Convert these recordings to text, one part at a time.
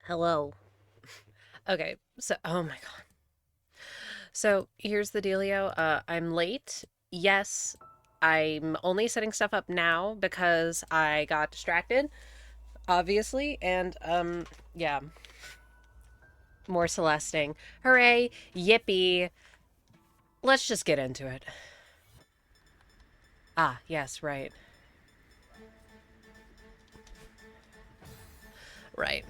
Hello. Okay, so oh my god. So here's the dealio. I'm late. Yes, I'm only setting stuff up now because I got distracted, obviously, and yeah, more Celesting. Hooray! Yippee! Let's just get into it. Ah, yes, right. Right.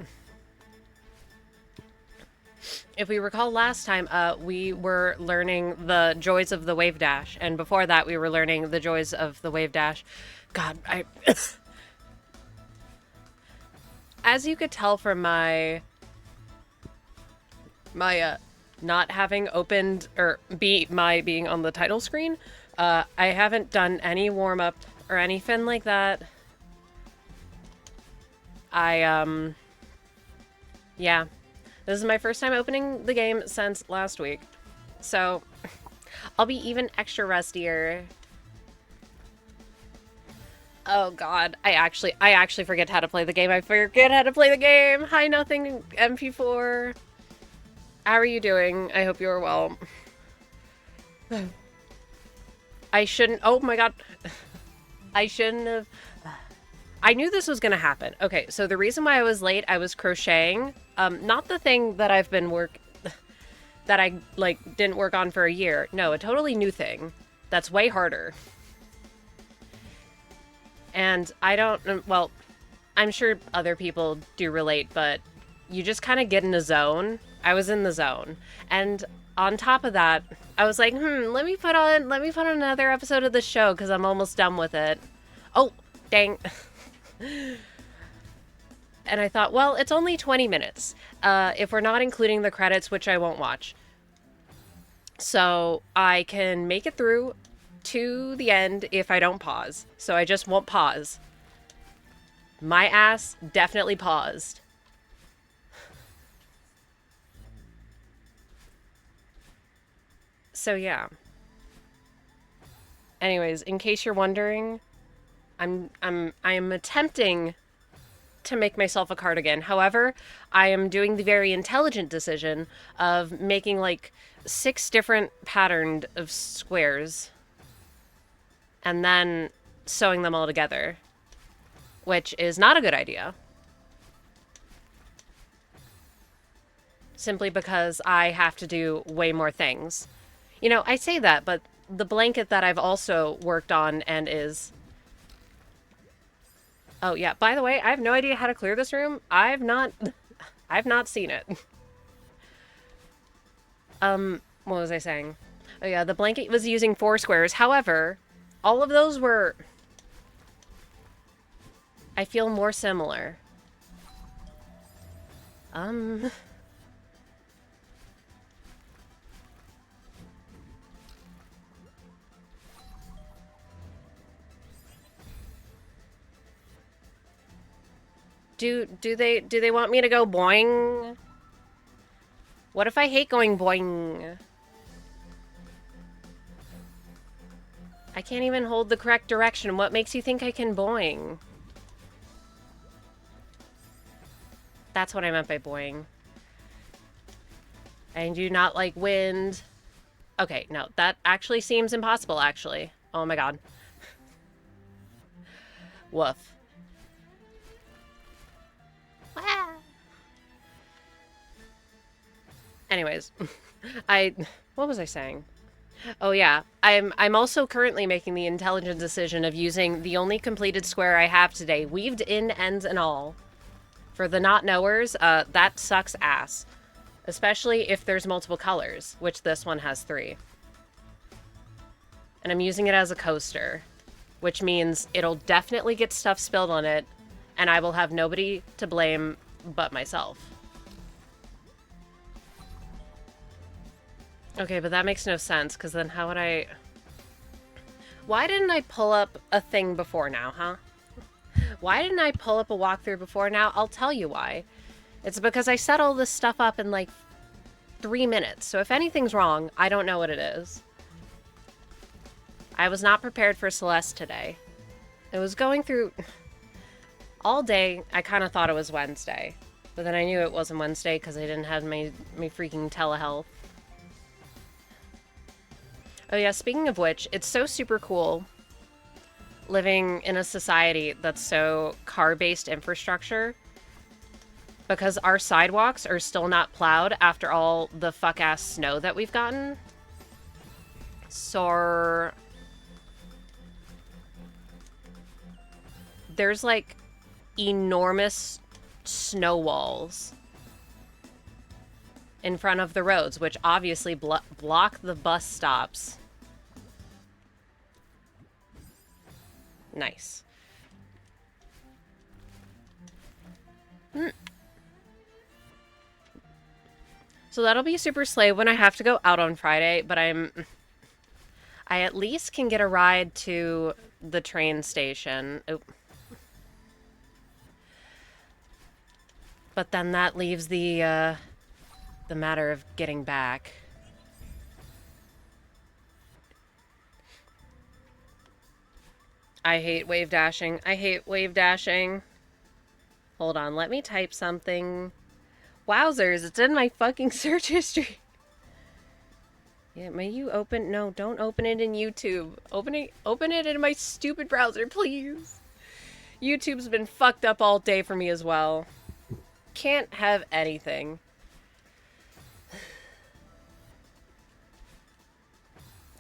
If we recall last time, we were learning the joys of the wave dash, and before that, we were learning the joys of the wave dash. God, I as you could tell from my not having opened or be my being on the title screen, I haven't done any warm up or anything like that. I yeah, this is my first time opening the game since last week, so I'll be even extra rustier. Oh God, I actually forget how to play the game. I forget how to play the game. Hi, nothing MP4. How are you doing? I hope you are well. I shouldn't. Oh my God. I shouldn't have. I knew this was going to happen. Okay, so the reason why I was late, I was crocheting. Not the thing that I've been that I like didn't work on for a year. No, a totally new thing. That's way harder. And I don't. Well, I'm sure other people do relate, but you just kind of get in a zone. I was in the zone, and on top of that, I was like, let me put on another episode of the show because I'm almost done with it. Oh, dang. And I thought, well, it's only 20 minutes, if we're not including the credits, which I won't watch. So I can make it through to the end if I don't pause. So I just won't pause. My ass definitely paused. So yeah. Anyways, in case you're wondering, I am attempting to make myself a cardigan. However, I am doing the very intelligent decision of making like six different patterned of squares and then sewing them all together, which is not a good idea. Simply because I have to do way more things. You know, I say that, but the blanket that I've also worked on and is oh yeah, by the way, I have no idea how to clear this room. I've not seen it. What was I saying? Oh yeah, the blanket was using four squares. However, all of those were I feel more similar. Um do they want me to go boing? What if I hate going boing? I can't even hold the correct direction. What makes you think I can boing? That's what I meant by boing. I do not like wind. Okay, no, that actually seems impossible, actually. Oh my god. Woof. Ah. Anyways, I what was I saying? Oh yeah, I'm also currently making the intelligent decision of using the only completed square I have today, weaved in ends and all. For the not knowers, that sucks ass, especially if there's multiple colors, which this one has three. And I'm using it as a coaster, which means it'll definitely get stuff spilled on it, and I will have nobody to blame but myself. Okay, but that makes no sense, because then how would I... Why didn't I pull up a thing before now, huh? Why didn't I pull up a walkthrough before now? I'll tell you why. It's because I set all this stuff up in like 3 minutes, so if anything's wrong, I don't know what it is. I was not prepared for Celeste today. It was going through... All day, I kind of thought it was Wednesday. But then I knew it wasn't Wednesday because I didn't have my freaking telehealth. Oh yeah, speaking of which, it's so super cool living in a society that's so car-based infrastructure because our sidewalks are still not plowed after all the fuck-ass snow that we've gotten. So there's like enormous snow walls in front of the roads, which obviously block the bus stops. Nice. So that'll be super slay when I have to go out on Friday, but I at least can get a ride to the train station. Oh. But then that leaves the matter of getting back. I hate wave dashing. I hate wave dashing. Hold on, let me type something. Wowzers, it's in my fucking search history. Yeah, may you open... No, don't open it in YouTube. Open it in my stupid browser, please. YouTube's been fucked up all day for me as well. Can't have anything.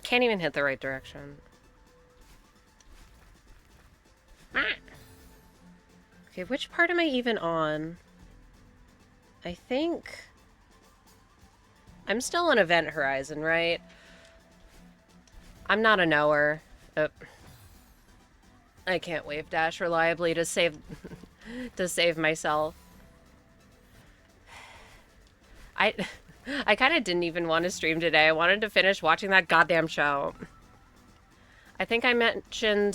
Can't even hit the right direction. Okay, which part am I even on? I think... I'm still on Event Horizon, right? I'm not a knower. Oh. I can't wave dash reliably to save... to save myself. I kind of didn't even want to stream today. I wanted to finish watching that goddamn show. I think I mentioned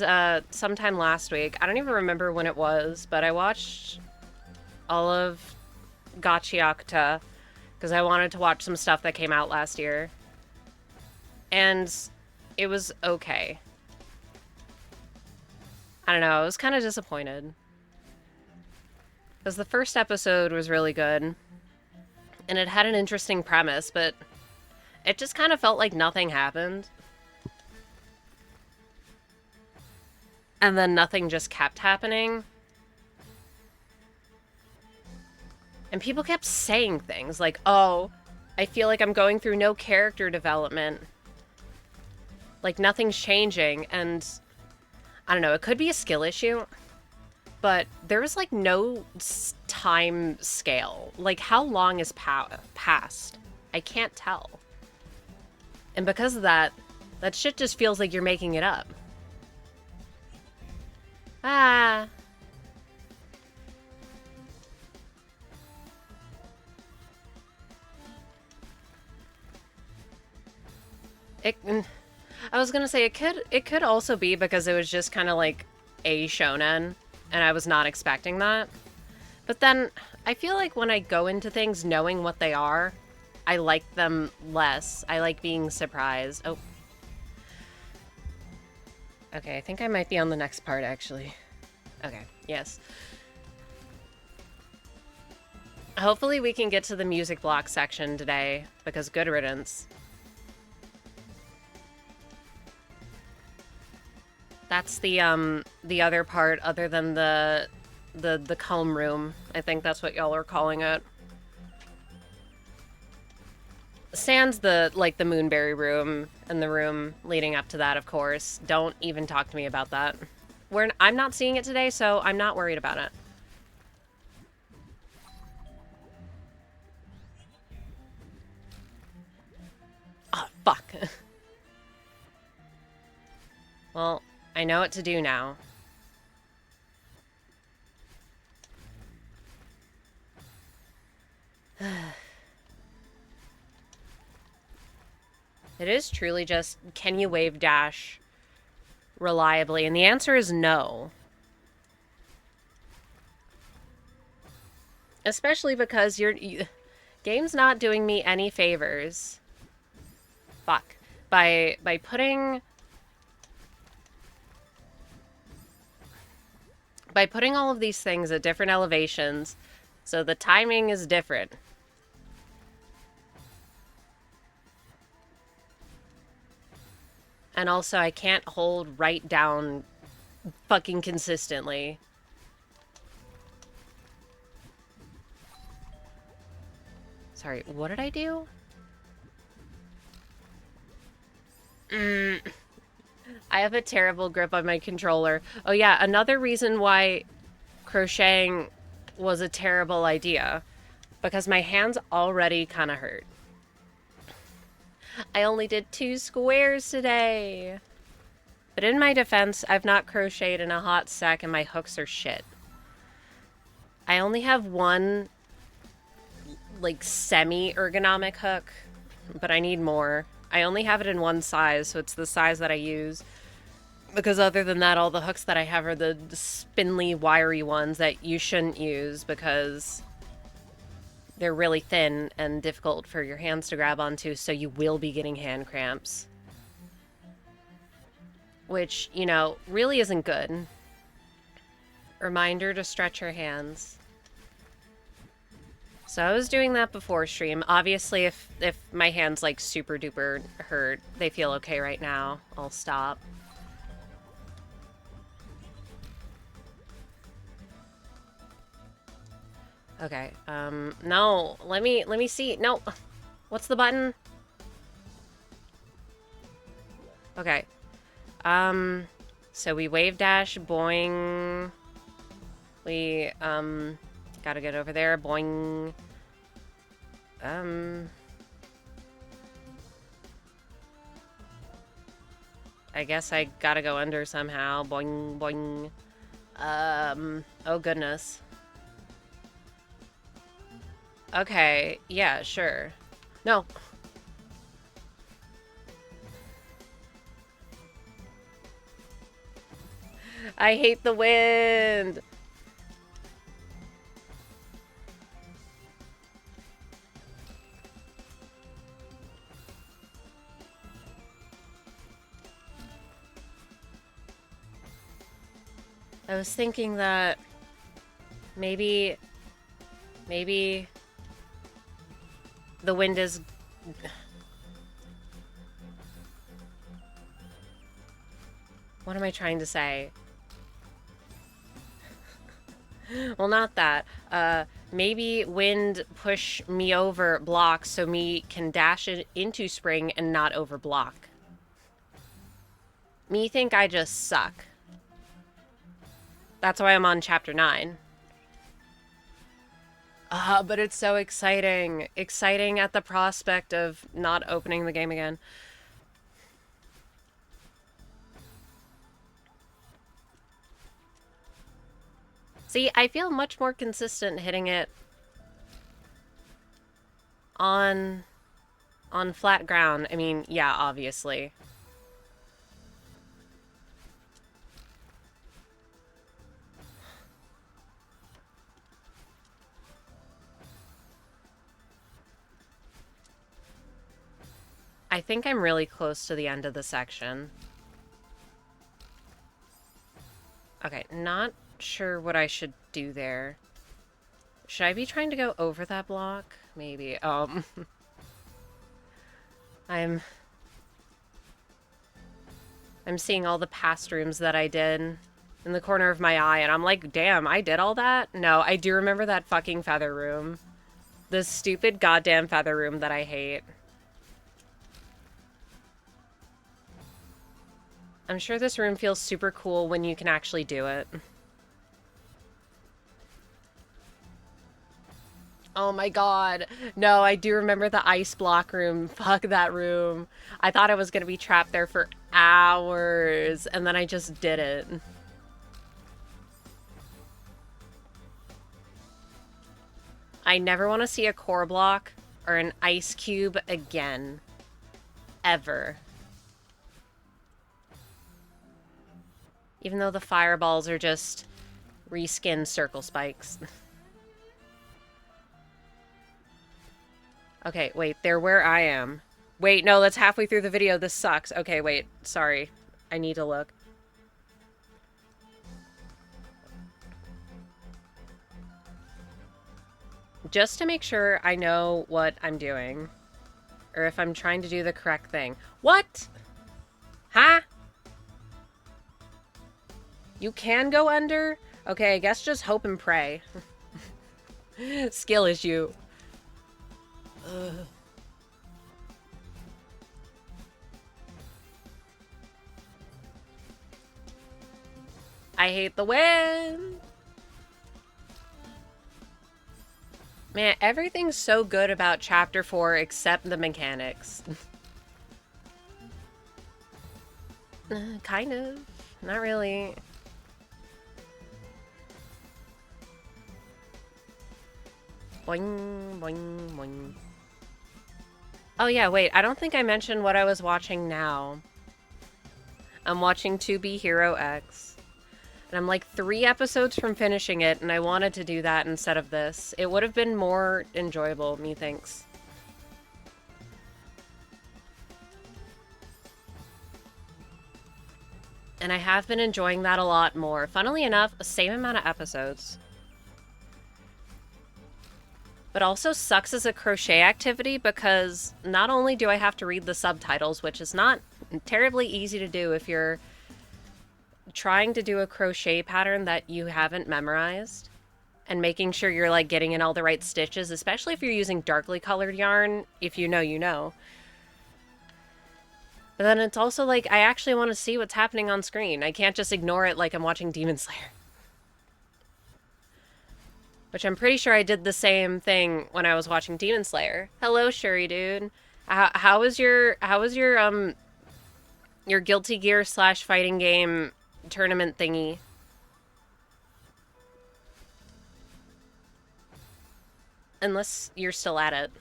sometime last week. I don't even remember when it was, but I watched all of Gachiakuta because I wanted to watch some stuff that came out last year. And it was okay. I don't know, I was kind of disappointed. Because the first episode was really good. And it had an interesting premise, but it just kind of felt like nothing happened. And then nothing just kept happening. And people kept saying things like, oh, I feel like I'm going through no character development. Like, nothing's changing, and I don't know, it could be a skill issue, but there was, like, no time scale. Like, how long is passed? I can't tell. And because of that, that shit just feels like you're making it up. Ah. I was gonna say it could also be because it was just kind of like a shonen, and I was not expecting that. But then I feel like when I go into things knowing what they are, I like them less. I like being surprised. Oh. Okay, I think I might be on the next part, actually. Okay, yes. Hopefully we can get to the music block section today, because good riddance. That's the other part other than the comb room. I think that's what y'all are calling it. Sans the, like, the Moonberry room and the room leading up to that, of course. Don't even talk to me about that. I'm not seeing it today, so I'm not worried about it. Oh, fuck. Well, I know what to do now. It is truly just, can you wave dash reliably? And the answer is no. Especially because game's not doing me any favors. Fuck. By putting all of these things at different elevations So the timing is different. And also, I can't hold right down fucking consistently. Sorry, what did I do? I have a terrible grip on my controller. Oh yeah, another reason why crocheting was a terrible idea. Because my hands already kind of hurt. I only did 2 squares today. But in my defense, I've not crocheted in a hot sec and my hooks are shit. I only have one, like, semi-ergonomic hook, but I need more. I only have it in one size, so it's the size that I use. Because other than that, all the hooks that I have are the spindly, wiry ones that you shouldn't use because they're really thin and difficult for your hands to grab onto, so you will be getting hand cramps. Which, you know, really isn't good. Reminder to stretch your hands. So I was doing that before stream. Obviously, if my hands, like, super duper hurt, they feel okay right now, I'll stop. Okay, no, let me see. No, what's the button? Okay, so we wave dash, boing. We, gotta get over there, boing. I guess I gotta go under somehow, boing, boing. Oh goodness. Okay, yeah, sure. No. I hate the wind. I was thinking that maybe the wind is... What am I trying to say? Well, not that. Maybe wind push me over block so me can dash it into spring and not over block. Me think I just suck. That's why I'm on chapter 9. But it's so exciting. Exciting at the prospect of not opening the game again. See, I feel much more consistent hitting it on flat ground. I mean, yeah, obviously. I think I'm really close to the end of the section. Okay, not sure what I should do there. Should I be trying to go over that block? Maybe. I'm seeing all the past rooms that I did in the corner of my eye, and I'm like, damn, I did all that? No, I do remember that fucking feather room. The stupid goddamn feather room that I hate. I'm sure this room feels super cool when you can actually do it. Oh my god. No, I do remember the ice block room. Fuck that room. I thought I was gonna be trapped there for hours, and then I just did it. I never want to see a core block or an ice cube again. Ever. Even though the fireballs are just reskinned circle spikes. Okay, wait, they're where I am. Wait, no, that's halfway through the video. This sucks. Okay, wait, sorry. I need to look. just to make sure I know what I'm doing. Or if I'm trying to do the correct thing. What? Huh? You can go under? Okay, I guess just hope and pray. Skill issue. Ugh. I hate the wind. Man, everything's so good about Chapter 4 except the mechanics. Kind of. Not really. Boing, boing, boing. Oh yeah, wait, I don't think I mentioned what I was watching now. I'm watching To Be Hero X. And I'm like 3 episodes from finishing it, and I wanted to do that instead of this. It would have been more enjoyable, methinks. And I have been enjoying that a lot more. Funnily enough, same amount of episodes. But also sucks as a crochet activity because not only do I have to read the subtitles, which is not terribly easy to do if you're trying to do a crochet pattern that you haven't memorized, and making sure you're like getting in all the right stitches, especially if you're using darkly colored yarn. If you know, you know. But then it's also like, I actually want to see what's happening on screen. I can't just ignore it like I'm watching Demon Slayer. Which I'm pretty sure I did the same thing when I was watching Demon Slayer. Hello, Shuri dude. How was your Guilty Gear / fighting game tournament thingy? Unless you're still at it.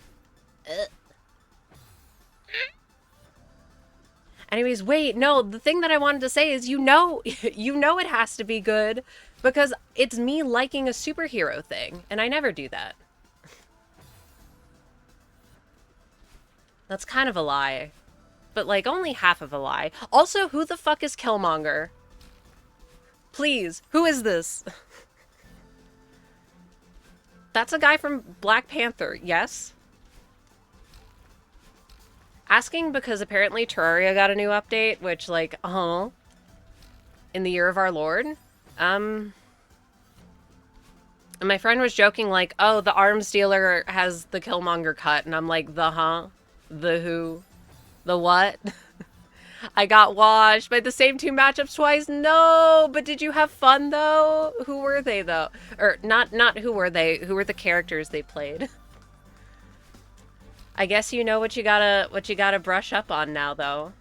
Anyways, wait, no, the thing that I wanted to say is, you know it has to be good because it's me liking a superhero thing, and I never do that. That's kind of a lie. But, like, only half of a lie. Also, who the fuck is Killmonger? Please, who is this? That's a guy from Black Panther, yes? Asking because apparently Terraria got a new update, which, like, in the year of our Lord. And my friend was joking, like, oh, the arms dealer has the Killmonger cut, and I'm like, the who? The what? I got washed by the same 2 matchups twice. No, but did you have fun, though? Who were they, though? Or, not who were they, who were the characters they played? I guess you know what you gotta brush up on now, though.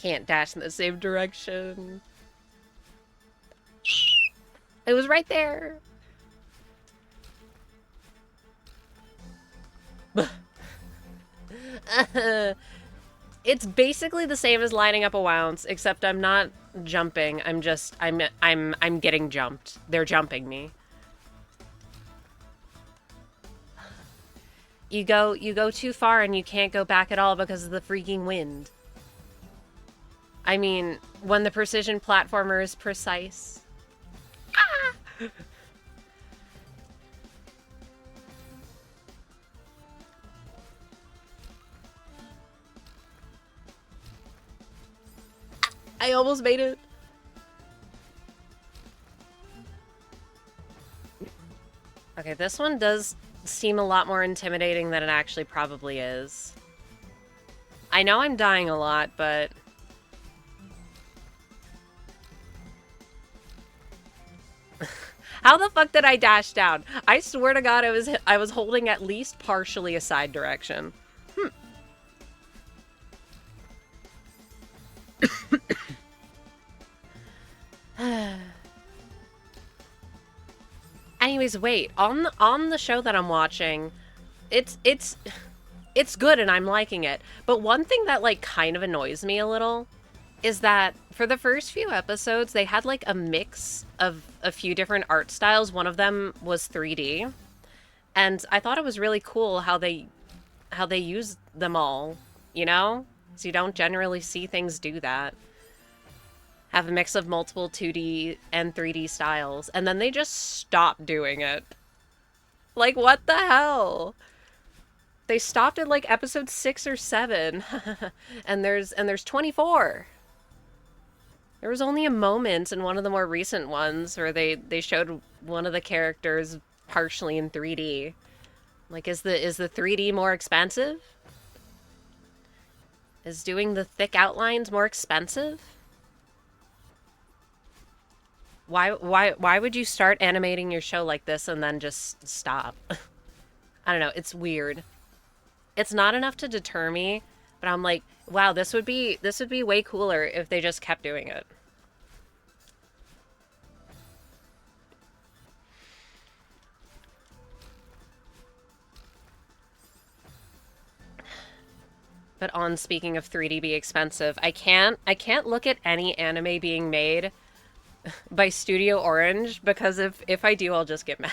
Can't dash in the same direction. It was right there. It's basically the same as lining up a wounce, except I'm not jumping. I'm getting jumped. They're jumping me. You go too far and you can't go back at all because of the freaking wind. I mean, when the precision platformer is precise. Ah! I almost made it. Okay, this one does seem a lot more intimidating than it actually probably is. I know I'm dying a lot, but... How the fuck did I dash down? I swear to God, I was holding at least partially a side direction. Anyways, wait. On the show that I'm watching, it's good and I'm liking it. But one thing that like kind of annoys me a little is that for the first few episodes, they had like a mix of a few different art styles. One of them was 3D. And I thought it was really cool how they use them all, you know? So you don't generally see things do that. Have a mix of multiple 2D and 3D styles, and then they just stop doing it. Like, what the hell? They stopped at like episode 6 or 7. And there's 24. There was only a moment in one of the more recent ones where they showed one of the characters partially in 3D. Like, is the 3D more expensive? Is doing the thick outlines more expensive? Why would you start animating your show like this and then just stop? I don't know, it's weird. It's not enough to deter me, but I'm like, wow, this would be way cooler if they just kept doing it. But on speaking of 3D be expensive, I can't look at any anime being made by Studio Orange because if I do, I'll just get mad.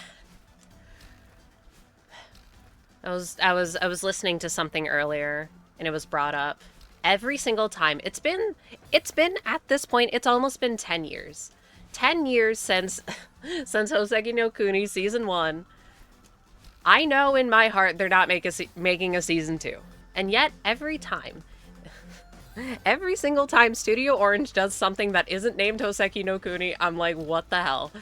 I was listening to something earlier and it was brought up. Every single time. It's been at this point, it's almost been 10 years. 10 years since since Hoseki no Kuni season 1. I know in my heart they're not making a season 2. And yet every single time Studio Orange does something that isn't named Hoseki no Kuni, I'm like, what the hell?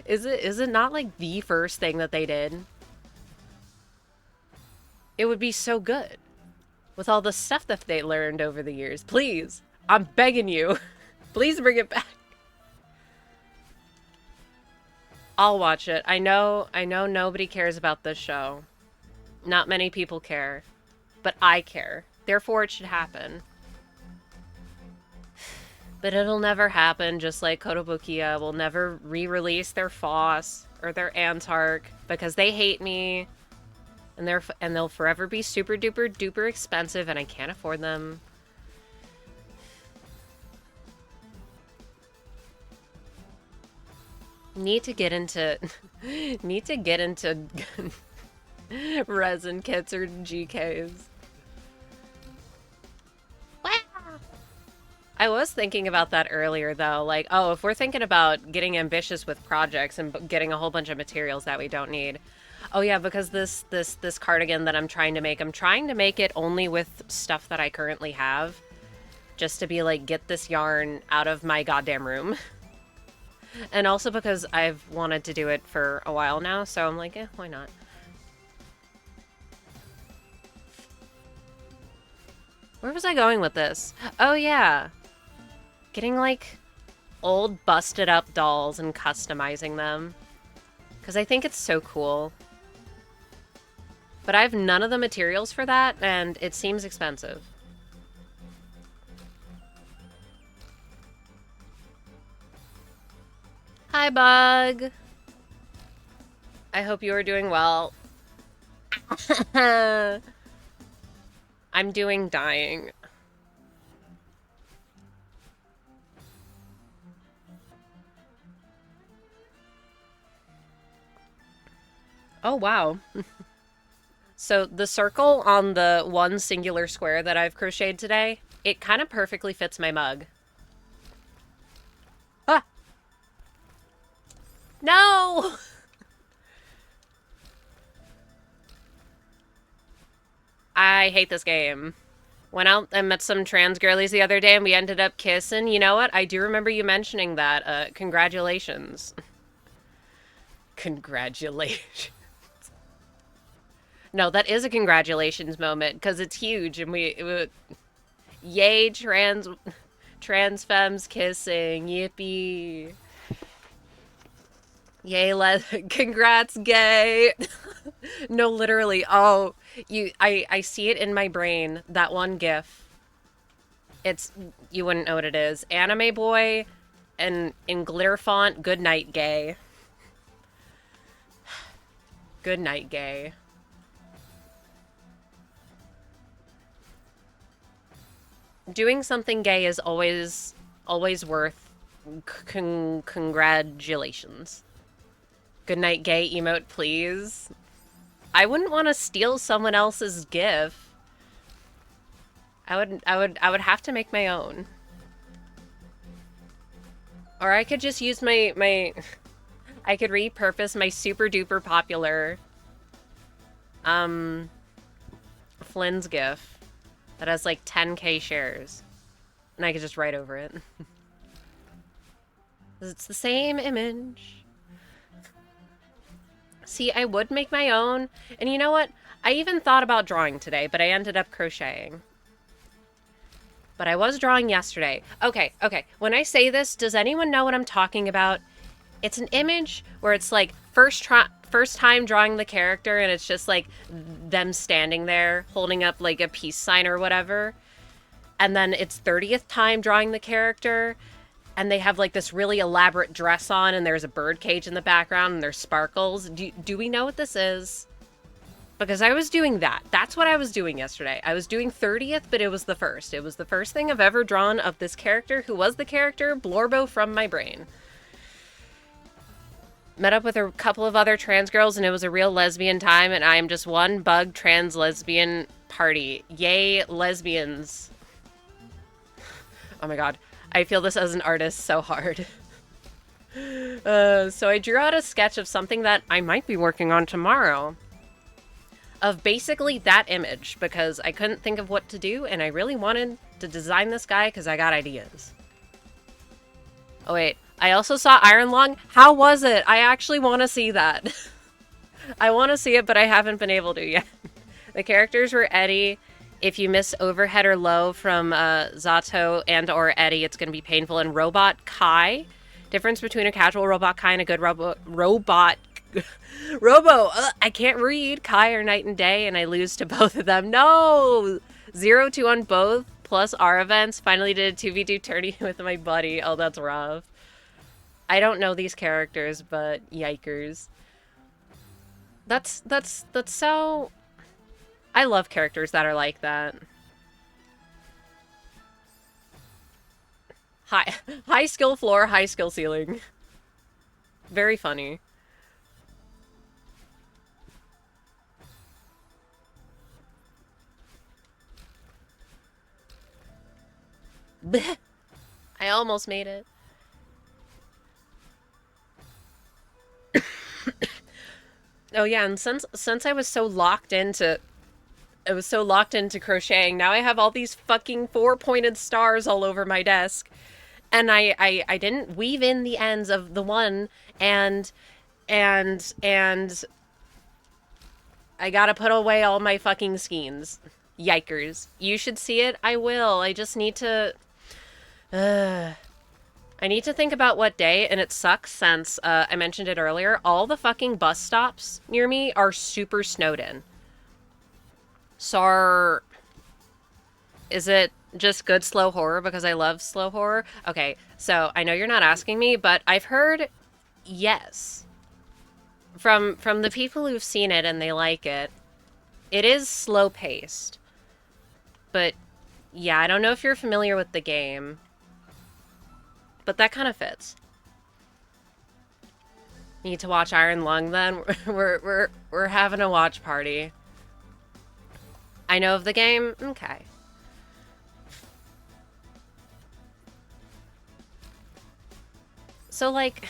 Is it not like the first thing that they did? It would be so good with all the stuff that they learned over the years. Please, I'm begging you. Please bring it back. I'll watch it. I know nobody cares about this show. Not many people care, but I care. Therefore it should happen. But it'll never happen, just like Kotobukiya will never re-release their Foss or their Antark because they hate me and they'll forever be super duper duper expensive and I can't afford them. Need to get into need to get into resin kits or GKs. I was thinking about that earlier, though. Like, oh, if we're thinking about getting ambitious with projects and getting a whole bunch of materials that we don't need. Oh yeah, because this cardigan that I'm trying to make it only with stuff that I currently have, just to be like, get this yarn out of my goddamn room. And also because I've wanted to do it for a while now, so I'm like, why not? Where was I going with this? Oh yeah. Getting like old busted up dolls and customizing them. Because I think it's so cool. But I have none of the materials for that, and it seems expensive. Hi, Bug. I hope you are doing well. I'm doing dying. Oh, wow. So the circle on the one singular square that I've crocheted today, it kind of perfectly fits my mug. Ah! No! I hate this game. Went out and met some trans girlies the other day and we ended up kissing. You know what? I do remember you mentioning that. Congratulations. Congratulations. No, that is a congratulations moment because it's huge and yay trans femmes kissing. Yippee. Yay, congrats, gay. No, literally. Oh, I see it in my brain. That one gif. You wouldn't know what it is. Anime boy and in glitter font, good night, gay. Good night, gay. Doing something gay is always worth congratulations. Good night, gay emote, please. I wouldn't want to steal someone else's GIF. I would have to make my own. Or I could just use my I could repurpose my super duper popular Flynn's GIF that has like 10k shares. And I could just write over it. It's the same image. See, I would make my own. And you know what? I even thought about drawing today, but I ended up crocheting. But I was drawing yesterday. Okay. When I say this, does anyone know what I'm talking about? It's an image where it's like first time drawing the character, and it's just like them standing there holding up like a peace sign or whatever. And then it's 30th time drawing the character, and they have like this really elaborate dress on, and there's a bird cage in the background, and there's sparkles. Do we know what this is? Because I was doing that. That's what I was doing yesterday. I was doing 30th, but it was the first. It was the first thing I've ever drawn of this character, who was the character Blorbo from my brain. Met up with a couple of other trans girls, and it was a real lesbian time, and I am just one bug trans lesbian party. Yay, lesbians. Oh my god. I feel this as an artist so hard. So I drew out a sketch of something that I might be working on tomorrow. Of basically that image, because I couldn't think of what to do, and I really wanted to design this guy because I got ideas. Oh wait, I also saw Iron Lung. How was it? I actually want to see that. I want to see it, but I haven't been able to yet. The characters were Eddie. If you miss overhead or low from Zato and or Eddie, it's going to be painful. And Robot Kai. Difference between a casual Robot Kai and a good robot... I can't read. Kai are night and day, and I lose to both of them. No! 0-2 on both, plus R events. Finally did a 2v2 tourney with my buddy. Oh, that's rough. I don't know these characters, but yikers. That's so... I love characters that are like that. High skill floor, high skill ceiling. Very funny. Blech. I almost made it. Oh yeah, and since I was so locked into crocheting, now I have all these fucking 4-pointed stars all over my desk. And I didn't weave in the ends of the one, and I gotta put away all my fucking skeins. Yikers. You should see it. I will. I just need to... I need to think about what day, and it sucks since, I mentioned it earlier, all the fucking bus stops near me are super snowed in. So, is it just good slow horror because I love slow horror? Okay, so I know you're not asking me, but I've heard yes. From the people who've seen it and they like it. It is slow paced. But yeah, I don't know if you're familiar with the game. But that kind of fits. Need to watch Iron Lung then? We're having a watch party. I know of the game? Okay. So, like,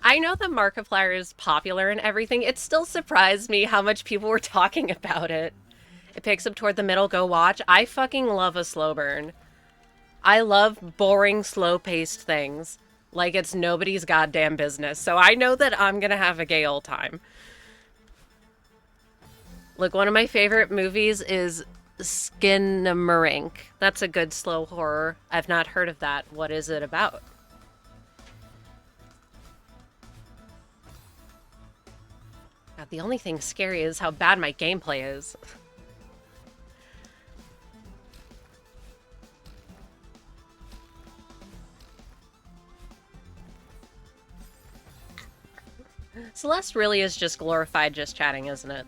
I know that Markiplier is popular and everything. It still surprised me how much people were talking about it. It picks up toward the middle, go watch. I fucking love a slow burn. I love boring, slow-paced things. Like it's nobody's goddamn business. So I know that I'm gonna have a gay old time. Look, one of my favorite movies is Skinamarink. That's a good slow horror. I've not heard of that. What is it about? God, the only thing scary is how bad my gameplay is. Celeste really is just glorified just chatting, isn't it?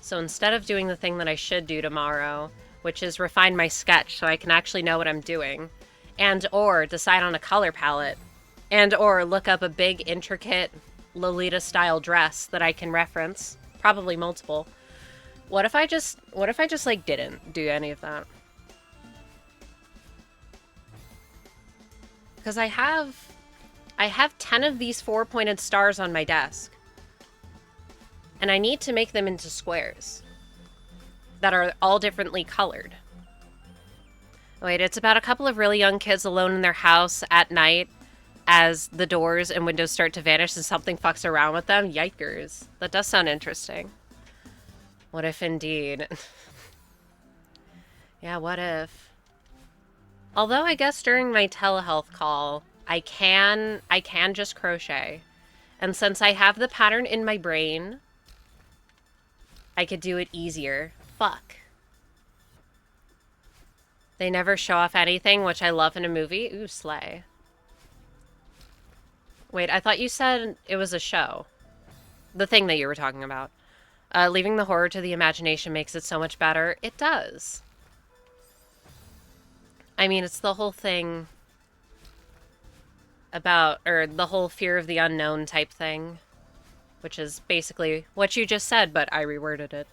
So instead of doing the thing that I should do tomorrow, which is refine my sketch so I can actually know what I'm doing, and or decide on a color palette, and or look up a big, intricate Lolita-style dress that I can reference, probably multiple. What if I just, like, didn't do any of that? Because I have 10 of these 4-pointed stars on my desk. And I need to make them into squares that are all differently colored. Wait, it's about a couple of really young kids alone in their house at night as the doors and windows start to vanish and something fucks around with them. Yikers. That does sound interesting. What if indeed? Yeah, what if? Although I guess during my telehealth call, I can just crochet. And since I have the pattern in my brain, I could do it easier. Fuck. They never show off anything, which I love in a movie. Ooh, slay. Wait, I thought you said it was a show. The thing that you were talking about. Leaving the horror to the imagination makes it so much better. It does. I mean, it's the whole thing about, or the whole fear of the unknown type thing. Which is basically what you just said, but I reworded it.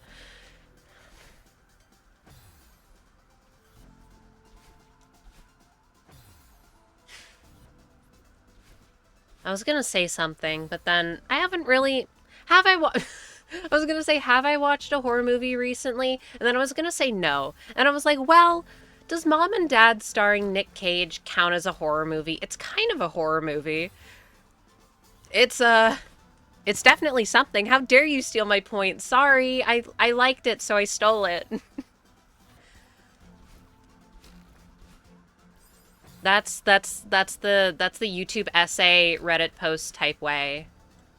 I was gonna say something, but then I haven't really... Have I I was gonna say, have I watched a horror movie recently? And then I was gonna say no. And I was like, well, does Mom and Dad starring Nick Cage count as a horror movie? It's kind of a horror movie. It's definitely something. How dare you steal my point? Sorry, I liked it, so I stole it. That's the YouTube essay Reddit post type way.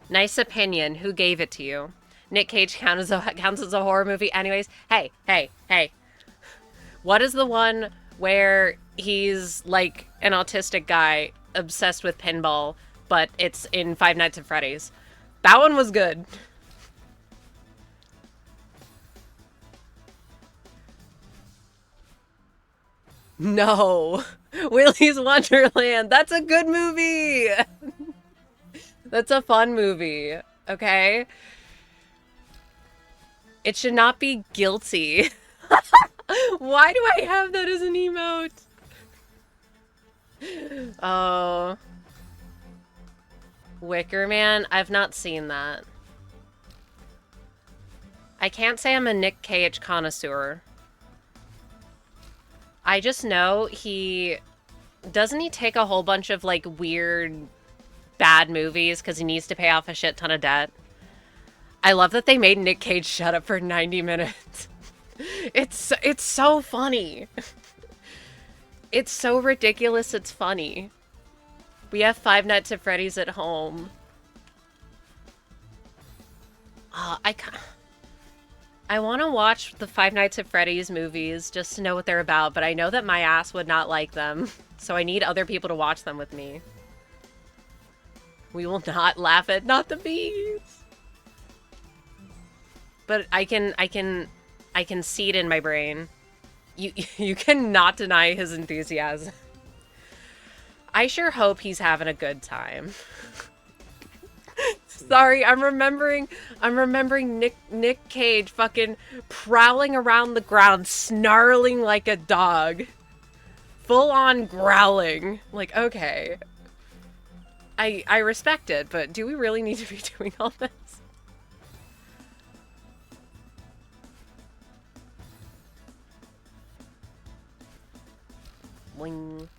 Nice opinion. Who gave it to you? Nick Cage counts as a horror movie. Anyways, hey. What is the one where he's like an autistic guy obsessed with pinball, but it's in Five Nights at Freddy's? That one was good. No. Willy's Wonderland. That's a good movie. That's a fun movie. Okay? It should not be guilty. Why do I have that as an emote? Oh. Wicker Man? I've not seen that. I can't say I'm a Nick Cage connoisseur. I just know doesn't he take a whole bunch of, like, weird, bad movies because he needs to pay off a shit ton of debt? I love that they made Nick Cage shut up for 90 minutes. It's so funny. It's so ridiculous, it's funny. We have Five Nights at Freddy's at home. I want to watch the Five Nights at Freddy's movies just to know what they're about, but I know that my ass would not like them, so I need other people to watch them with me. We will not laugh at Not the Bees. But I can see it in my brain. You cannot deny his enthusiasm. I sure hope he's having a good time. Sorry, I'm remembering Nick Cage fucking prowling around the ground, snarling like a dog. Full on growling. Like, okay. I respect it, but do we really need to be doing all this? Wing.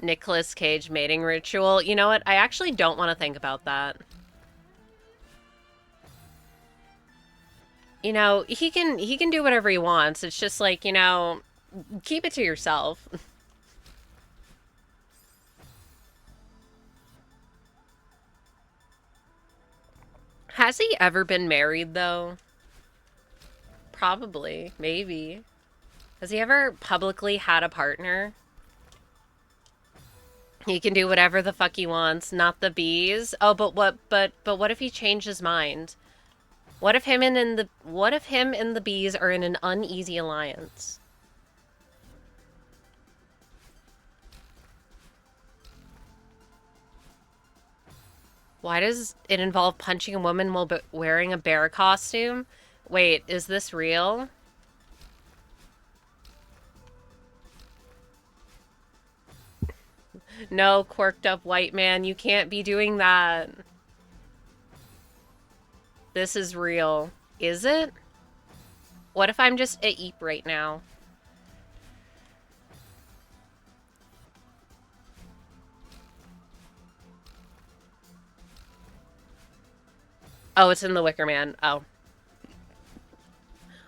Nicolas Cage mating ritual. You know what? I actually don't want to think about that. You know, he can do whatever he wants. It's just like, you know, keep it to yourself. Has he ever been married, though? Probably. Maybe. Has he ever publicly had a partner? He can do whatever the fuck he wants. Not the bees. Oh, but what if he changed his mind? What if him and the bees are in an uneasy alliance? Why does it involve punching a woman while wearing a bear costume? Wait, is this real? No, quirked up white man, you can't be doing that. This is real. Is it? What if I'm just a eep right now? Oh, it's in the Wicker Man. Oh.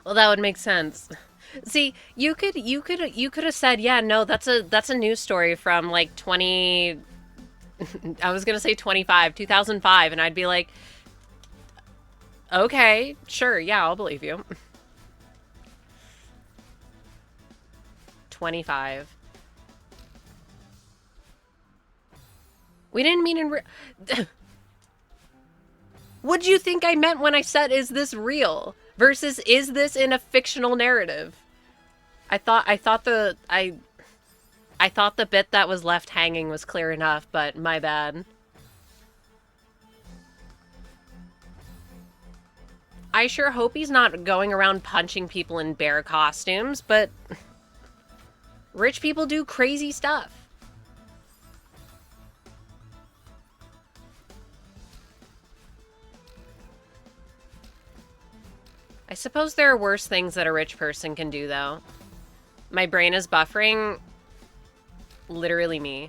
Well, that would make sense. See, you could have said, yeah, no, that's a news story from like 20 I was going to say 2005, and I'd be like, "Okay, sure. Yeah, I'll believe you." 25. We didn't mean what do you think I meant when I said, is this real? Versus, is this in a fictional narrative? I thought the bit that was left hanging was clear enough, but my bad. I sure hope he's not going around punching people in bear costumes, but rich people do crazy stuff. I suppose there are worse things that a rich person can do, though. My brain is buffering. Literally me.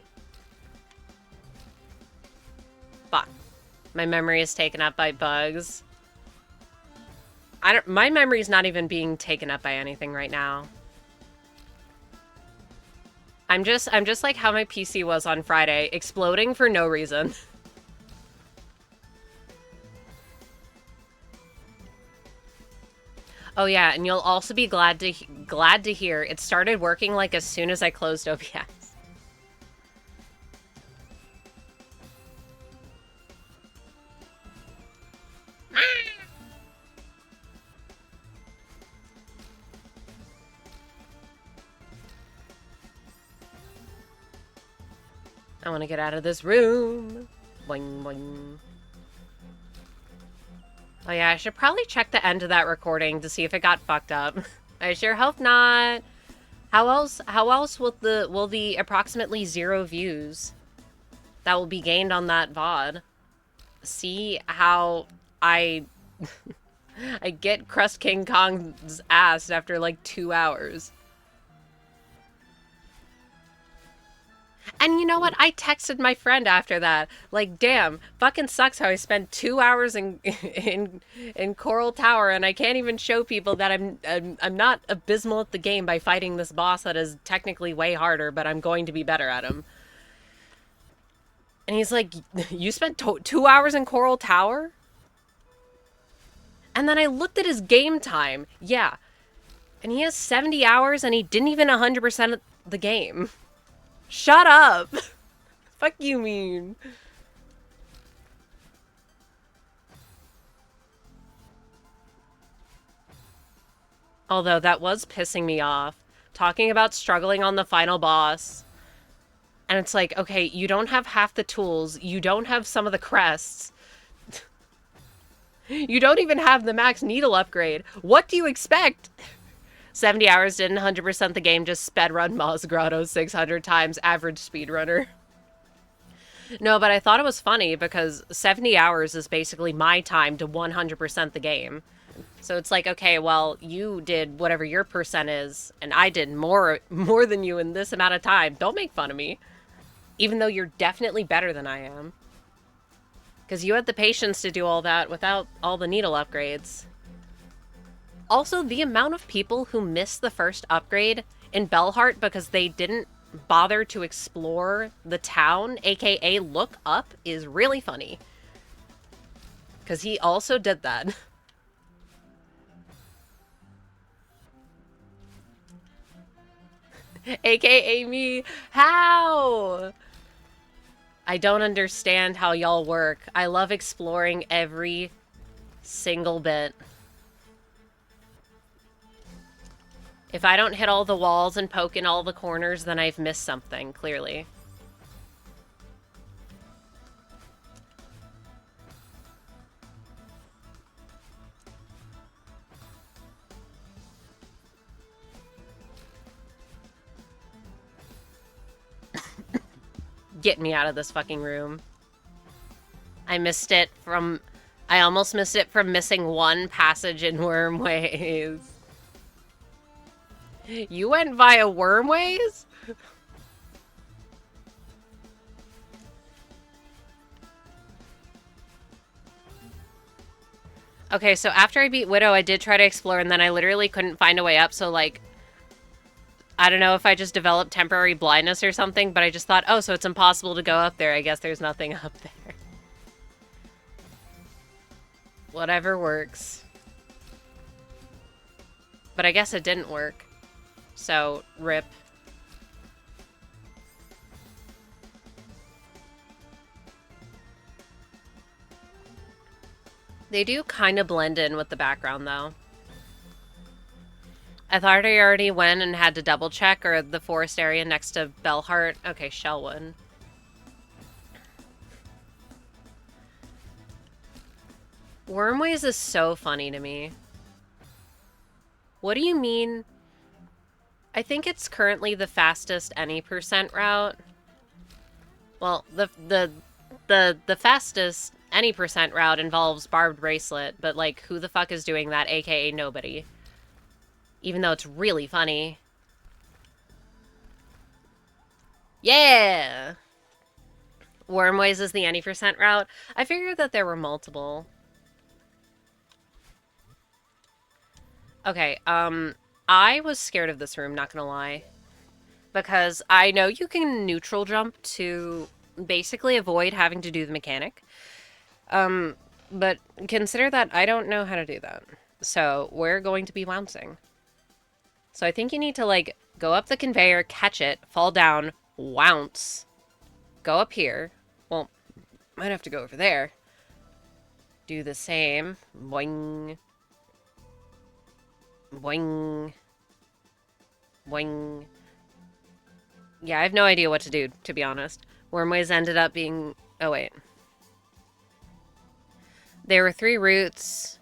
Fuck. My memory is taken up by bugs. My memory's not even being taken up by anything right now. I'm just like how my PC was on Friday, exploding for no reason. Oh yeah, and you'll also be glad to hear it started working like as soon as I closed OBS. I want to get out of this room. Boing, boing. Oh yeah, I should probably check the end of that recording to see if it got fucked up. I sure hope not. How else will the approximately 0 views that will be gained on that VOD see how I I get Crust King Kong's ass after like 2 hours? And you know what? I texted my friend after that. Like, damn, fucking sucks how I spent 2 hours in Coral Tower and I can't even show people that I'm not abysmal at the game by fighting this boss that is technically way harder, but I'm going to be better at him. And he's like, "You spent 2 hours in Coral Tower?" And then I looked at his game time. Yeah. And he has 70 hours and he didn't even 100% the game. Shut up! Fuck you mean. Although that was pissing me off. Talking about struggling on the final boss. And it's like, okay, you don't have half the tools. You don't have some of the crests. You don't even have the max needle upgrade. What do you expect? 70 hours didn't 100% the game, just sped run Moz Grotto 600 times, average speedrunner. No, but I thought it was funny because 70 hours is basically my time to 100% the game. So it's like, okay, well, you did whatever your percent is, and I did more than you in this amount of time. Don't make fun of me. Even though you're definitely better than I am. Because you had the patience to do all that without all the needle upgrades. Also, the amount of people who missed the first upgrade in Bellheart because they didn't bother to explore the town, aka look up, is really funny. Because he also did that. AKA me. How? I don't understand how y'all work. I love exploring every Single bit. If I don't hit all the walls and poke in all the corners, then I've missed something, clearly. Get me out of this fucking room. I almost missed it from missing one passage in Wormways. You went via Wormways? Okay, so after I beat Widow, I did try to explore, and then I literally couldn't find a way up, so, like, I don't know if I just developed temporary blindness or something, but I just thought, oh, so it's impossible to go up there. I guess there's nothing up there. Whatever works. But I guess it didn't work. So, rip. They do kind of blend in with the background, though. I thought I already went and had to double check, or the forest area next to Bellheart. Okay, Shellwood. Wormways is so funny to me. What do you mean? I think it's currently the fastest any percent route. Well, the fastest any percent route involves barbed bracelet, but like who the fuck is doing that, aka nobody. Even though it's really funny. Yeah! Wormways is the any percent route. I figured that there were multiple. Okay, I was scared of this room, not gonna lie. Because I know you can neutral jump to basically avoid having to do the mechanic. But consider that I don't know how to do that. So we're going to be bouncing. So I think you need to, like, go up the conveyor, catch it, fall down, bounce, go up here. Well, might have to go over there. Do the same. Boing. Boing. Boing. Yeah, I have no idea what to do, to be honest. Wormways ended up being... Oh, wait. There were 3 routes.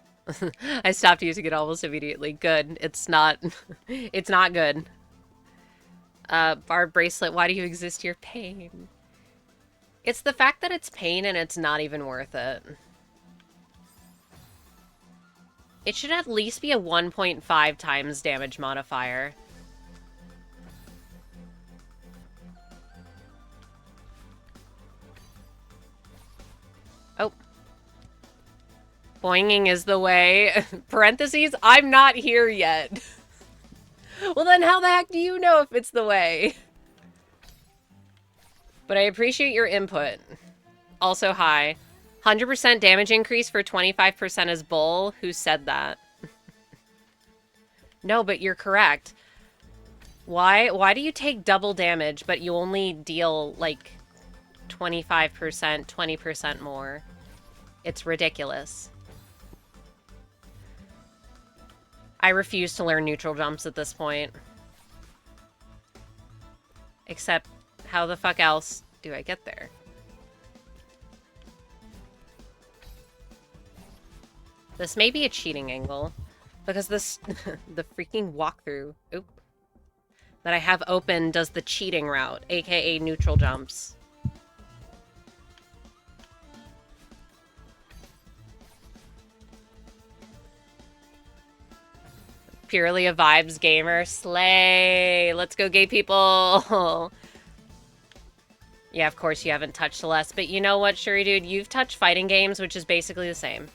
I stopped using it almost immediately. Good. It's not... it's not good. Barb bracelet, why do you exist? Your pain. It's the fact that it's pain and it's not even worth it. It should at least be a 1.5 times damage modifier. Oh. Boinging is the way. Parentheses, I'm not here yet. Well, then how the heck do you know if it's the way? But I appreciate your input. Also, hi. 100% damage increase for 25% is bull. Who said that? No, but you're correct. Why do you take double damage, but you only deal, like, 25%, 20% more? It's ridiculous. I refuse to learn neutral jumps at this point. Except, how the fuck else do I get there? This may be a cheating angle, because this, the freaking walkthrough, that I have open does the cheating route, aka neutral jumps. Purely a vibes gamer. Slay! Let's go, gay people! Yeah, of course you haven't touched Celeste, but you know what, Shuri dude? You've touched fighting games, which is basically the same.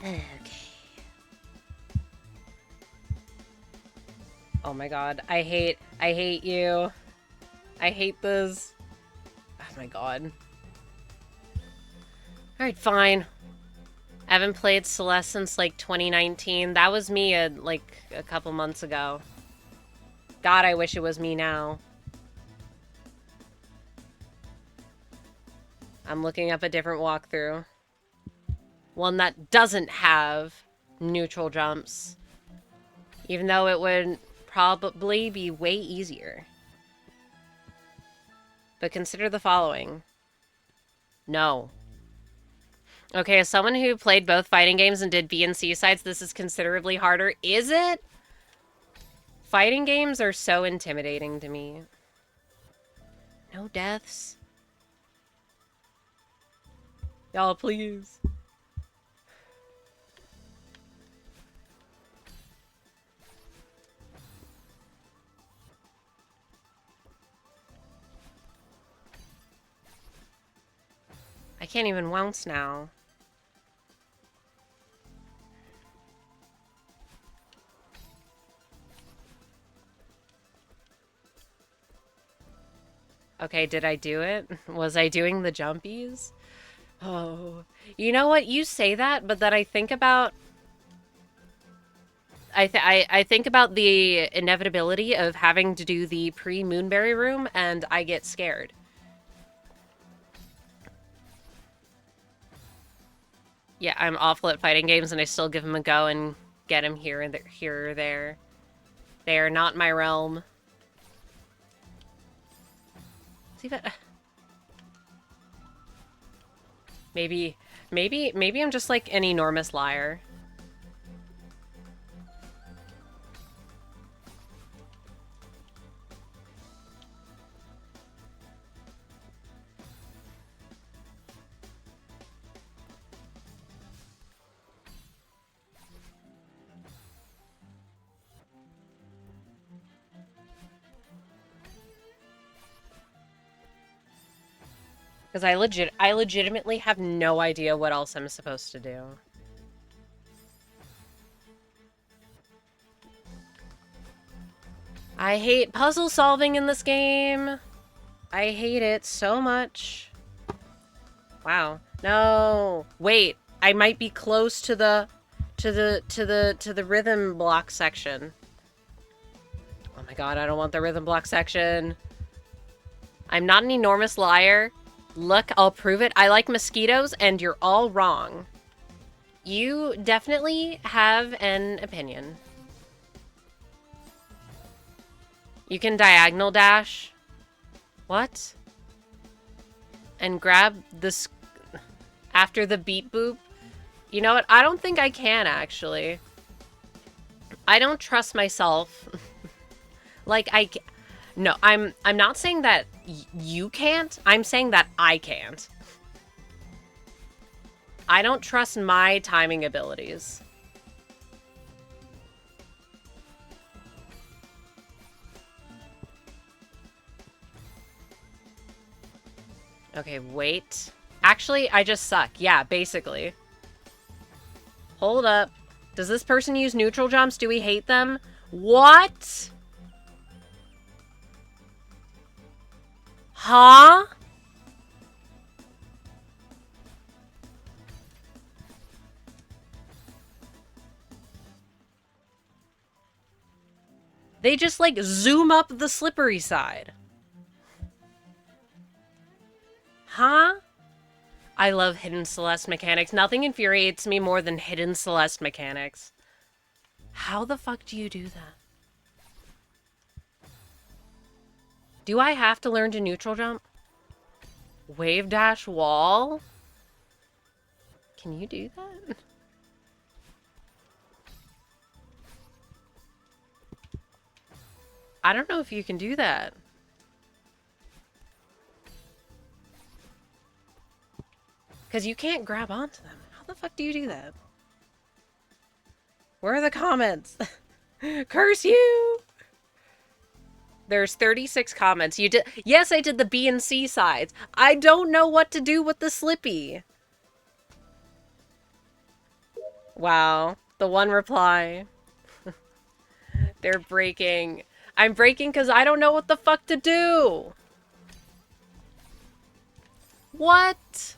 Okay. Oh my god, I hate you. I hate this. Oh my god. Alright, fine. I haven't played Celeste since like 2019. That was me like a couple months ago. God, I wish it was me now. I'm looking up a different walkthrough. One that doesn't have neutral jumps. Even though it would probably be way easier. But consider the following. No. Okay, as someone who played both fighting games and did B and C sides, this is considerably harder. Is it? Fighting games are so intimidating to me. No deaths. Y'all, please. I can't even bounce now. Okay, did I do it? Was I doing the jumpies? Oh. You know what? You say that, but then I think about... I think about the inevitability of having to do the pre-Moonberry room, and I get scared. Yeah, I'm awful at fighting games, and I still give them a go and get them here or there. They are not my realm. See that? Maybe I'm just like an enormous liar. Because I legitimately have no idea what else I'm supposed to do. I hate puzzle solving in this game. I hate it so much. Wow. No. Wait, I might be close to the rhythm block section. Oh my god, I don't want the rhythm block section. I'm not an enormous liar. Look, I'll prove it. I like mosquitoes, and you're all wrong. You definitely have an opinion. You can diagonal dash. What? And grab this after the beat boop? You know what? I don't think I can, actually. I don't trust myself. Like, no, I'm not saying that you can't. I'm saying that I can't. I don't trust my timing abilities. Okay, wait. Actually, I just suck. Yeah, basically. Hold up. Does this person use neutral jumps? Do we hate them? What? Huh? They just, like, zoom up the slippery side. Huh? I love hidden Celeste mechanics. Nothing infuriates me more than hidden Celeste mechanics. How the fuck do you do that? Do I have to learn to neutral jump? Wave dash wall? Can you do that? I don't know if you can do that. Because you can't grab onto them. How the fuck do you do that? Where are the comments? Curse you! There's 36 comments. You did. Yes, I did the B and C sides. I don't know what to do with the Slippy. Wow. The one reply. They're breaking. I'm breaking because I don't know what the fuck to do. What?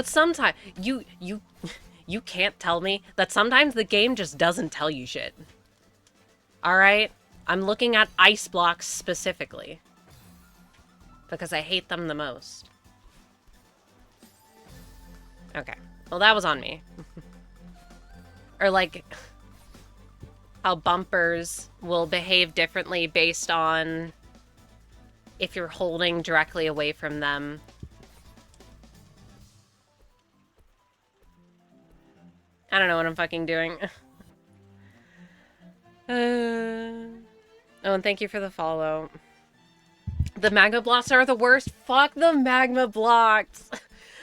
But sometimes you can't tell me that sometimes the game just doesn't tell you shit. All right? I'm looking at ice blocks specifically because I hate them the most. Okay. Well, that was on me. Or like how bumpers will behave differently based on if you're holding directly away from them. I don't know what I'm fucking doing. Oh, and thank you for the follow. The magma blocks are the worst. Fuck the magma blocks.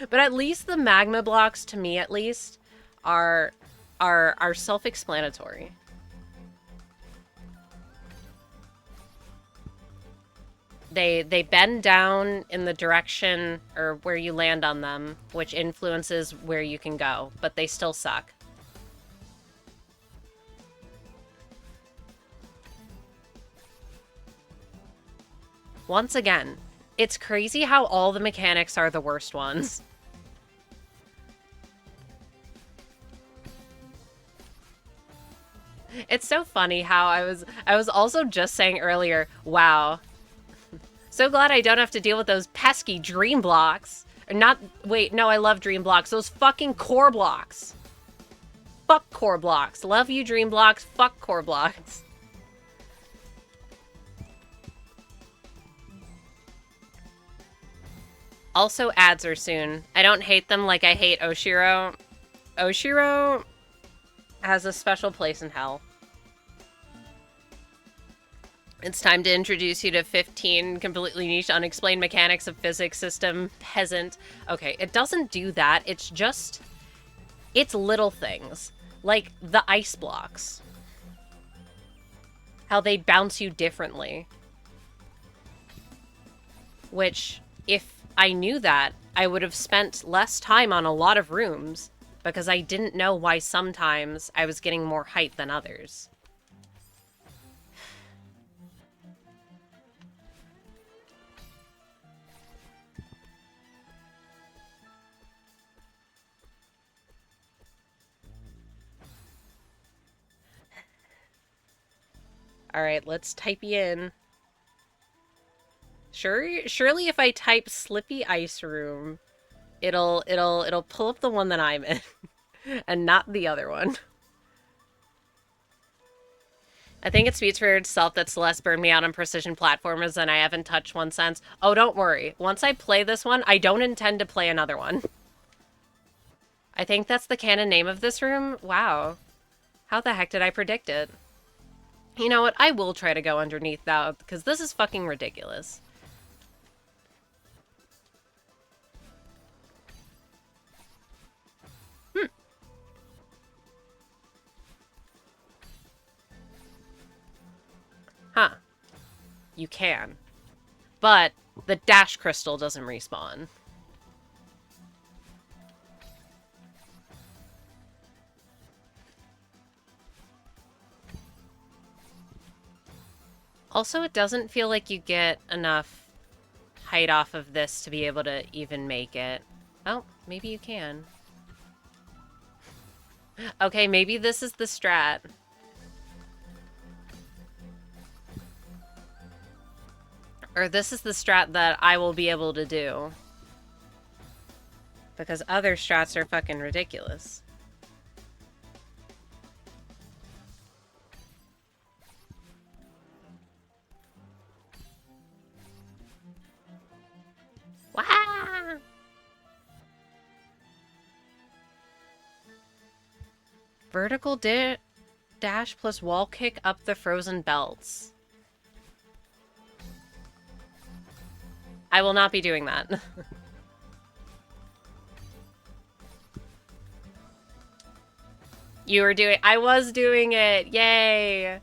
But at least the magma blocks, to me at least, are self-explanatory. They bend down in the direction or where you land on them, which influences where you can go, but they still suck. Once again, it's crazy how all the mechanics are the worst ones. It's so funny how I was also just saying earlier, wow. So glad I don't have to deal with those pesky dream blocks. Or not, wait, no, I love dream blocks. Those fucking core blocks. Fuck core blocks. Love you, dream blocks. Fuck core blocks. Also, ads are soon. I don't hate them like I hate Oshiro. Oshiro has a special place in hell. It's time to introduce you to 15 completely niche, unexplained mechanics of physics system, peasant. Okay, it doesn't do that. It's just... it's little things. Like the ice blocks. How they bounce you differently. Which, if I knew that, I would have spent less time on a lot of rooms, because I didn't know why sometimes I was getting more height than others. Alright, let's type you in. Surely if I type Slippy Ice Room, it'll pull up the one that I'm in. And not the other one. I think it speaks for itself that Celeste burned me out on precision platformers and I haven't touched one since. Oh, don't worry. Once I play this one, I don't intend to play another one. I think that's the canon name of this room. Wow. How the heck did I predict it? You know what? I will try to go underneath that, because this is fucking ridiculous. Huh. You can. But the dash crystal doesn't respawn. Also, it doesn't feel like you get enough height off of this to be able to even make it. Oh, maybe you can. Okay, maybe this is the strat. Or this is the strat that I will be able to do. Because other strats are fucking ridiculous. Wah! Vertical dash plus wall kick up the frozen belts. I will not be doing that. You were doing- I was doing it! Yay!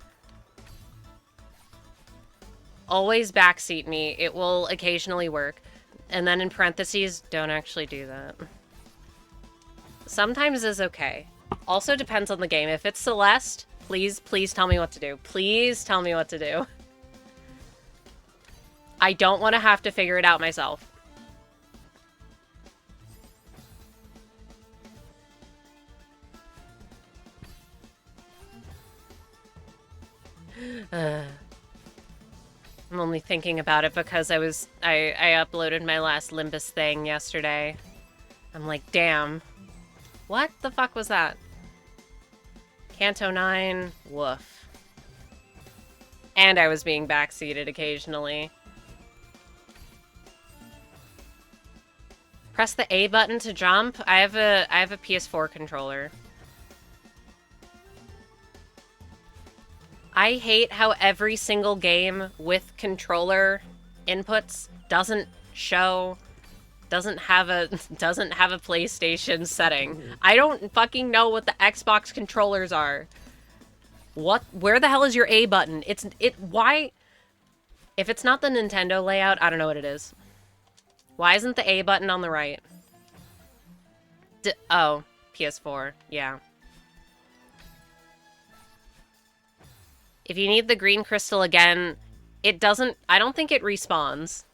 Always backseat me. It will occasionally work. And then in parentheses, don't actually do that. Sometimes is okay. Also depends on the game. If it's Celeste, please tell me what to do. Please tell me what to do. I don't want to have to figure it out myself. I'm only thinking about it because I uploaded my last Limbus thing yesterday. I'm like, damn. What the fuck was that? Canto 9, woof. And I was being backseated occasionally. Press the A button to jump. I have a PS4 controller. I hate how every single game with controller inputs doesn't have a PlayStation setting. I don't fucking know what the Xbox controllers are. Where the hell is your A button? Why? If it's not the Nintendo layout, I don't know what it is. Why isn't the A button on the right? Oh, PS4, yeah. If you need the green crystal again, I don't think it respawns.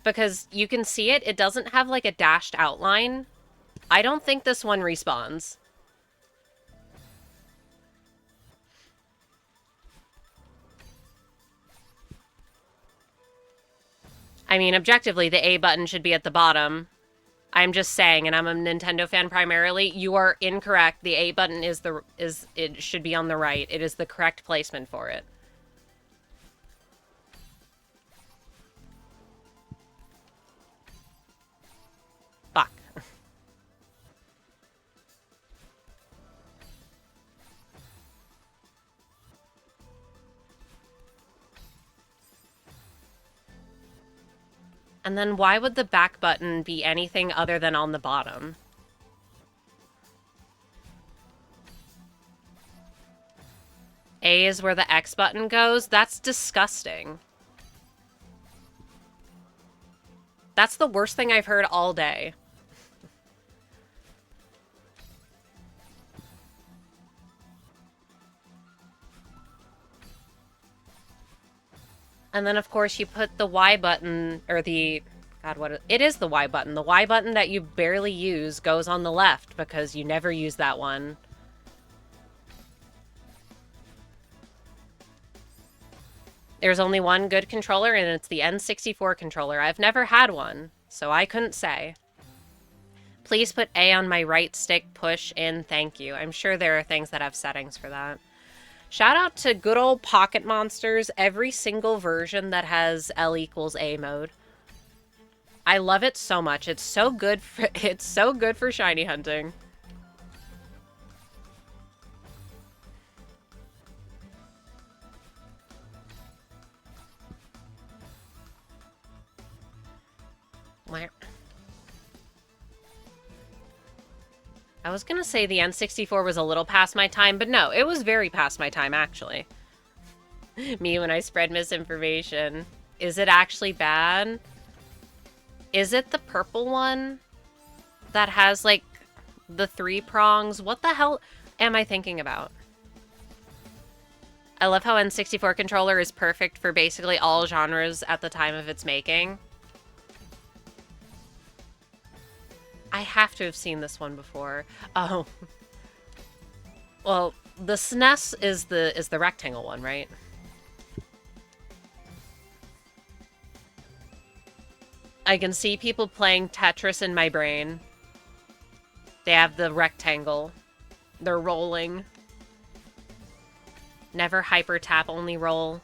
Because you can see it doesn't have like a dashed outline. I don't think this one respawns. I mean, objectively, the A button should be at the bottom. I'm just saying, and I'm a Nintendo fan primarily, you are incorrect. The A button it should be on the right. It is the correct placement for it. Fuck. And then why would the back button be anything other than on the bottom? A is where the X button goes? That's disgusting. That's the worst thing I've heard all day. And then, of course, you put the Y button, or the... God, it is the Y button. The Y button that you barely use goes on the left because you never use that one. There's only one good controller, and it's the N64 controller. I've never had one, so I couldn't say. Please put A on my right stick, push in, thank you. I'm sure there are things that have settings for that. Shout out to good old Pocket Monsters, every single version that has L equals A mode. I love it so much. It's so good for shiny hunting. Where? I was gonna say the N64 was a little past my time, but no, it was very past my time, actually. Me when I spread misinformation. Is it actually bad? Is it the purple one that has, like, the 3 prongs? What the hell am I thinking about? I love how N64 controller is perfect for basically all genres at the time of its making. I have to have seen this one before. Oh. Well, the SNES is the rectangle one, right? I can see people playing Tetris in my brain. They have the rectangle. They're rolling. Never hyper tap, only roll.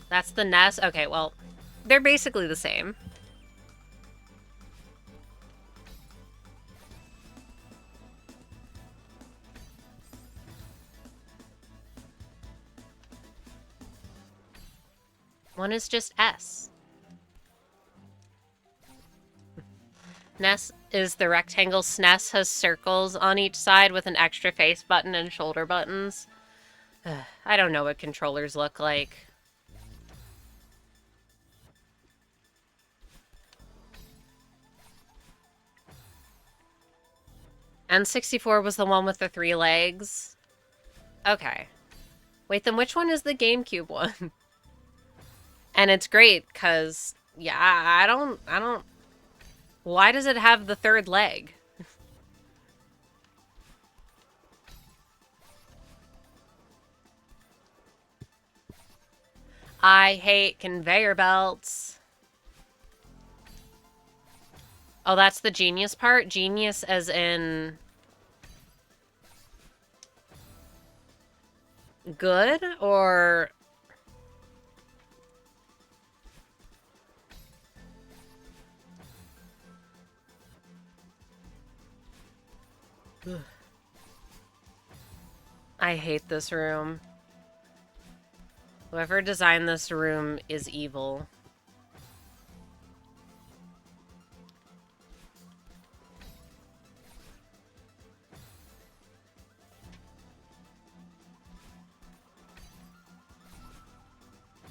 That's the NES? Okay, well, they're basically the same. One is just S. NES is the rectangle. SNES has circles on each side with an extra face button and shoulder buttons. I don't know what controllers look like. N64 was the one with the 3 legs. Okay. Wait, then which one is the GameCube one? And it's great, because, yeah, I don't... Why does it have the 3rd leg? I hate conveyor belts. Oh, that's the genius part? Genius as in... good? Or... I hate this room. Whoever designed this room is evil.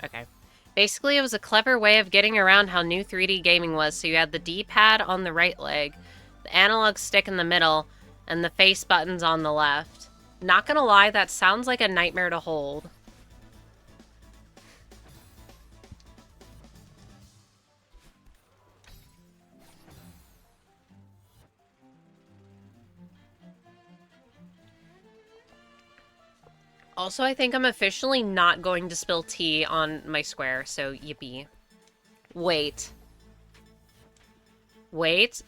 Okay. Basically, it was a clever way of getting around how new 3D gaming was, so you had the D-pad on the right leg, the analog stick in the middle, and the face buttons on the left. Not gonna lie, that sounds like a nightmare to hold. Also, I think I'm officially not going to spill tea on my square, so yippee. Wait. Wait.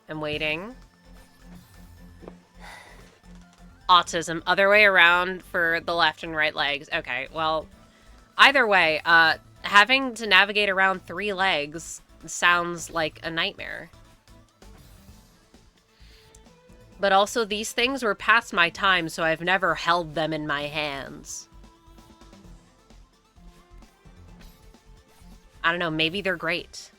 I'm waiting. Autism. Other way around for the left and right legs. Okay, well, either way, having to navigate around 3 legs sounds like a nightmare. But also, these things were past my time, so I've never held them in my hands. I don't know, maybe they're great.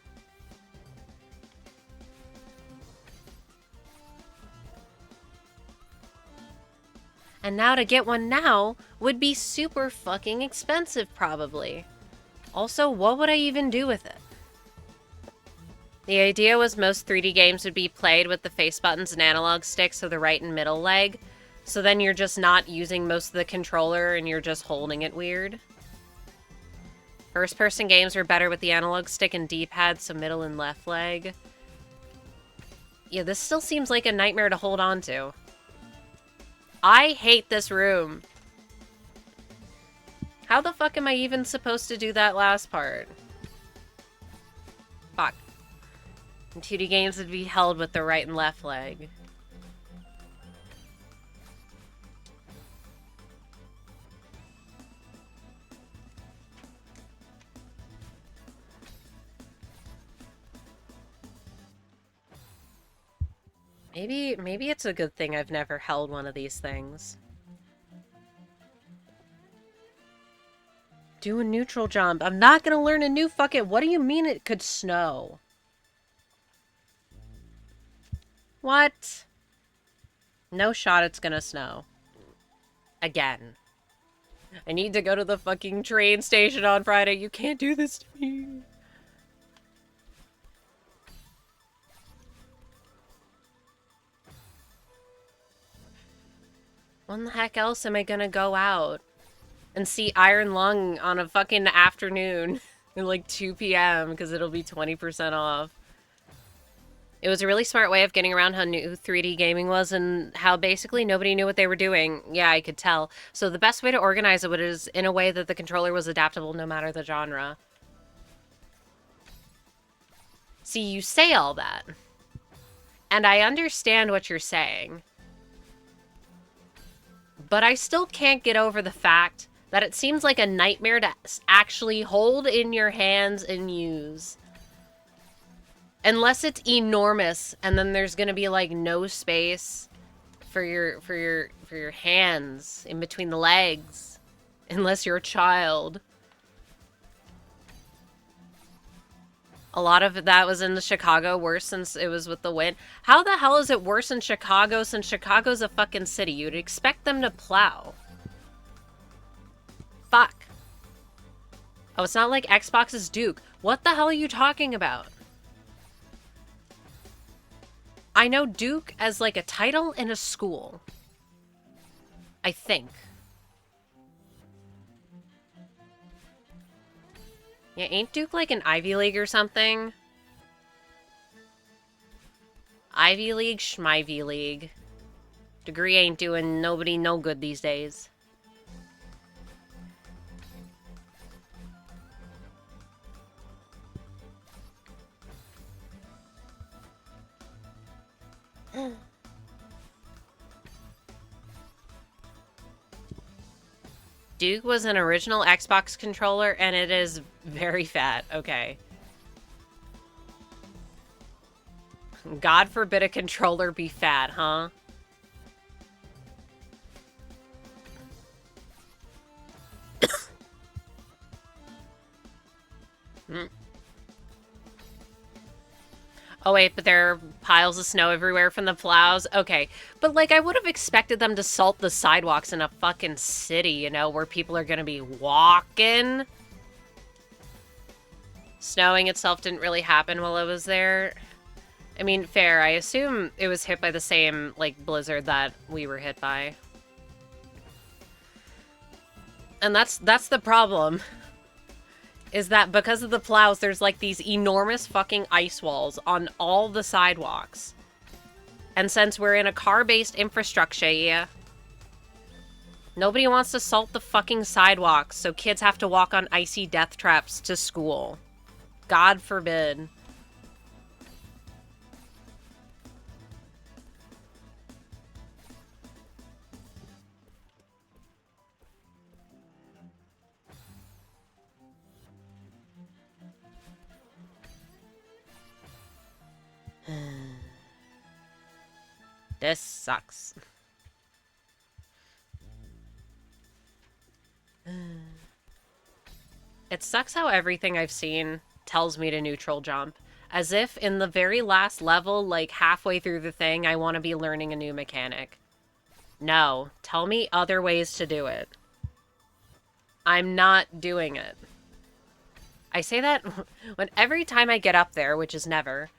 And now to get one now would be super fucking expensive, probably. Also, what would I even do with it? The idea was most 3D games would be played with the face buttons and analog sticks, so the right and middle leg. So then you're just not using most of the controller and you're just holding it weird. First-person games were better with the analog stick and D-pad, so middle and left leg. Yeah, this still seems like a nightmare to hold on to. I hate this room. How the fuck am I even supposed to do that last part? Fuck. 2D games would be held with the right and left leg. Maybe it's a good thing I've never held one of these things. Do a neutral jump. I'm not gonna learn a new fucking... What do you mean it could snow? What? No shot it's gonna snow. Again. I need to go to the fucking train station on Friday. You can't do this to me. When the heck else am I gonna go out and see Iron Lung on a fucking afternoon at like 2 p.m. because it'll be 20% off? It was a really smart way of getting around how new 3D gaming was and how basically nobody knew what they were doing. Yeah, I could tell. So the best way to organize it was in a way that the controller was adaptable no matter the genre. See, you say all that. And I understand what you're saying. But I still can't get over the fact that it seems like a nightmare to actually hold in your hands and use. Unless it's enormous, and then there's gonna be like no space for your hands in between the legs, unless you're a child. A lot of that was in Chicago, worse since it was with the wind. How the hell is it worse in Chicago since Chicago's a fucking city? You'd expect them to plow. Fuck. Oh, it's not like Xbox's Duke. What the hell are you talking about? I know Duke as like a title in a school. I think. Yeah, ain't Duke like an Ivy League or something? Ivy League, Schmivy League. Degree ain't doing nobody no good these days. Duke was an original Xbox controller, and it is very fat. Okay. God forbid a controller be fat, huh? Oh wait, but there are piles of snow everywhere from the plows? Okay. But like, I would have expected them to salt the sidewalks in a fucking city, you know, where people are gonna be walking. Snowing itself didn't really happen while I was there. I mean, fair. I assume it was hit by the same, like, blizzard that we were hit by. And that's the problem. Is that because of the plows, there's like these enormous fucking ice walls on all the sidewalks. And since we're in a car-based infrastructure, yeah, nobody wants to salt the fucking sidewalks, so kids have to walk on icy death traps to school. God forbid. This sucks. It sucks how everything I've seen tells me to neutral jump. As if in the very last level, like halfway through the thing, I want to be learning a new mechanic. No, tell me other ways to do it. I'm not doing it. I say that when every time I get up there, which is never,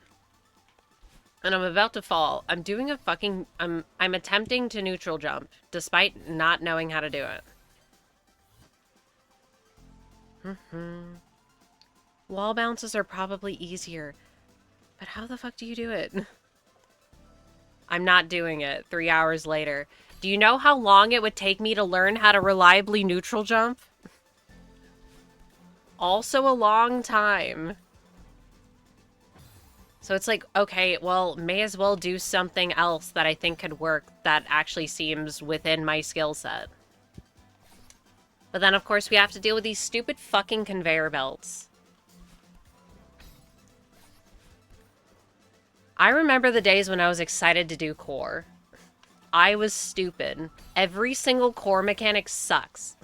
and I'm about to fall, I'm doing a fucking... I'm attempting to neutral jump, despite not knowing how to do it. Wall bounces are probably easier, but how the fuck do you do it? I'm not doing it 3 hours later. Do you know how long it would take me to learn how to reliably neutral jump? Also a long time. So it's like, okay, well, may as well do something else that I think could work that actually seems within my skill set. But then, of course, we have to deal with these stupid fucking conveyor belts. I remember the days when I was excited to do core. I was stupid. Every single core mechanic sucks.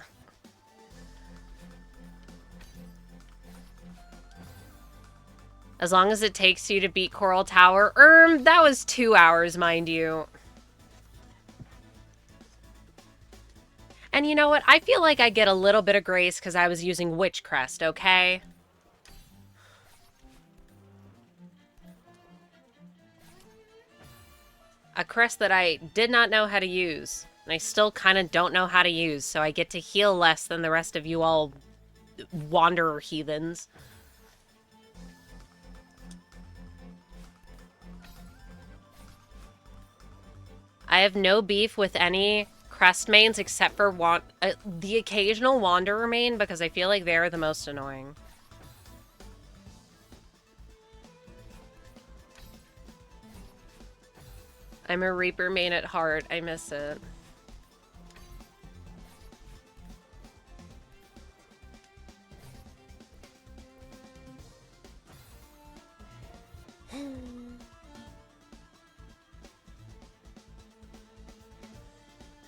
As long as it takes you to beat Coral Tower. That was 2 hours, mind you. And you know what? I feel like I get a little bit of grace because I was using Witch Crest, okay? A crest that I did not know how to use. And I still kind of don't know how to use, so I get to heal less than the rest of you all wanderer heathens. I have no beef with any crest mains except for the occasional wanderer main, because I feel like they're the most annoying. I'm a Reaper main at heart. I miss it.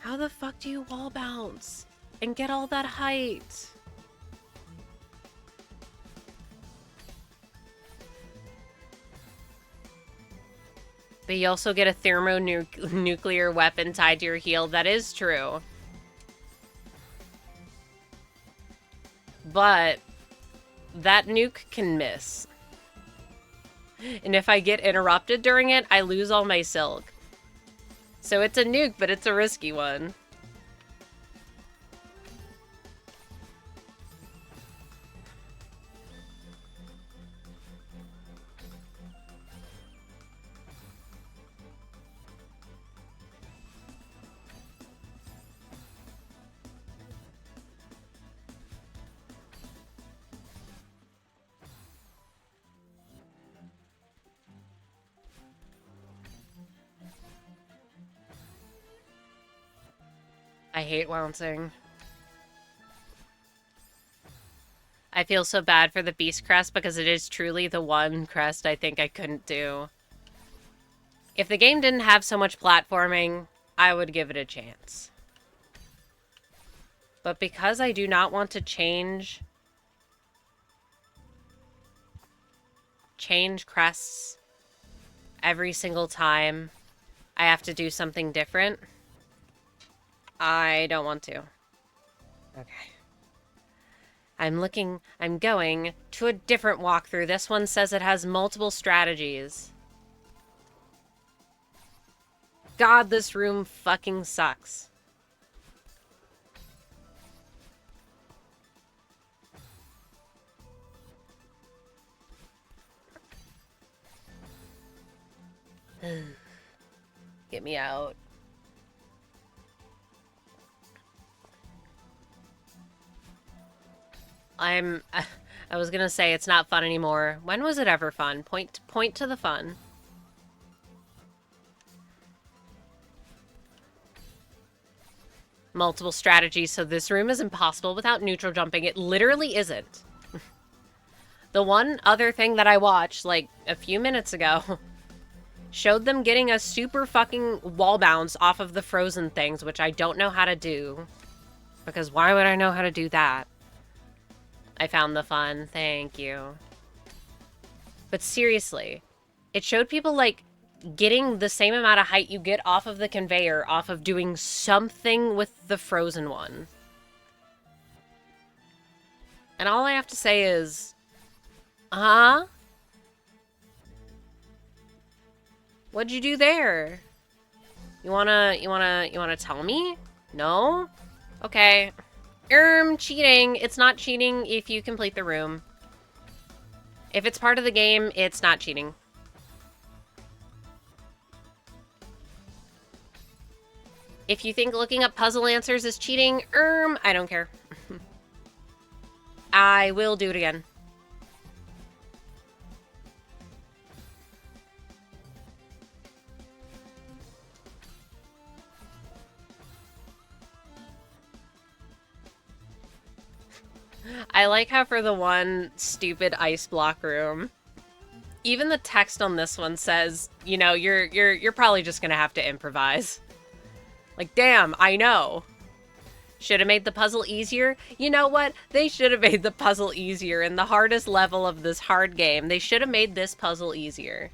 How the fuck do you wall bounce and get all that height? But you also get a thermonuclear weapon tied to your heel. That is true. But that nuke can miss. And if I get interrupted during it, I lose all my silk. So it's a nuke, but it's a risky one. I hate bouncing. I feel so bad for the beast crest because it is truly the one crest I think I couldn't do. If the game didn't have so much platforming, I would give it a chance. But because I do not want to change crests every single time I have to do something different, I don't want to. Okay. I'm going to a different walkthrough. This one says it has multiple strategies. God, this room fucking sucks. Get me out. I was gonna say it's not fun anymore. When was it ever fun? Point to the fun. Multiple strategies, so this room is impossible without neutral jumping. It literally isn't. The one other thing that I watched, like, a few minutes ago, showed them getting a super fucking wall bounce off of the frozen things, which I don't know how to do. Because why would I know how to do that? I found the fun. Thank you. But seriously, it showed people, like, getting the same amount of height you get off of the conveyor off of doing something with the frozen one. And all I have to say is, what'd you do there? You wanna tell me? No? Okay. Cheating. It's not cheating if you complete the room. If it's part of the game, it's not cheating. If you think looking up puzzle answers is cheating, I don't care. I will do it again. I like how for the one stupid ice block room, even the text on this one says, you know, you're probably just gonna have to improvise. Like, damn, I know. Should have made the puzzle easier? You know what? They should have made the puzzle easier in the hardest level of this hard game. They should have made this puzzle easier.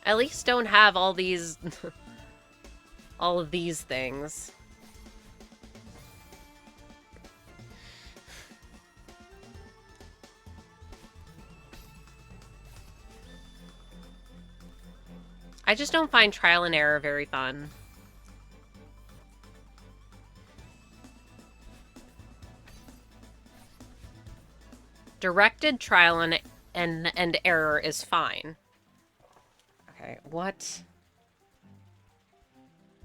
At least don't have all these... all of these things. I just don't find trial and error very fun. Directed trial and error is fine. Okay, what?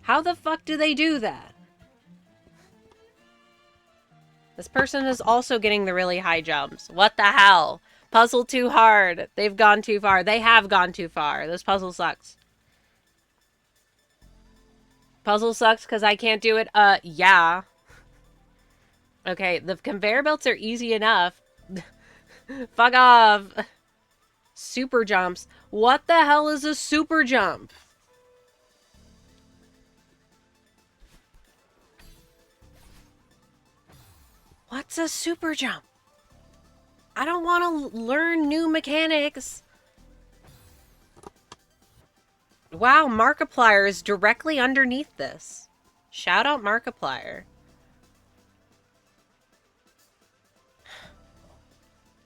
How the fuck do they do that? This person is also getting the really high jumps. What the hell? Puzzle too hard. They've gone too far. They have gone too far. This puzzle sucks. Puzzle sucks because I can't do it? Yeah. Okay, the conveyor belts are easy enough. Fuck off. Super jumps. What the hell is a super jump? What's a super jump? I don't want to learn new mechanics. Wow, Markiplier is directly underneath this. Shout out Markiplier.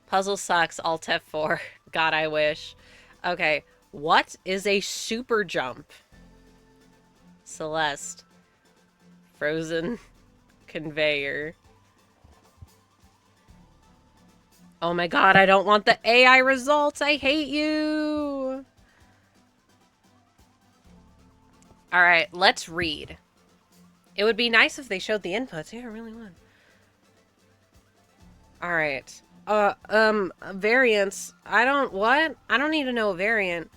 Puzzle sucks, Alt F4. God, I wish. Okay, what is a super jump? Celeste. Frozen conveyor. Oh my god, I don't want the AI results. I hate you. Alright, let's read. It would be nice if they showed the inputs. Yeah, I really would. Alright. Variants. What? I don't need to know a variant.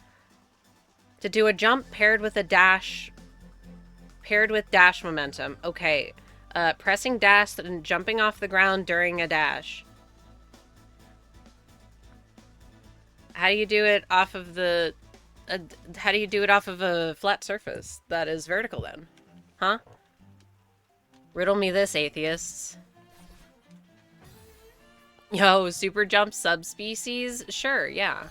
To do a jump paired with a dash. Paired with dash momentum. Okay. Pressing dash and jumping off the ground during a dash. How do you do it off of the... how do you do it off of a flat surface that is vertical then? Huh? Riddle me this, atheists. Yo, super jump subspecies? Sure, yeah.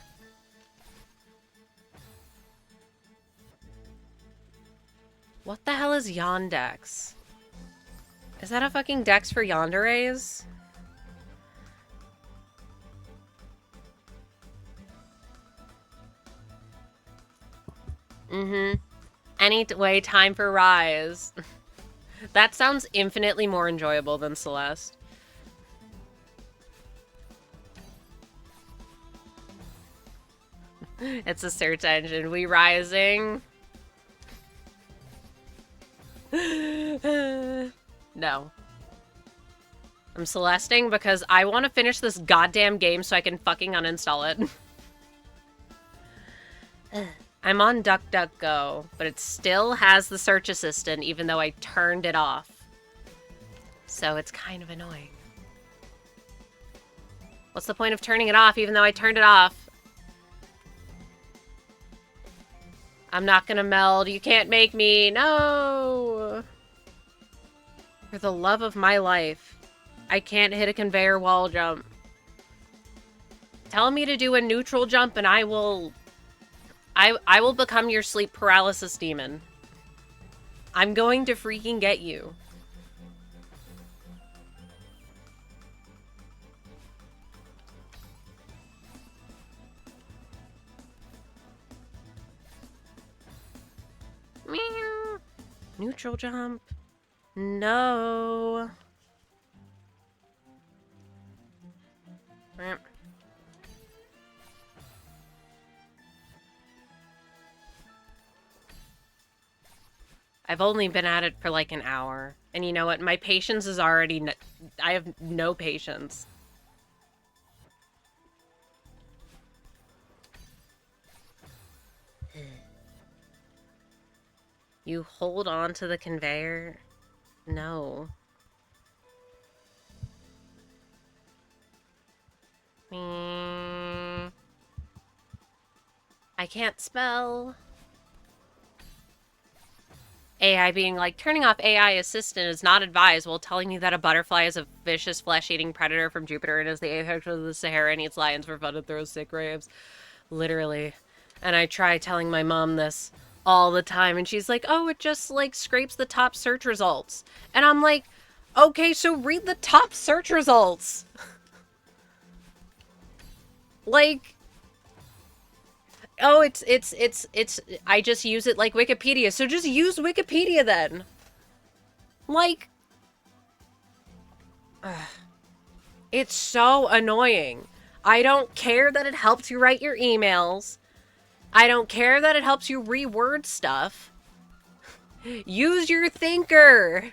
What the hell is Yondex? Is that a fucking dex for yanderes? Mm-hmm. Anyway, time for Rise. That sounds infinitely more enjoyable than Celeste. It's a search engine. We rising? No. I'm Celesting because I want to finish this goddamn game so I can fucking uninstall it. I'm on DuckDuckGo, but it still has the search assistant even though I turned it off. So it's kind of annoying. What's the point of turning it off even though I turned it off? I'm not gonna meld. You can't make me. No! For the love of my life. I can't hit a conveyor wall jump. Tell me to do a neutral jump and I will... I will become your sleep paralysis demon. I'm going to freaking get you. Meow. Neutral jump. No. I've only been at it for like an hour. And you know what? My patience is already... I have no patience. You hold on to the conveyor? No. I can't spell. AI being like, turning off AI assistant is not advised while telling me that a butterfly is a vicious flesh-eating predator from Jupiter and is the apex of the Sahara and eats lions for fun and throws sick raves. Literally. And I try telling my mom this all the time, and she's like, oh, it just, like, scrapes the top search results. And I'm like, okay, so read the top search results. Like... Oh, it's, I just use it like Wikipedia, so just use Wikipedia then. Like... It's so annoying. I don't care that it helps you write your emails. I don't care that it helps you reword stuff. Use your thinker.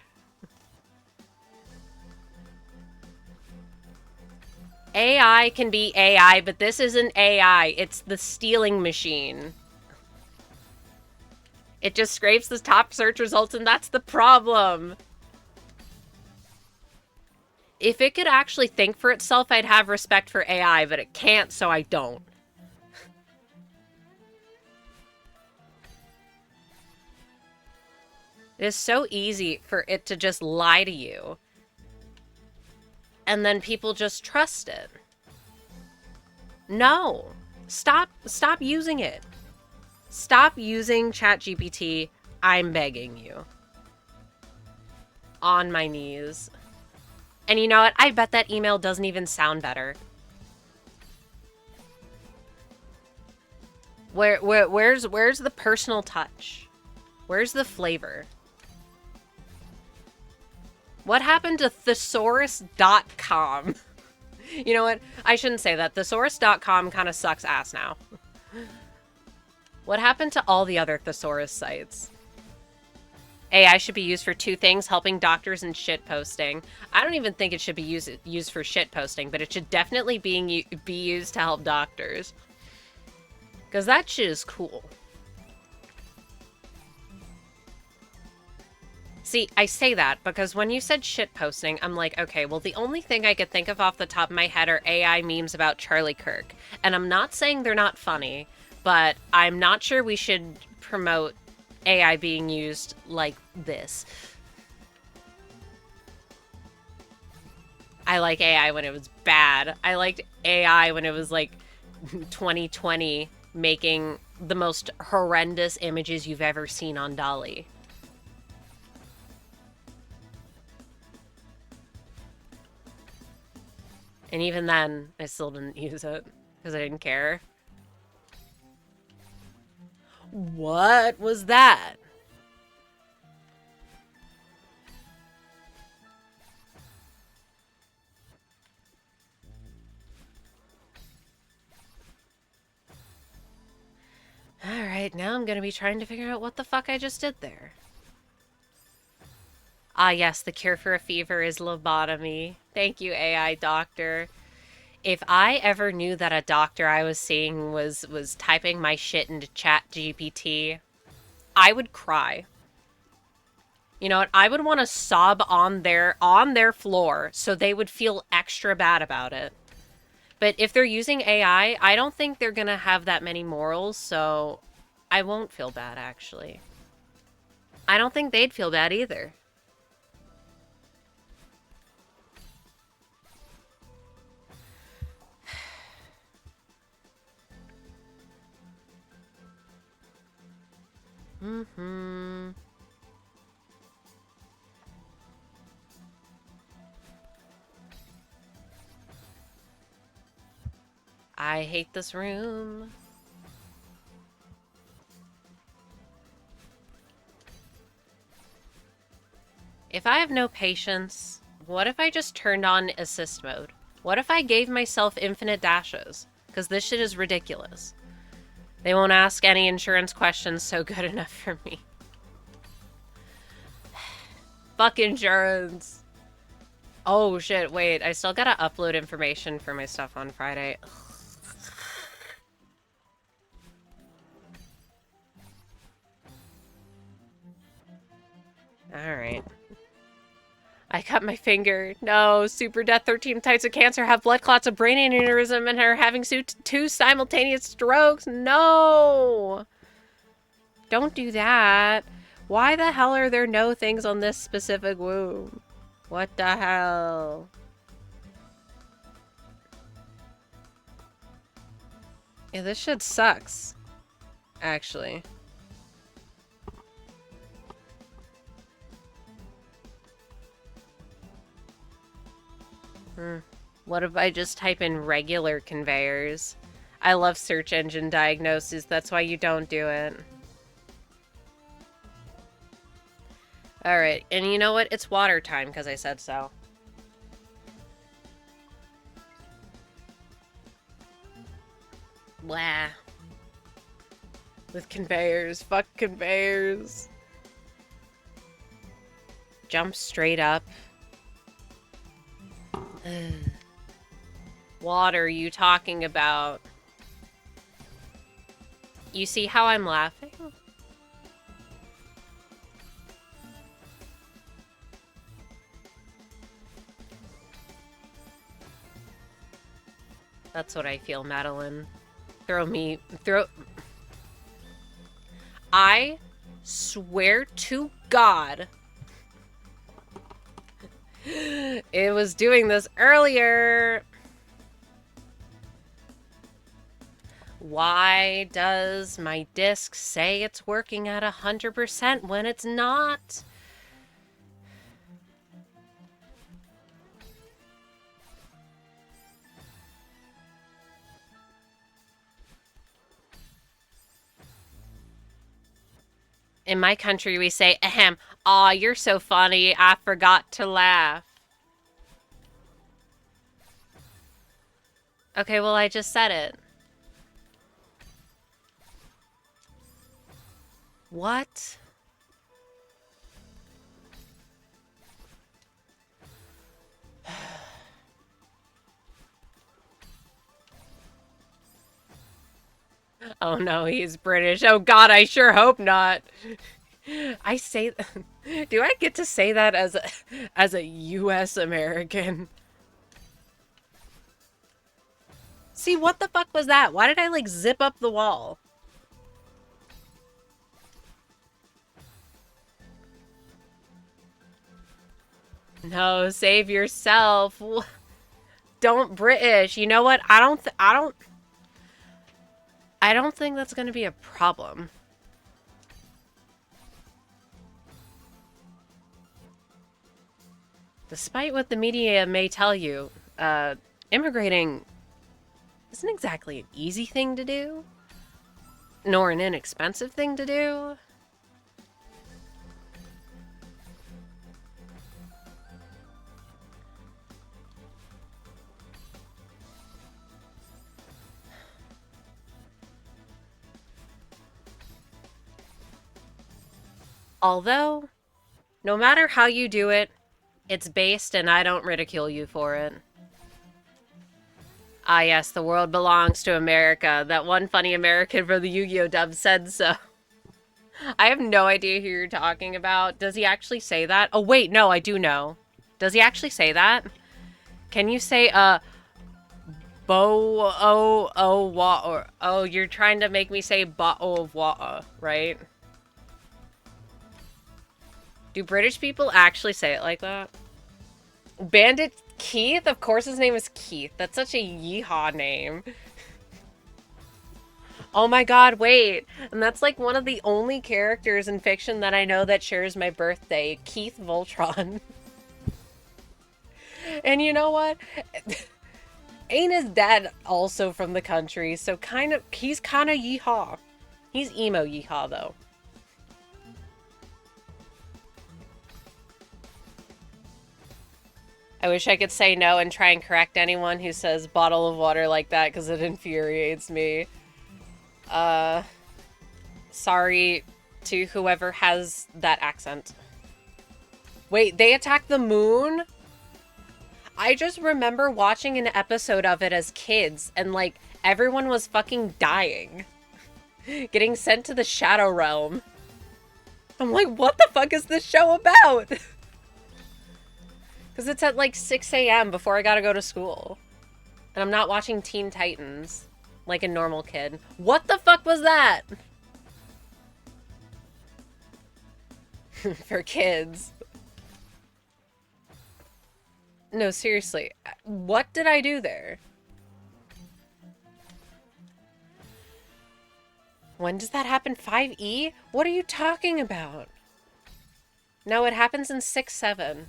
AI can be AI, but this isn't AI. It's the stealing machine. It just scrapes the top search results, and that's the problem. If it could actually think for itself, I'd have respect for AI, but it can't, so I don't. It is so easy for it to just lie to you. And then people just trust it. No. Stop using it. Stop using ChatGPT. I'm begging you. On my knees. And you know what? I bet that email doesn't even sound better. Where's the personal touch? Where's the flavor? What happened to thesaurus.com? You know what? I shouldn't say that. Thesaurus.com kind of sucks ass now. What happened to all the other thesaurus sites? AI should be used for two things, helping doctors and shit posting. I don't even think it should be used for shit posting, but it should definitely be used to help doctors. Because that shit is cool. See, I say that because when you said shit posting, I'm like, okay, well, the only thing I could think of off the top of my head are AI memes about Charlie Kirk. And I'm not saying they're not funny, but I'm not sure we should promote AI being used like this. I like AI when it was bad. I liked AI when it was like 2020 making the most horrendous images you've ever seen on Dolly. And even then, I still didn't use it because I didn't care. What was that? Alright, now I'm gonna be trying to figure out what the fuck I just did there. Ah, yes, the cure for a fever is lobotomy. Thank you, AI doctor. If I ever knew that a doctor I was seeing was typing my shit into Chat GPT, I would cry. You know what? I would want to sob on their floor so they would feel extra bad about it. But if they're using AI, I don't think they're gonna have that many morals, so I won't feel bad actually. I don't think they'd feel bad either. Mm-hmm. I hate this room. If I have no patience, what if I just turned on assist mode? What if I gave myself infinite dashes? Because this shit is ridiculous. They won't ask any insurance questions so good enough for me. Fuck insurance. Oh shit, wait, I still gotta upload information for my stuff on Friday. Alright. I cut my finger. No, super death, 13 types of cancer, have blood clots, a brain aneurysm, and are having two simultaneous strokes. No! Don't do that. Why the hell are there no things on this specific wound? What the hell? Yeah, this shit sucks. Actually. What if I just type in regular conveyors? I love search engine diagnoses. That's why you don't do it. Alright, and you know what? It's water time because I said so. Blah. With conveyors. Fuck conveyors. Jump straight up. What are you talking about? You see how I'm laughing? That's what I feel, Madeline. I swear to God, it was doing this earlier. Why does my disc say it's working at 100% when it's not? In my country, we say, ahem, aw, you're so funny, I forgot to laugh. Okay, well, I just said it. What? Oh no, he's British. Oh god, I sure hope not. I say Do I get to say that as a US American? See, what the fuck was that? Why did I like zip up the wall? No, save yourself. Don't British. You know what? I don't think that's going to be a problem. Despite what the media may tell you, immigrating isn't exactly an easy thing to do, nor an inexpensive thing to do. Although, no matter how you do it, it's based and I don't ridicule you for it. Ah, yes, the world belongs to America. That one funny American from the Yu-Gi-Oh! Dub said so. I have no idea who you're talking about. Does he actually say that? Oh, wait, no, I do know. Does he actually say that? Can you say, water? Oh, you're trying to make me say bottle of water, right? Do British people actually say it like that? Bandit Keith? Of course his name is Keith. That's such a yeehaw name. Oh my god, wait. And that's like one of the only characters in fiction that I know that shares my birthday. Keith Voltron. And you know what? Ain't his dad also from the country, so he's kind of yeehaw. He's emo yeehaw, though. I wish I could say no and try and correct anyone who says bottle of water like that, because it infuriates me. Sorry to whoever has that accent. Wait, they attacked the moon? I just remember watching an episode of it as kids, and, like, everyone was fucking dying. Getting sent to the Shadow Realm. I'm like, what the fuck is this show about? Because it's at, like, 6 a.m. before I gotta go to school. And I'm not watching Teen Titans like a normal kid. What the fuck was that? For kids. No, seriously. What did I do there? When does that happen? 5E? What are you talking about? No, it happens in 6-7.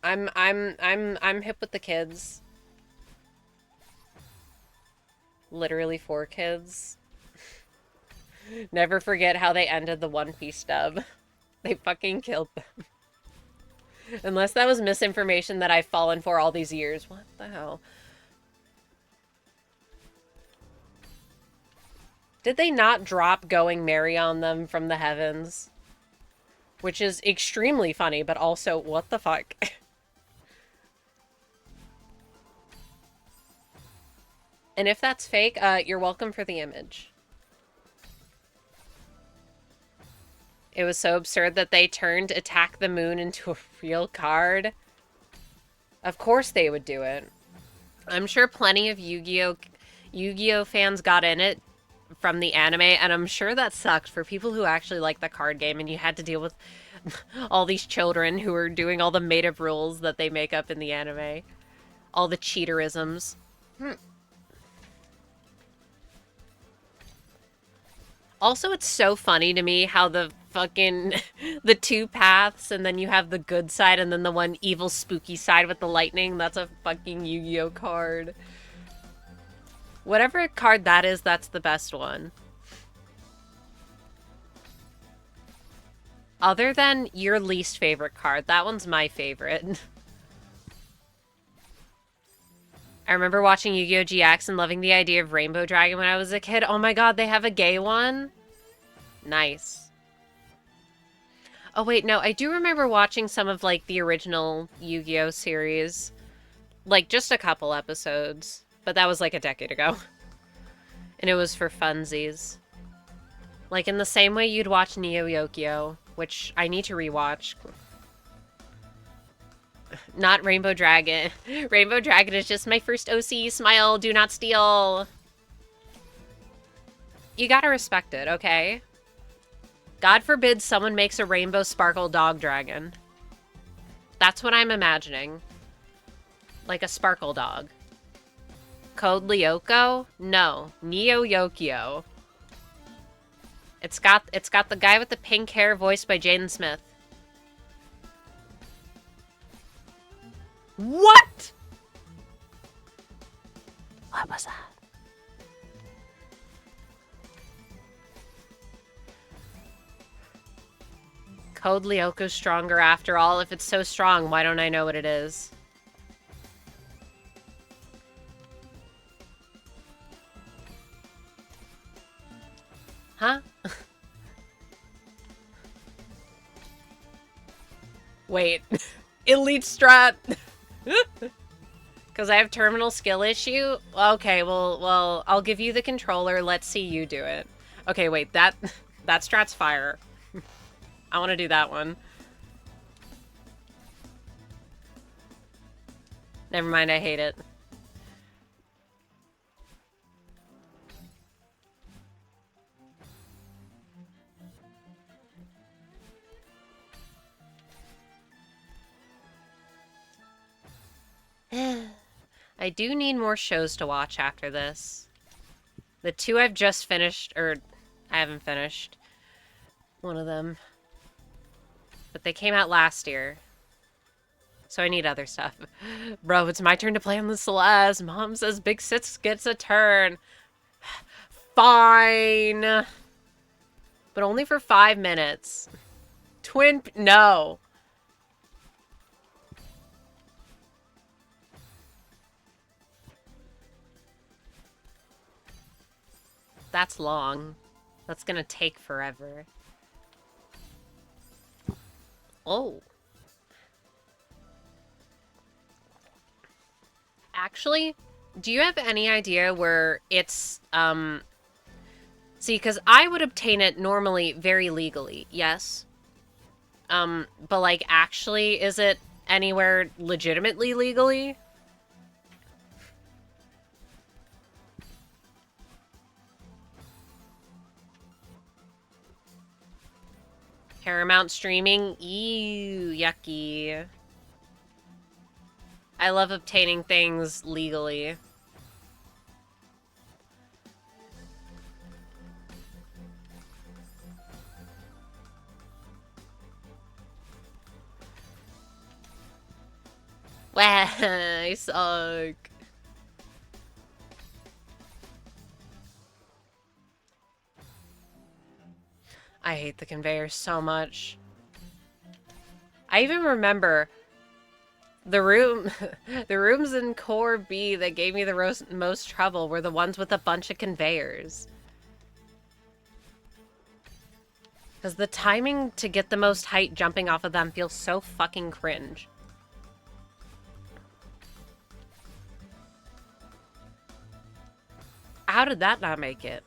I'm hip with the kids. Literally 4 kids. Never forget how they ended the One Piece dub. They fucking killed them. Unless that was misinformation that I've fallen for all these years. What the hell? Did they not drop Going Merry on them from the heavens? Which is extremely funny, but also, what the fuck? And if that's fake, you're welcome for the image. It was so absurd that they turned Attack the Moon into a real card. Of course they would do it. I'm sure plenty of Yu-Gi-Oh fans got in it from the anime, and I'm sure that sucked for people who actually like the card game, and you had to deal with all these children who are doing all the made-up rules that they make up in the anime. All the cheaterisms. Also, it's so funny to me how the fucking the 2 paths, and then you have the good side and then the one evil spooky side with the lightning. That's a fucking Yu-Gi-Oh card. Whatever card that is, that's the best one. Other than your least favorite card, that one's my favorite. I remember watching Yu-Gi-Oh! GX and loving the idea of Rainbow Dragon when I was a kid. Oh my god, they have a gay one? Nice. Oh wait, no, I do remember watching some of, like, the original Yu-Gi-Oh! Series. Like, just a couple episodes. But that was, like, a decade ago. And it was for funsies. Like, in the same way you'd watch Neo Yokio. which I need to rewatch. Not Rainbow Dragon. Rainbow Dragon is just my first OC. Smile, do not steal. You gotta respect it, okay? God forbid someone makes a rainbow sparkle dog dragon. That's what I'm imagining. Like a sparkle dog. Code Lyoko? No. Neo Yokio. It's got the guy with the pink hair voiced by Jaden Smith. What? What was that? Code Lyoko's stronger after all. If it's so strong, why don't I know what it is? Huh? Wait. Elite strat. Because I have terminal skill issue? Okay, well, I'll give you the controller. Let's see you do it. Okay, wait, that strat's fire. I want to do that one. Never mind, I hate it. I do need more shows to watch after this. The two I've just finished, or I haven't finished. One of them. But they came out last year. So I need other stuff. Bro, it's my turn to play on the Celeste. Mom says Big Sis gets a turn. Fine. But only for 5 minutes. No. That's long. That's gonna take forever. Oh. Actually, do you have any idea where it's, see, because I would obtain it normally very legally, yes? But, like, actually, is it anywhere legitimately legally? Paramount streaming? Ew, yucky. I love obtaining things legally. Wah, I suck. I hate the conveyor so much. I even remember the rooms in Core B that gave me the most trouble were the ones with a bunch of conveyors. Because the timing to get the most height jumping off of them feels so fucking cringe. How did that not make it?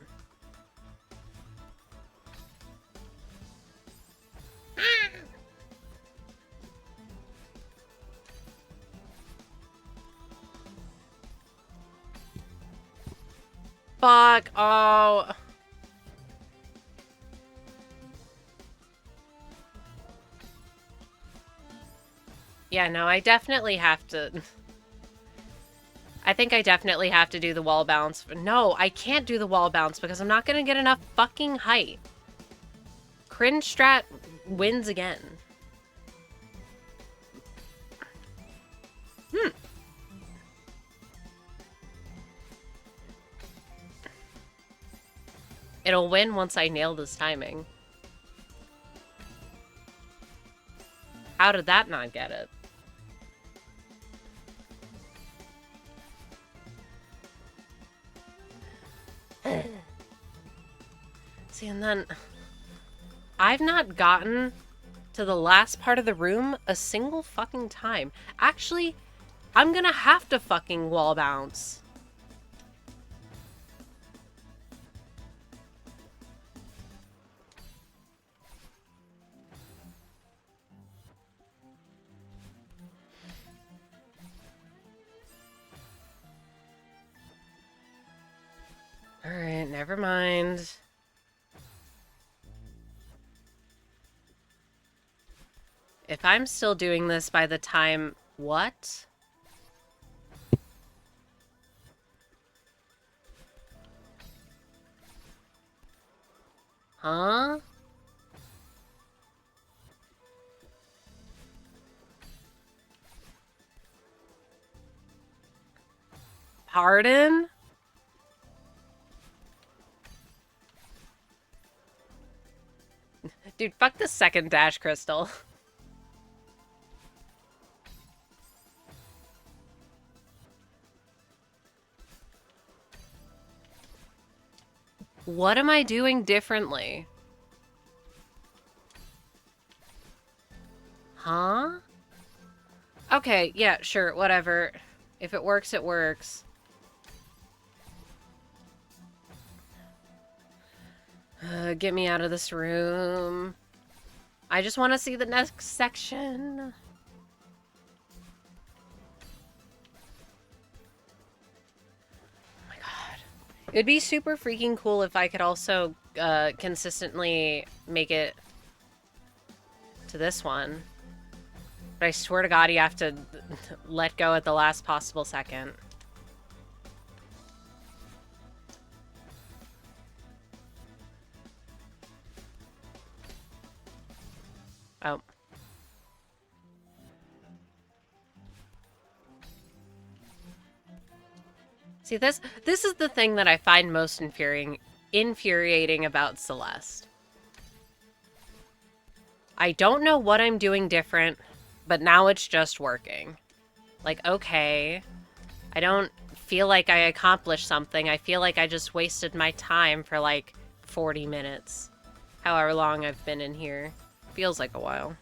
Fuck, oh. Yeah, no, I definitely have to... I think I definitely have to do the wall bounce. No, I can't do the wall bounce because I'm not gonna get enough fucking height. Cringe strat wins again. It'll win once I nail this timing. How did that not get it? See, and then I've not gotten to the last part of the room a single fucking time. Actually, I'm gonna have to fucking wall bounce. Never mind. If I'm still doing this by the time... What? Huh? Pardon? Dude, fuck the second dash crystal. What am I doing differently? Huh? Okay, yeah, sure, whatever. If it works, it works. Get me out of this room. I just want to see the next section. Oh my god. It'd be super freaking cool if I could also consistently make it to this one. But I swear to god you have to let go at the last possible second. Oh. See, this is the thing that I find most infuriating about Celeste. I don't know what I'm doing different, but now it's just working. Like, okay. I don't feel like I accomplished something. I feel like I just wasted my time for like 40 minutes. However long I've been in here. Feels like a while.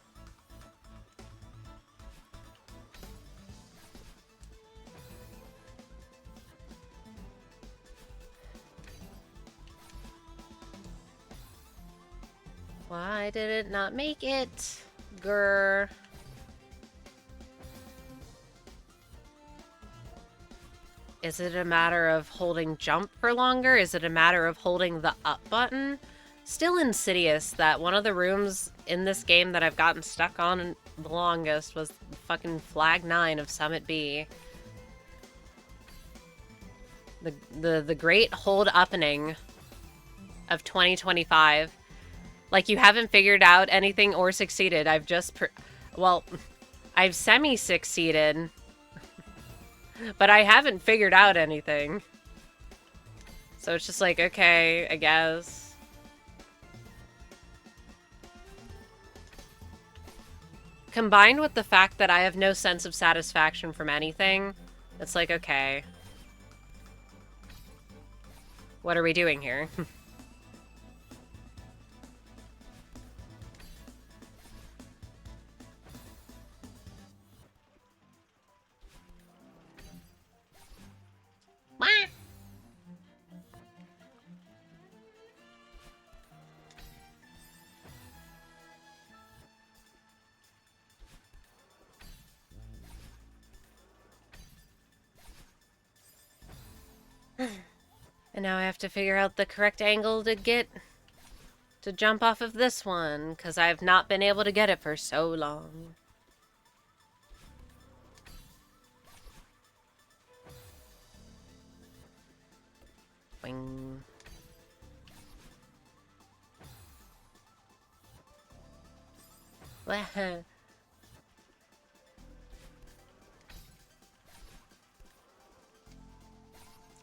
Why did it not make it? Grr. Is it a matter of holding jump for longer? Is it a matter of holding the up button? Still insidious that one of the rooms in this game that I've gotten stuck on the longest was fucking Flag 9 of Summit B. The great hold uppening of 2025. Like, you haven't figured out anything or succeeded. I've just... well, I've semi-succeeded. But I haven't figured out anything. So it's just like, okay, I guess. Combined with the fact that I have no sense of satisfaction from anything, it's like, okay. What are we doing here? And now I have to figure out the correct angle to jump off of this one, because I've not been able to get it for so long. Boing.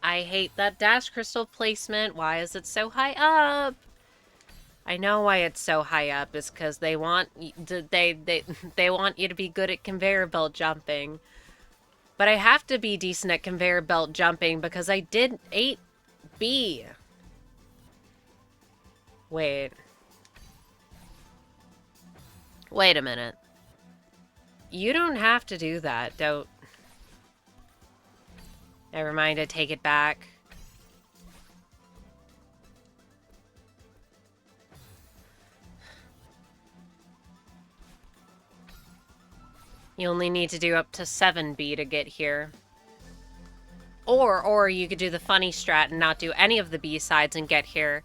I hate that dash crystal placement. Why is it so high up? I know why it's so high up is because they want they want you to be good at conveyor belt jumping. But I have to be decent at conveyor belt jumping because I did 8B. Wait. Wait a minute. You don't have to do that. Don't. Never mind, I take it back. You only need to do up to 7B to get here. Or you could do the funny strat and not do any of the B-sides and get here.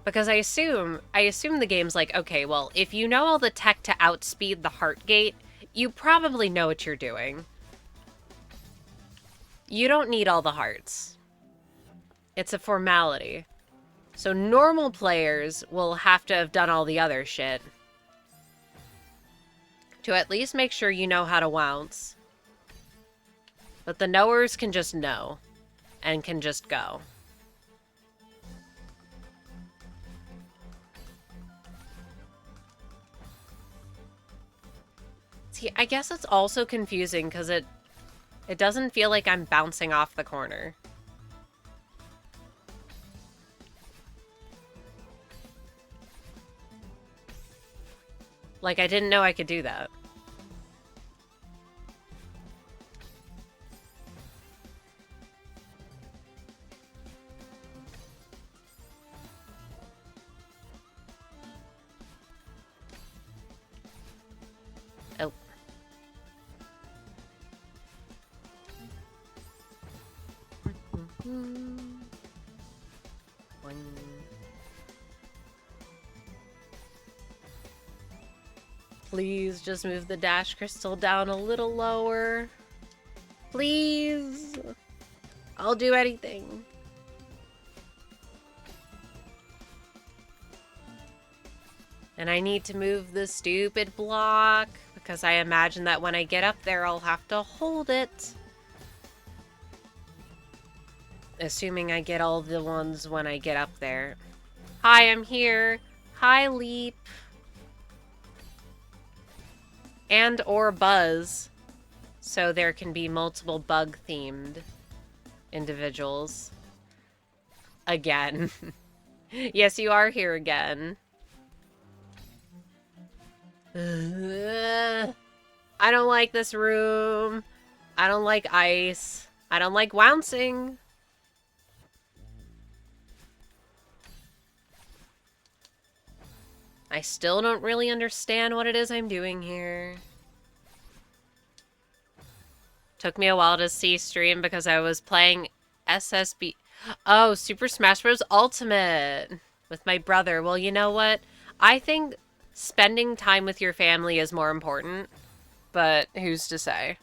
Because I assume the game's like, okay, well, if you know all the tech to outspeed the heart gate, you probably know what you're doing. You don't need all the hearts. It's a formality. So normal players will have to have done all the other shit to at least make sure you know how to bounce. But the knowers can just know and can just go. See, I guess it's also confusing because it doesn't feel like I'm bouncing off the corner. Like, I didn't know I could do that. Oh. Please just move the dash crystal down a little lower. Please. I'll do anything. And I need to move the stupid block because I imagine that when I get up there, I'll have to hold it. Assuming I get all the ones when I get up there. Hi, I'm here. Hi, Leap. And or Buzz. So there can be multiple bug-themed individuals. Again. Yes, you are here again. I don't like this room. I don't like ice. I don't like bouncing. I still don't really understand what it is I'm doing here. Took me a while to see stream because I was playing SSB. Oh, Super Smash Bros. Ultimate with my brother. Well, you know what? I think spending time with your family is more important, but who's to say?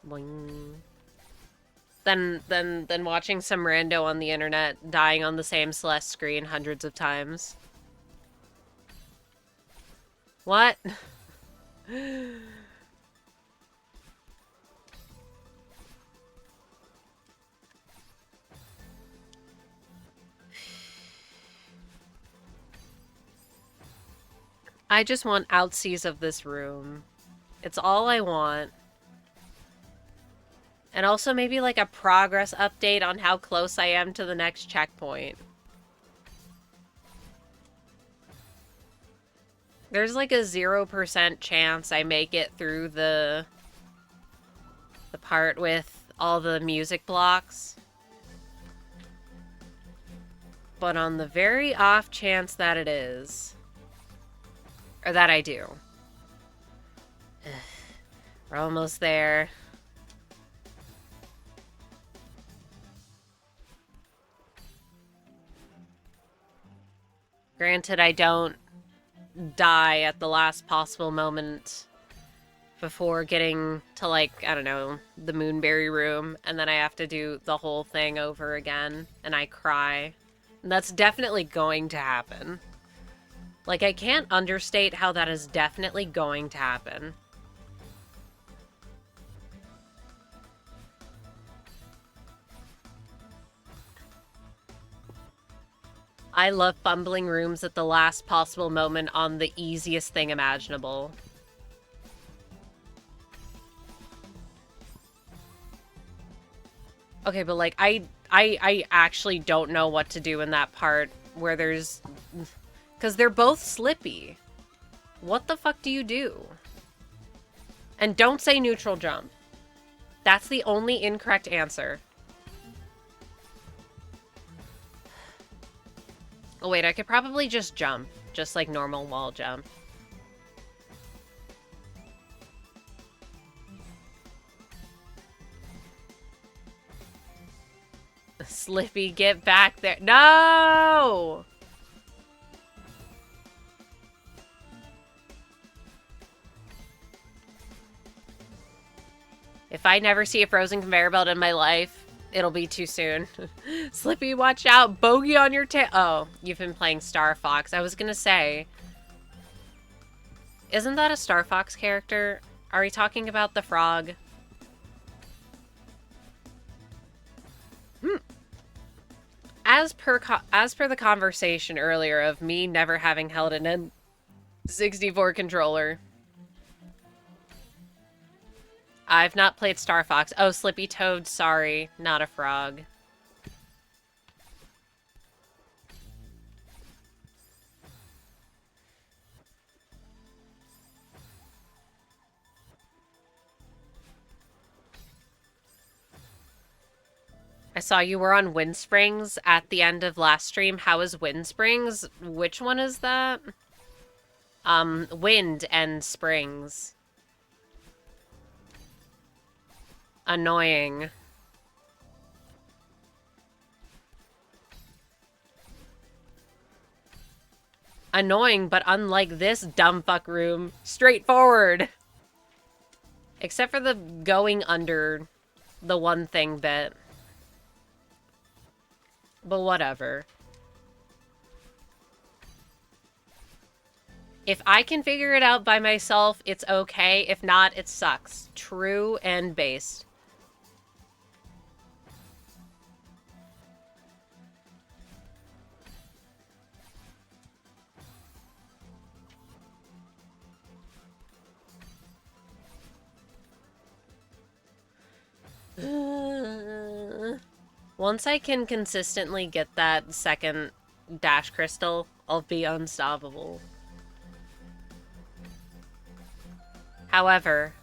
Boing. Than watching some rando on the internet dying on the same Celeste screen hundreds of times. What? I just want outsies of this room. It's all I want. And also maybe like a progress update on how close I am to the next checkpoint. There's like a 0% chance I make it through the part with all the music blocks. But on the very off chance that it is, or that I do. We're almost there. Granted, I don't die at the last possible moment before getting to, like, I don't know, the Moonberry room, and then I have to do the whole thing over again, and I cry. And that's definitely going to happen. Like, I can't understate how that is definitely going to happen. I love fumbling rooms at the last possible moment on the easiest thing imaginable. Okay, but like, I actually don't know what to do in that part where there's... Because they're both slippy. What the fuck do you do? And don't say neutral jump. That's the only incorrect answer. Oh wait, I could probably just jump. Just like normal wall jump. Slippy, get back there. No! If I never see a frozen conveyor belt in my life, it'll be too soon. Slippy, watch out. Bogey on your tail. Oh, you've been playing Star Fox. I was gonna say, isn't that a Star Fox character? Are we talking about the frog? As per the conversation earlier of me never having held an N64 controller, I've not played Star Fox. Oh, Slippy Toad, sorry, not a frog. I saw you were on Wind Springs at the end of last stream. How is Wind Springs? Which one is that? Wind and Springs. Annoying. Annoying, but unlike this dumb fuck room, straightforward. Except for the going under the one thing bit. But whatever. If I can figure it out by myself, it's okay. If not, it sucks. True and based. Once I can consistently get that second dash crystal, I'll be unstoppable. However,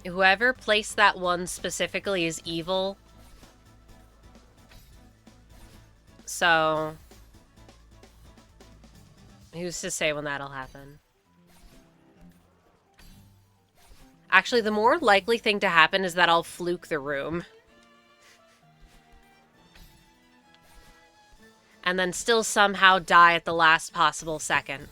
whoever placed that one specifically is evil. So, who's to say when that'll happen? Actually, the more likely thing to happen is that I'll fluke the room. And then still somehow die at the last possible second.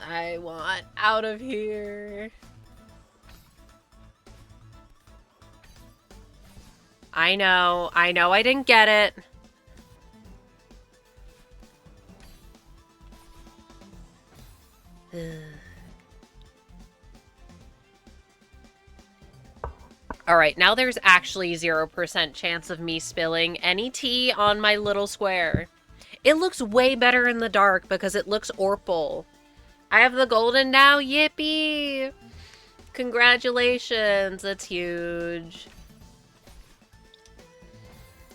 I want out of here. I know I didn't get it. Alright, now there's actually 0% chance of me spilling any tea on my little square. It looks way better in the dark because it looks Orpal. I have the golden now, yippee! Congratulations, that's huge.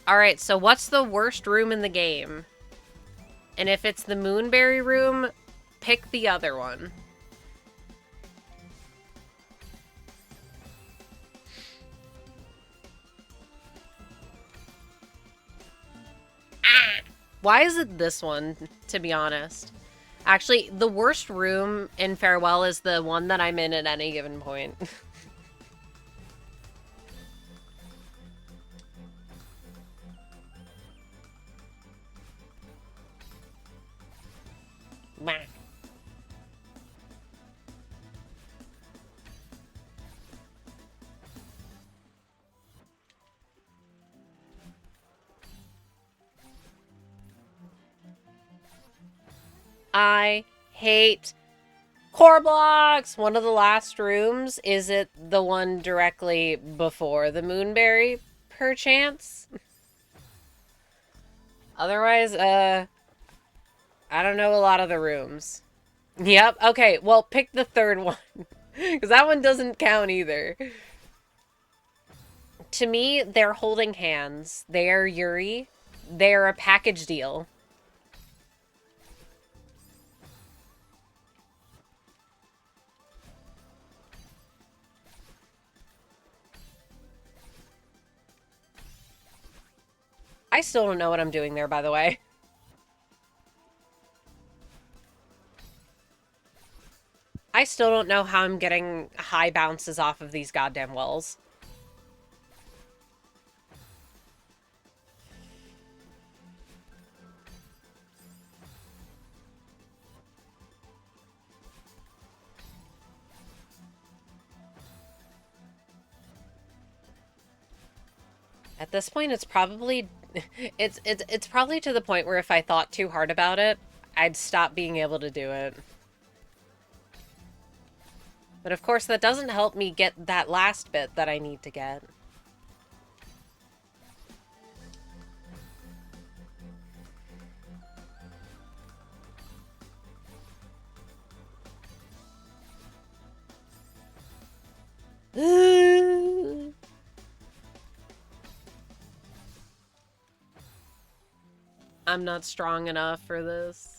Alright, so what's the worst room in the game? And if it's the Moonberry room, pick the other one. Ah! Why is it this one, to be honest? Actually, the worst room in Farewell is the one that I'm in at any given point. I hate core blocks! One of the last rooms, is it the one directly before the Moonberry, perchance? Otherwise, I don't know a lot of the rooms. Yep, okay, well, pick the third one. Because that one doesn't count either. To me, they're holding hands. They are Yuri. They're a package deal. I still don't know what I'm doing there, by the way. I still don't know how I'm getting high bounces off of these goddamn walls. At this point, it's probably it's probably to the point where if I thought too hard about it, I'd stop being able to do it. But of course, that doesn't help me get that last bit that I need to get. I'm not strong enough for this.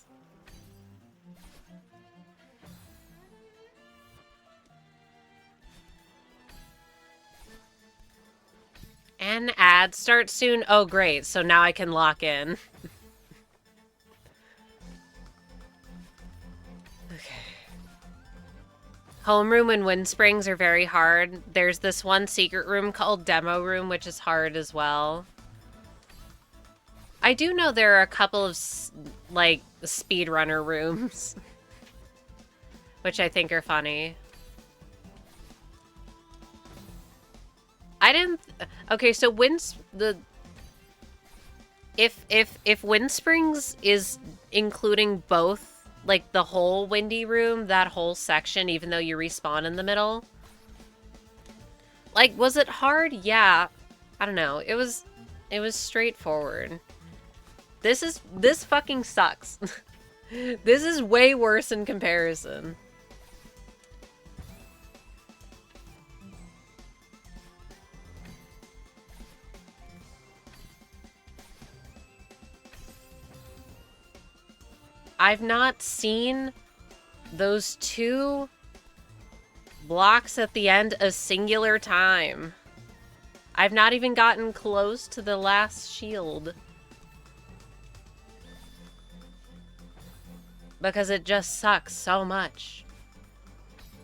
And ad starts soon. Oh, great. So now I can lock in. Okay. Homeroom and Wind Springs are very hard. There's this one secret room called Demo Room, which is hard as well. I do know there are a couple of, like, speedrunner rooms. Which I think are funny. I didn't... Okay, so If Wind Springs is including both, like, the whole windy room, that whole section, even though you respawn in the middle... Like, was it hard? Yeah. I don't know. It was straightforward. This fucking sucks. This is way worse in comparison. I've not seen those two blocks at the end a singular time. I've not even gotten close to the last shield. Because it just sucks so much.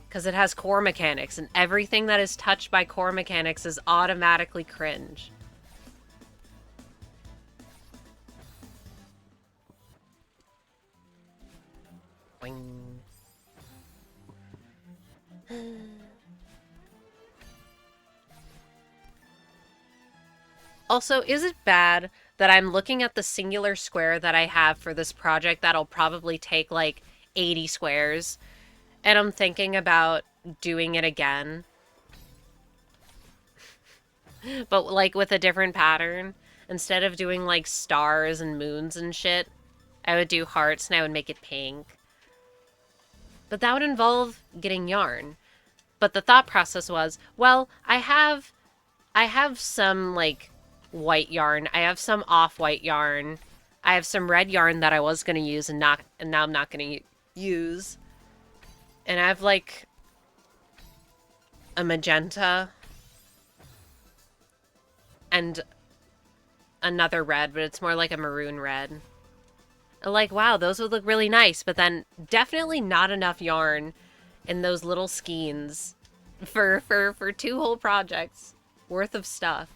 Because it has core mechanics, and everything that is touched by core mechanics is automatically cringe. Boing. Also, is it bad that I'm looking at the singular square that I have for this project that'll probably take like 80 squares, and I'm thinking about doing it again? But like with a different pattern. Instead of doing like stars and moons and shit, I would do hearts and I would make it pink. But that would involve getting yarn. But the thought process was, well, I have some like white yarn. I have some off-white yarn. I have some red yarn that I was going to use and now I'm not going to use. And I have like a magenta and another red, but it's more like a maroon red. Like, wow, those would look really nice, but then definitely not enough yarn in those little skeins for 2 whole projects worth of stuff.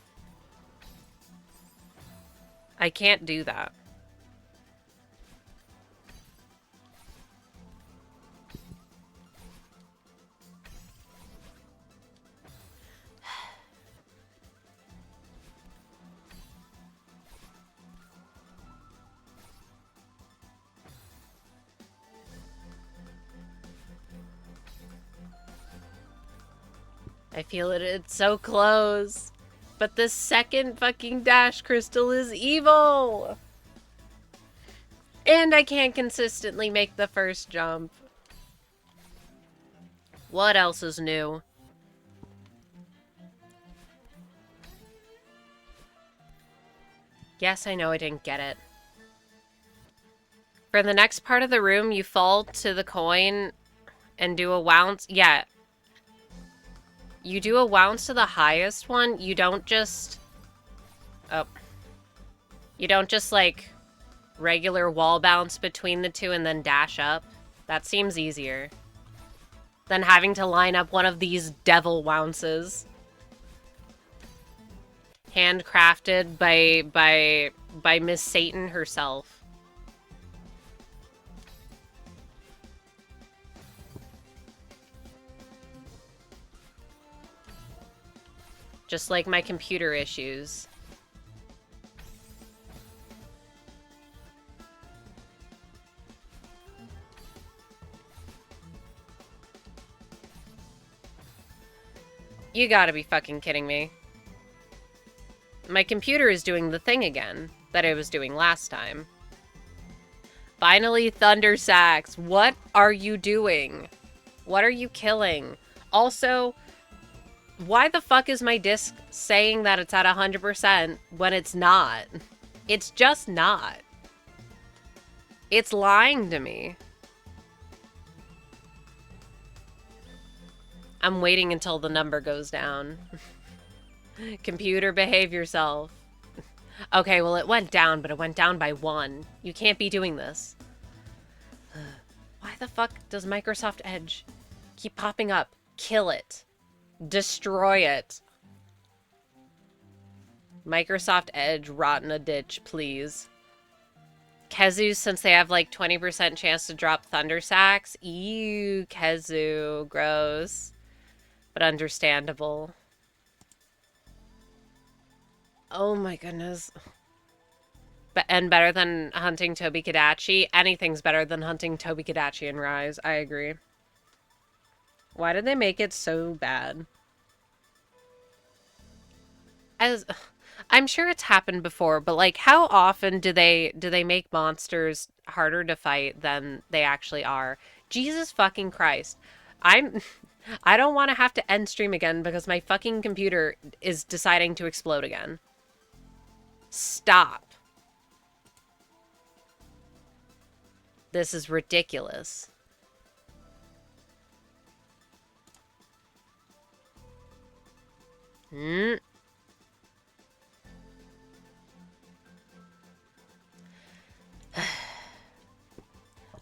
I can't do that. I feel it. It's so close. But the second fucking dash crystal is evil. And I can't consistently make the first jump. What else is new? Yes, I know I didn't get it. For the next part of the room, you fall to the coin and do a wounce. Yeah. You do a wounce to the highest one. You don't just... Oh. You don't just, like, regular wall bounce between the two and then dash up. That seems easier. than having to line up one of these devil wounces. Handcrafted by Miss Satan herself. Just like my computer issues. You gotta be fucking kidding me. My computer is doing the thing again that it was doing last time. Finally, Thunder Sacks. What are you doing? What are you killing? Also, why the fuck is my disc saying that it's at 100% when it's not? It's just not. It's lying to me. I'm waiting until the number goes down. Computer, behave yourself. Okay, well, it went down, but it went down by 1. You can't be doing this. Why the fuck does Microsoft Edge keep popping up? Kill it. Destroy it. Microsoft Edge, rot in a ditch, please. Kezu, since they have like 20% chance to drop Thunder Sacks. Ew, Kezu. Gross. But understandable. Oh my goodness. And better than hunting Tobi-Kadachi. Anything's better than hunting Tobi-Kadachi and Rise. I agree. Why did they make it so bad? I'm sure it's happened before, but like how often do they make monsters harder to fight than they actually are? Jesus fucking Christ. I don't want to have to end stream again because my fucking computer is deciding to explode again. Stop. This is ridiculous.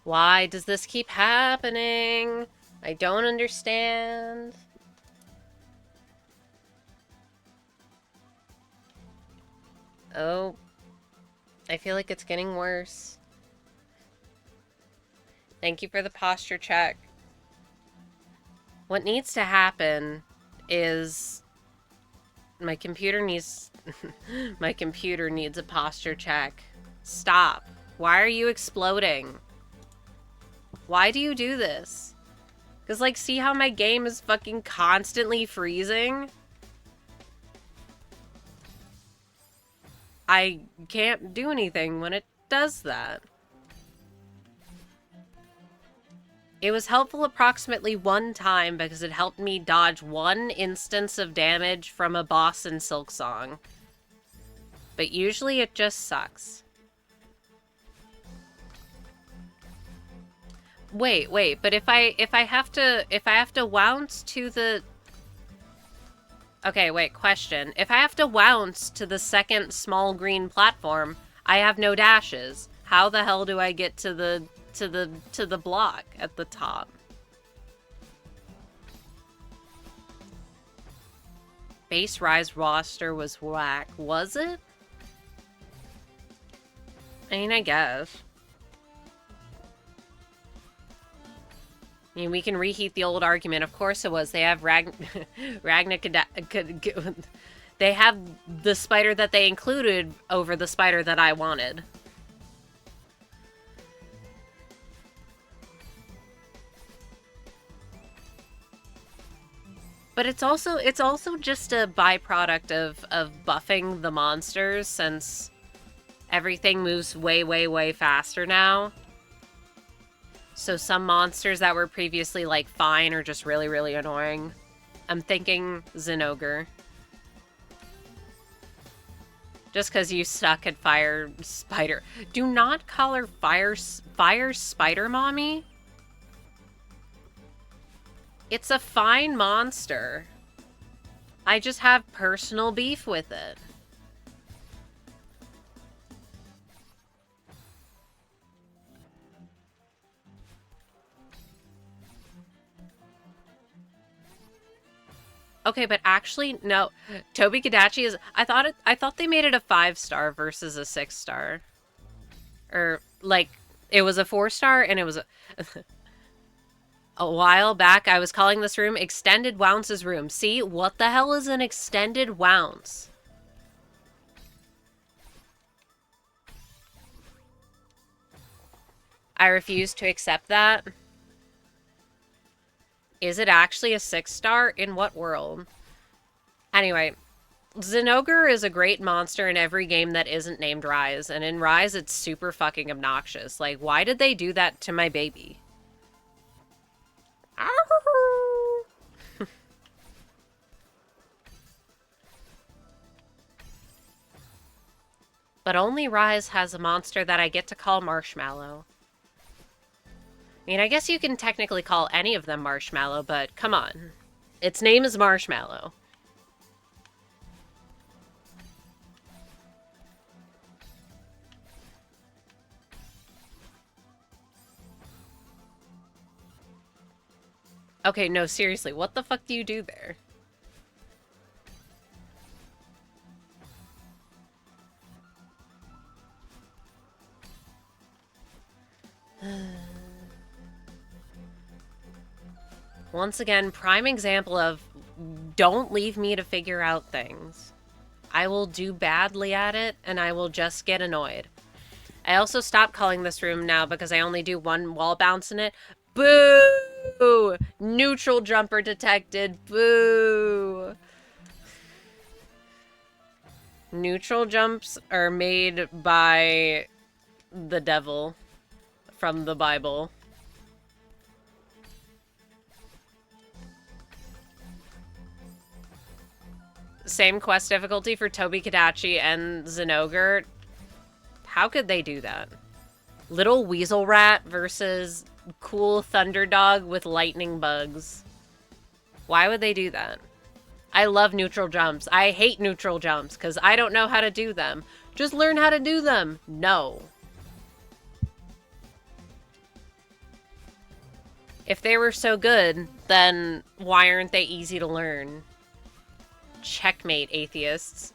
Why does this keep happening? I don't understand. Oh. I feel like it's getting worse. Thank you for the posture check. What needs to happen is my computer needs my computer needs a posture check. Stop. Why are you exploding? Why do you do this? Because, like, see how my game is fucking constantly freezing? I can't do anything when it does that. It was helpful approximately 1 time because it helped me dodge 1 instance of damage from a boss in Silksong. But usually it just sucks. Wait, but if I have to wounce to the... Okay, wait, question. If I have to wounce to the second small green platform, I have no dashes. How the hell do I get to the block at the top? Base Rise roster was whack. Was it? I mean, I guess. I mean, we can reheat the old argument. Of course it was. They have they have the spider that they included over the spider that I wanted. But it's also just a byproduct of buffing the monsters, since everything moves way faster now. So some monsters that were previously, like, fine are just really annoying. I'm thinking Zinogre. Just because you suck at Fire Spider. Do not call her Fire Spider Mommy. It's a fine monster. I just have personal beef with it. Okay, but actually, no. Toby Kadachi is. I thought they made it a 5-star versus a 6-star. Or like, it was a 4-star and it was a while back. I was calling this room Extended Wounce's room. See, what the hell is an extended wounce? I refuse to accept that. Is it actually a 6-star? In what world? Anyway, Zinogre is a great monster in every game that isn't named Rise, and in Rise it's super fucking obnoxious. Like, why did they do that to my baby? But only Rise has a monster that I get to call Marshmallow. I mean, I guess you can technically call any of them Marshmallow, but come on. Its name is Marshmallow. Okay, no, seriously, what the fuck do you do there? Once again, prime example of don't leave me to figure out things. I will do badly at it, and I will just get annoyed. I also stopped calling this room now because I only do one wall bounce in it. Boo! Neutral jumper detected. Boo! Neutral jumps are made by the devil from the Bible. Same quest difficulty for Toby Kadachi and Zinogre. How could they do that? Little Weasel Rat versus cool Thunderdog with lightning bugs. Why would they do that? I love neutral jumps. I hate neutral jumps because I don't know how to do them. Just learn how to do them. No. If they were so good, then why aren't they easy to learn? Checkmate, atheists.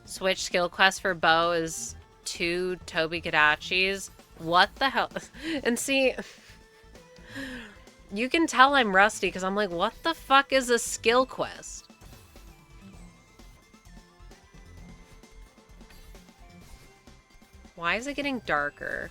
Switch skill quest for Bo is 2 Toby Kadachis. What the hell? And see, you can tell I'm rusty because I'm like, what the fuck is a skill quest? Why is it getting darker?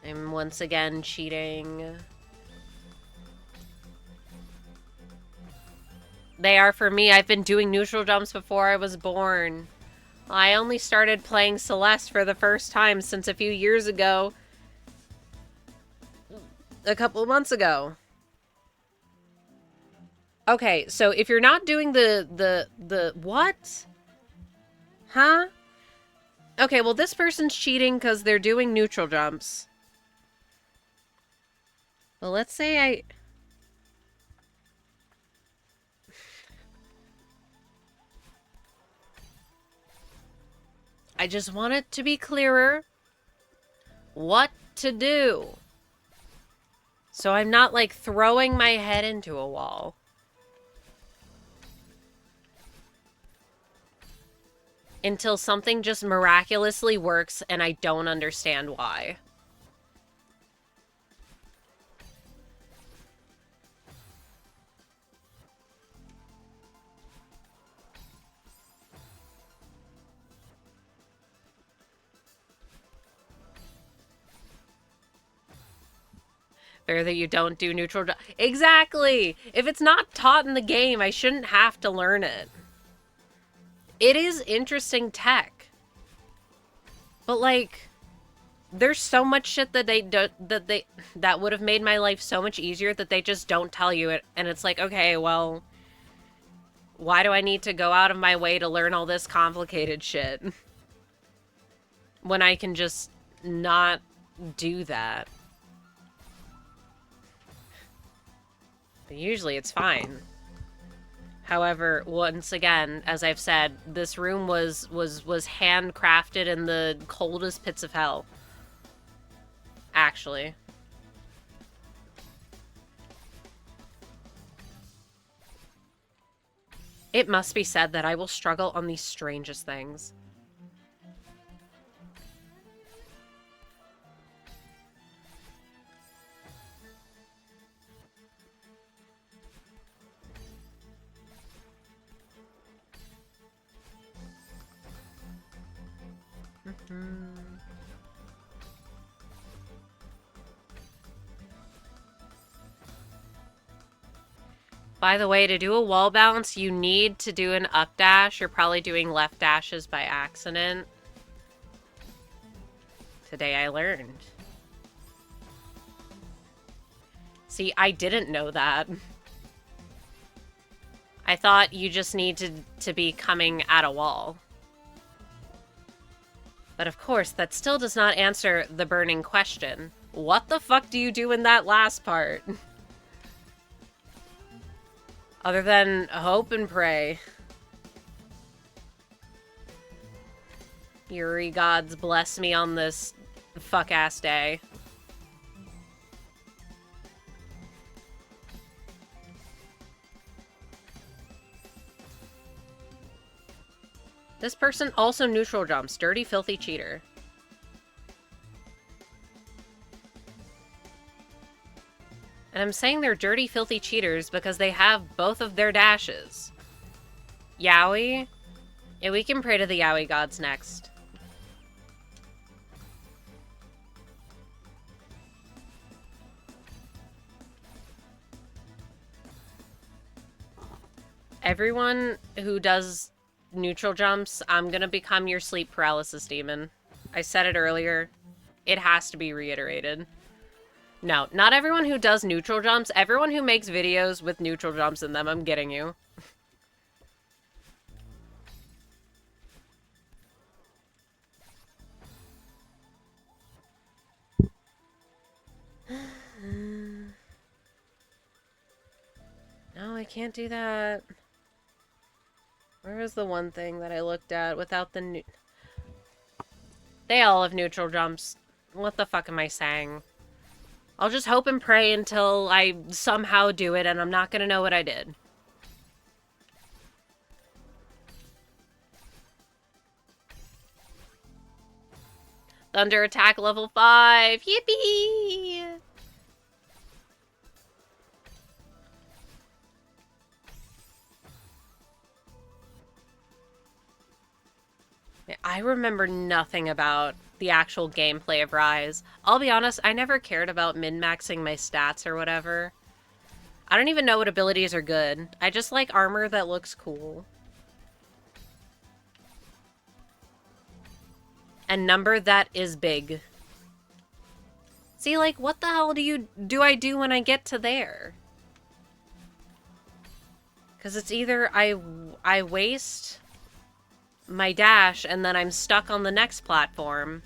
I'm once again cheating. They are for me. I've been doing neutral jumps before I was born. I only started playing Celeste for the first time since a few years ago. A couple of months ago. Okay, so if you're not doing the what? Huh? Okay, well this person's cheating because they're doing neutral jumps. Well, let's say I just want it to be clearer what to do. So I'm not, like, throwing my head into a wall. Until something just miraculously works and I don't understand why. Fair that you don't do neutral jump. Exactly! If it's not taught in the game, I shouldn't have to learn it. It is interesting tech. But, like, there's so much shit that that would have made my life so much easier that they just don't tell you it. And it's like, okay, well, why do I need to go out of my way to learn all this complicated shit? When I can just not do that. But usually it's fine. However, once again, as I've said, this room was handcrafted in the coldest pits of hell. Actually. It must be said that I will struggle on the strangest things. By the way, to do a wall bounce, you need to do an up dash. You're probably doing left dashes by accident. Today I learned. See, I didn't know that. I thought you just need to be coming at a wall. But of course, that still does not answer the burning question. What the fuck do you do in that last part? Other than hope and pray. Yuri gods bless me on this fuck-ass day. This person also neutral jumps. Dirty, filthy cheater. And I'm saying they're dirty, filthy cheaters because they have both of their dashes. Yaoi? Yeah, we can pray to the Yaoi gods next. Everyone who does neutral jumps, I'm gonna become your sleep paralysis demon. I said it earlier. It has to be reiterated. No, not everyone who does neutral jumps. Everyone who makes videos with neutral jumps in them, I'm getting you. No, I can't do that. Where was the one thing that I looked at without the They all have neutral jumps. What the fuck am I saying? I'll just hope and pray until I somehow do it and I'm not gonna know what I did. Thunder attack level 5! Yippee! I remember nothing about the actual gameplay of Rise. I'll be honest, I never cared about min-maxing my stats or whatever. I don't even know what abilities are good. I just like armor that looks cool. And number that is big. See, like, what the hell do I do when I get to there? Because it's either I waste my dash and then I'm stuck on the next platform.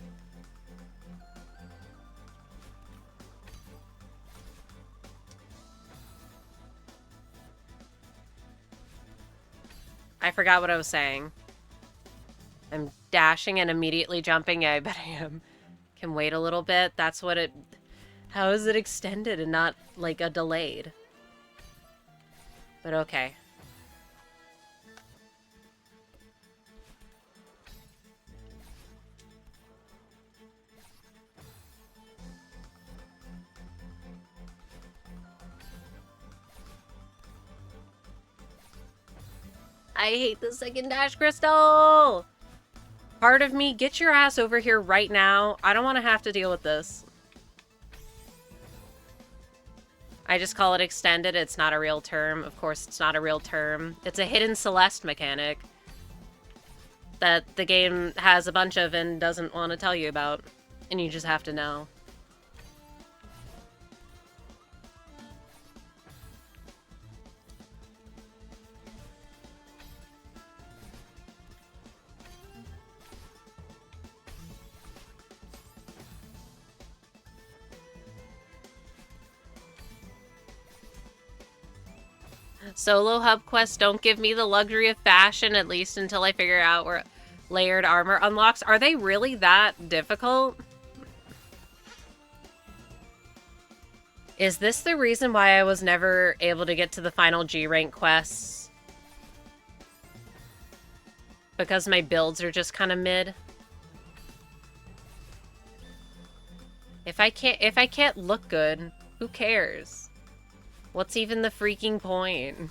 I forgot what I was saying. I'm dashing and immediately jumping. Yeah, I bet I am. Can wait a little bit. That's what it... How is it extended and not, like, a delayed? But okay. I hate the second dash crystal! Part of me, get your ass over here right now. I don't want to have to deal with this. I just call it extended. It's not a real term. Of course, it's not a real term. It's a hidden Celeste mechanic that the game has a bunch of and doesn't want to tell you about. And you just have to know. Solo hub quests don't give me the luxury of fashion, at least until I figure out where layered armor unlocks. Are they really that difficult? Is this the reason why I was never able to get to the final G rank quests? Because my builds are just kind of mid? If I can't look good, who cares? What's even the freaking point?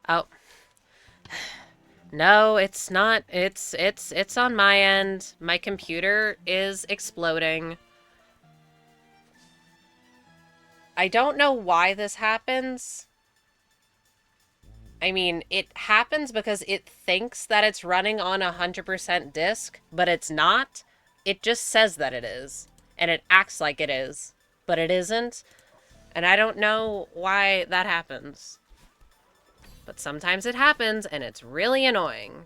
Oh. No, it's not. It's on my end. My computer is exploding. I don't know why this happens. I mean, it happens because it thinks that it's running on 100% disk, but it's not. It just says that it is, and it acts like it is, but it isn't. And I don't know why that happens. But sometimes it happens, and it's really annoying.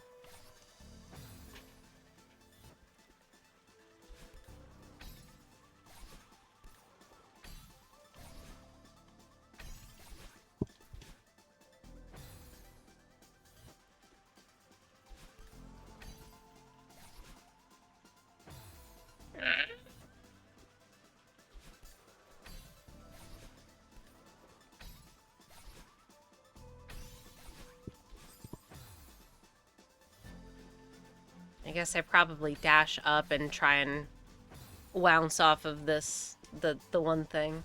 I guess I probably dash up and try and bounce off of this, the one thing.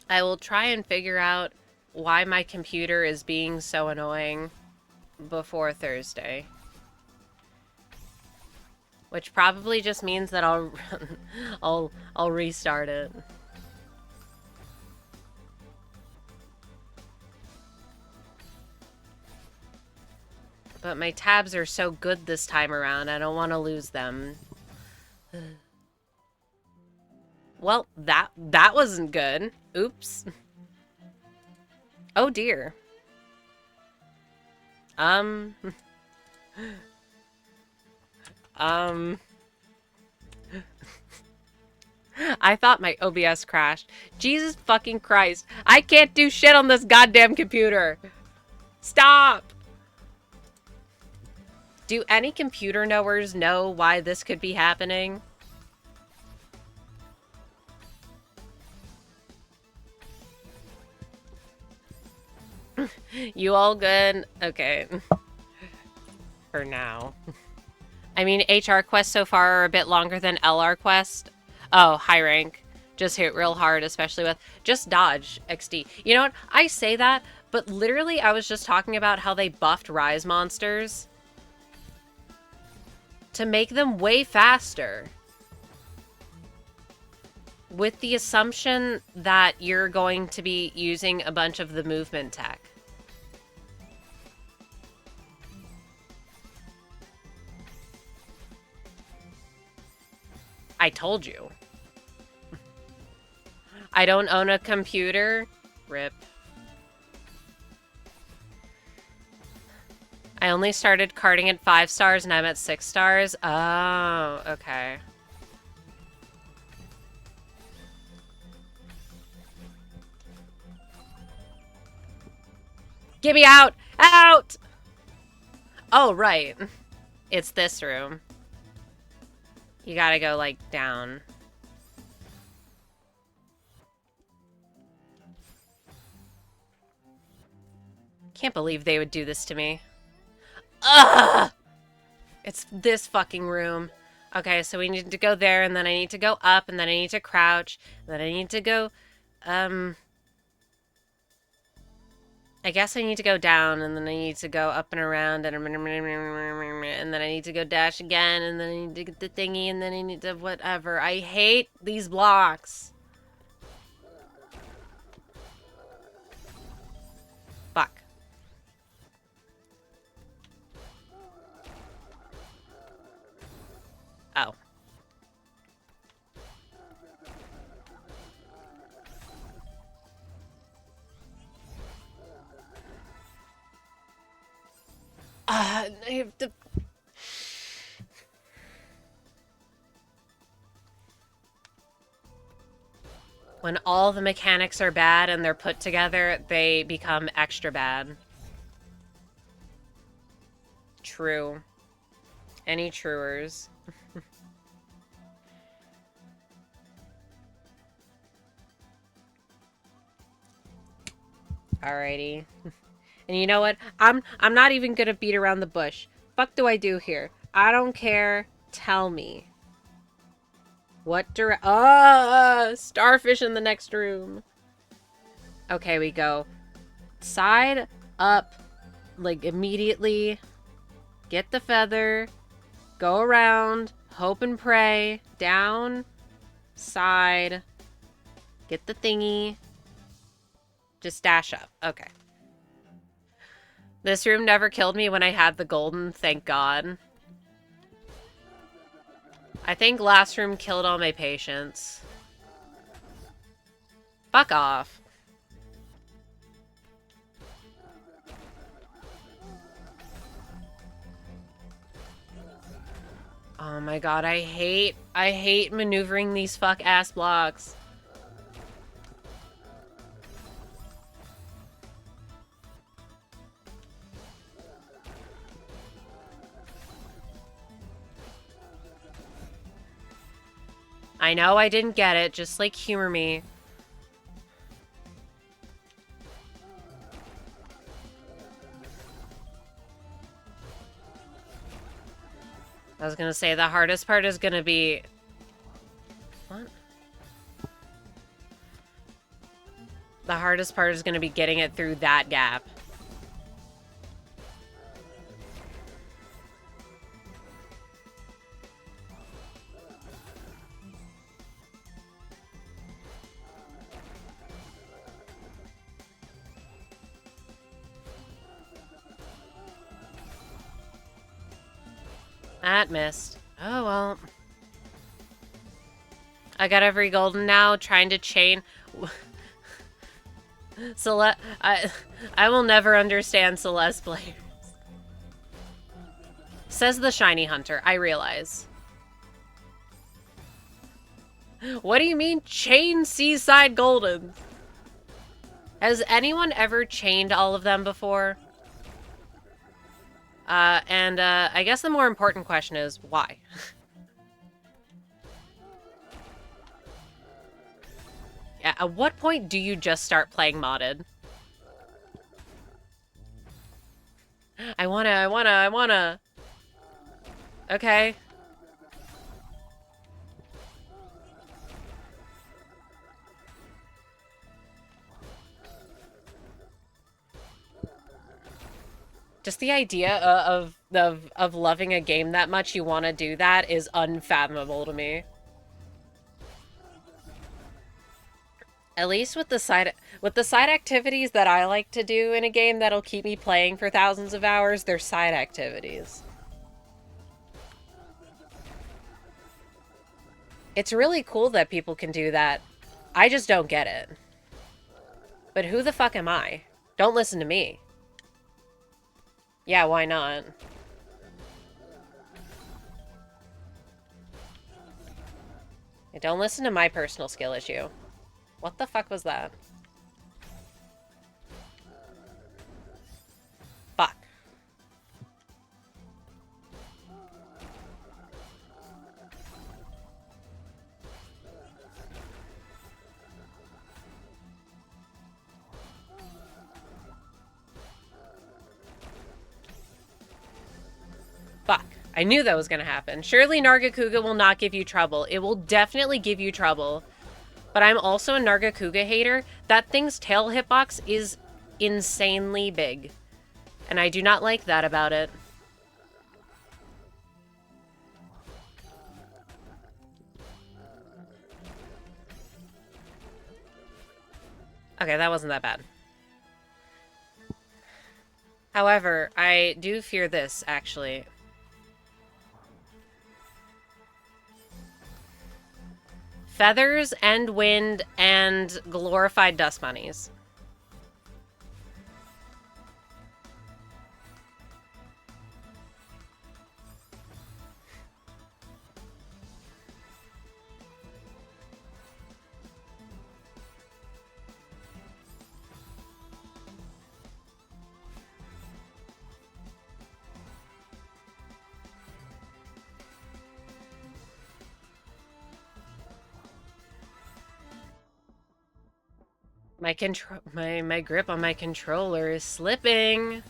I will try and figure out why my computer is being so annoying before Thursday. Which probably just means that I'll restart it. But my tabs are so good this time around, I don't want to lose them. Well, that wasn't good. Oops. Oh dear. I thought my OBS crashed. Jesus fucking Christ. I can't do shit on this goddamn computer. Stop! Do any computer knowers know why this could be happening? You all good? Okay. For now. I mean, HR quests so far are a bit longer than LR quest. Oh, high rank. Just hit real hard, especially with... Just dodge, XD. You know what? I say that, but literally I was just talking about how they buffed Rise monsters to make them way faster. With the assumption that you're going to be using a bunch of the movement tech. I told you. I don't own a computer. RIP. I only started karting at 5 stars and I'm at 6 stars. Oh, okay. Get me out! Out! Oh, right. It's this room. You gotta go, like, down. Can't believe they would do this to me. Ugh! It's this fucking room. Okay, so we need to go there, and then I need to go up, and then I need to crouch, and then I need to go, I guess I need to go down, and then I need to go up and around, and then I need to go dash again, and then I need to get the thingy, and then I need to whatever. I hate these blocks. Fuck. Oh. I have to... When all the mechanics are bad and they're put together, they become extra bad. True. Any truers? Alrighty. And you know what? I'm not even gonna beat around the bush. Fuck do I do here? I don't care. Tell me. What starfish in the next room. Okay, we go. Side, up, like immediately. Get the feather. Go around. Hope and pray. Down. Side. Get the thingy. Just dash up. Okay. This room never killed me when I had the golden, thank God. I think last room killed all my patience. Fuck off. Oh my god, I hate maneuvering these fuck-ass blocks. I know I didn't get it, just like humor me. I was gonna say the hardest part is gonna be... What? The hardest part is gonna be getting it through that gap. That missed. Oh, well. I got every golden now, trying to chain... Celeste... I will never understand Celeste players. Says the shiny hunter, I realize. What do you mean, chain seaside goldens? Has anyone ever chained all of them before? I guess the more important question is, why? Yeah, at what point do you just start playing modded? I wanna... Okay. Just the idea of loving a game that much you want to do that is unfathomable to me. At least with the side activities that I like to do in a game that'll keep me playing for thousands of hours, they're side activities. It's really cool that people can do that. I just don't get it. But who the fuck am I? Don't listen to me. Yeah, why not? Yeah, don't listen to my personal skill issue. What the fuck was that? Fuck. Fuck. I knew that was gonna happen. Surely Nargacuga will not give you trouble. It will definitely give you trouble. But I'm also a Nargacuga hater. That thing's tail hitbox is insanely big. And I do not like that about it. Okay, that wasn't that bad. However, I do fear this, actually. Feathers, End Wind, and glorified dust bunnies. My grip on my controller is slipping.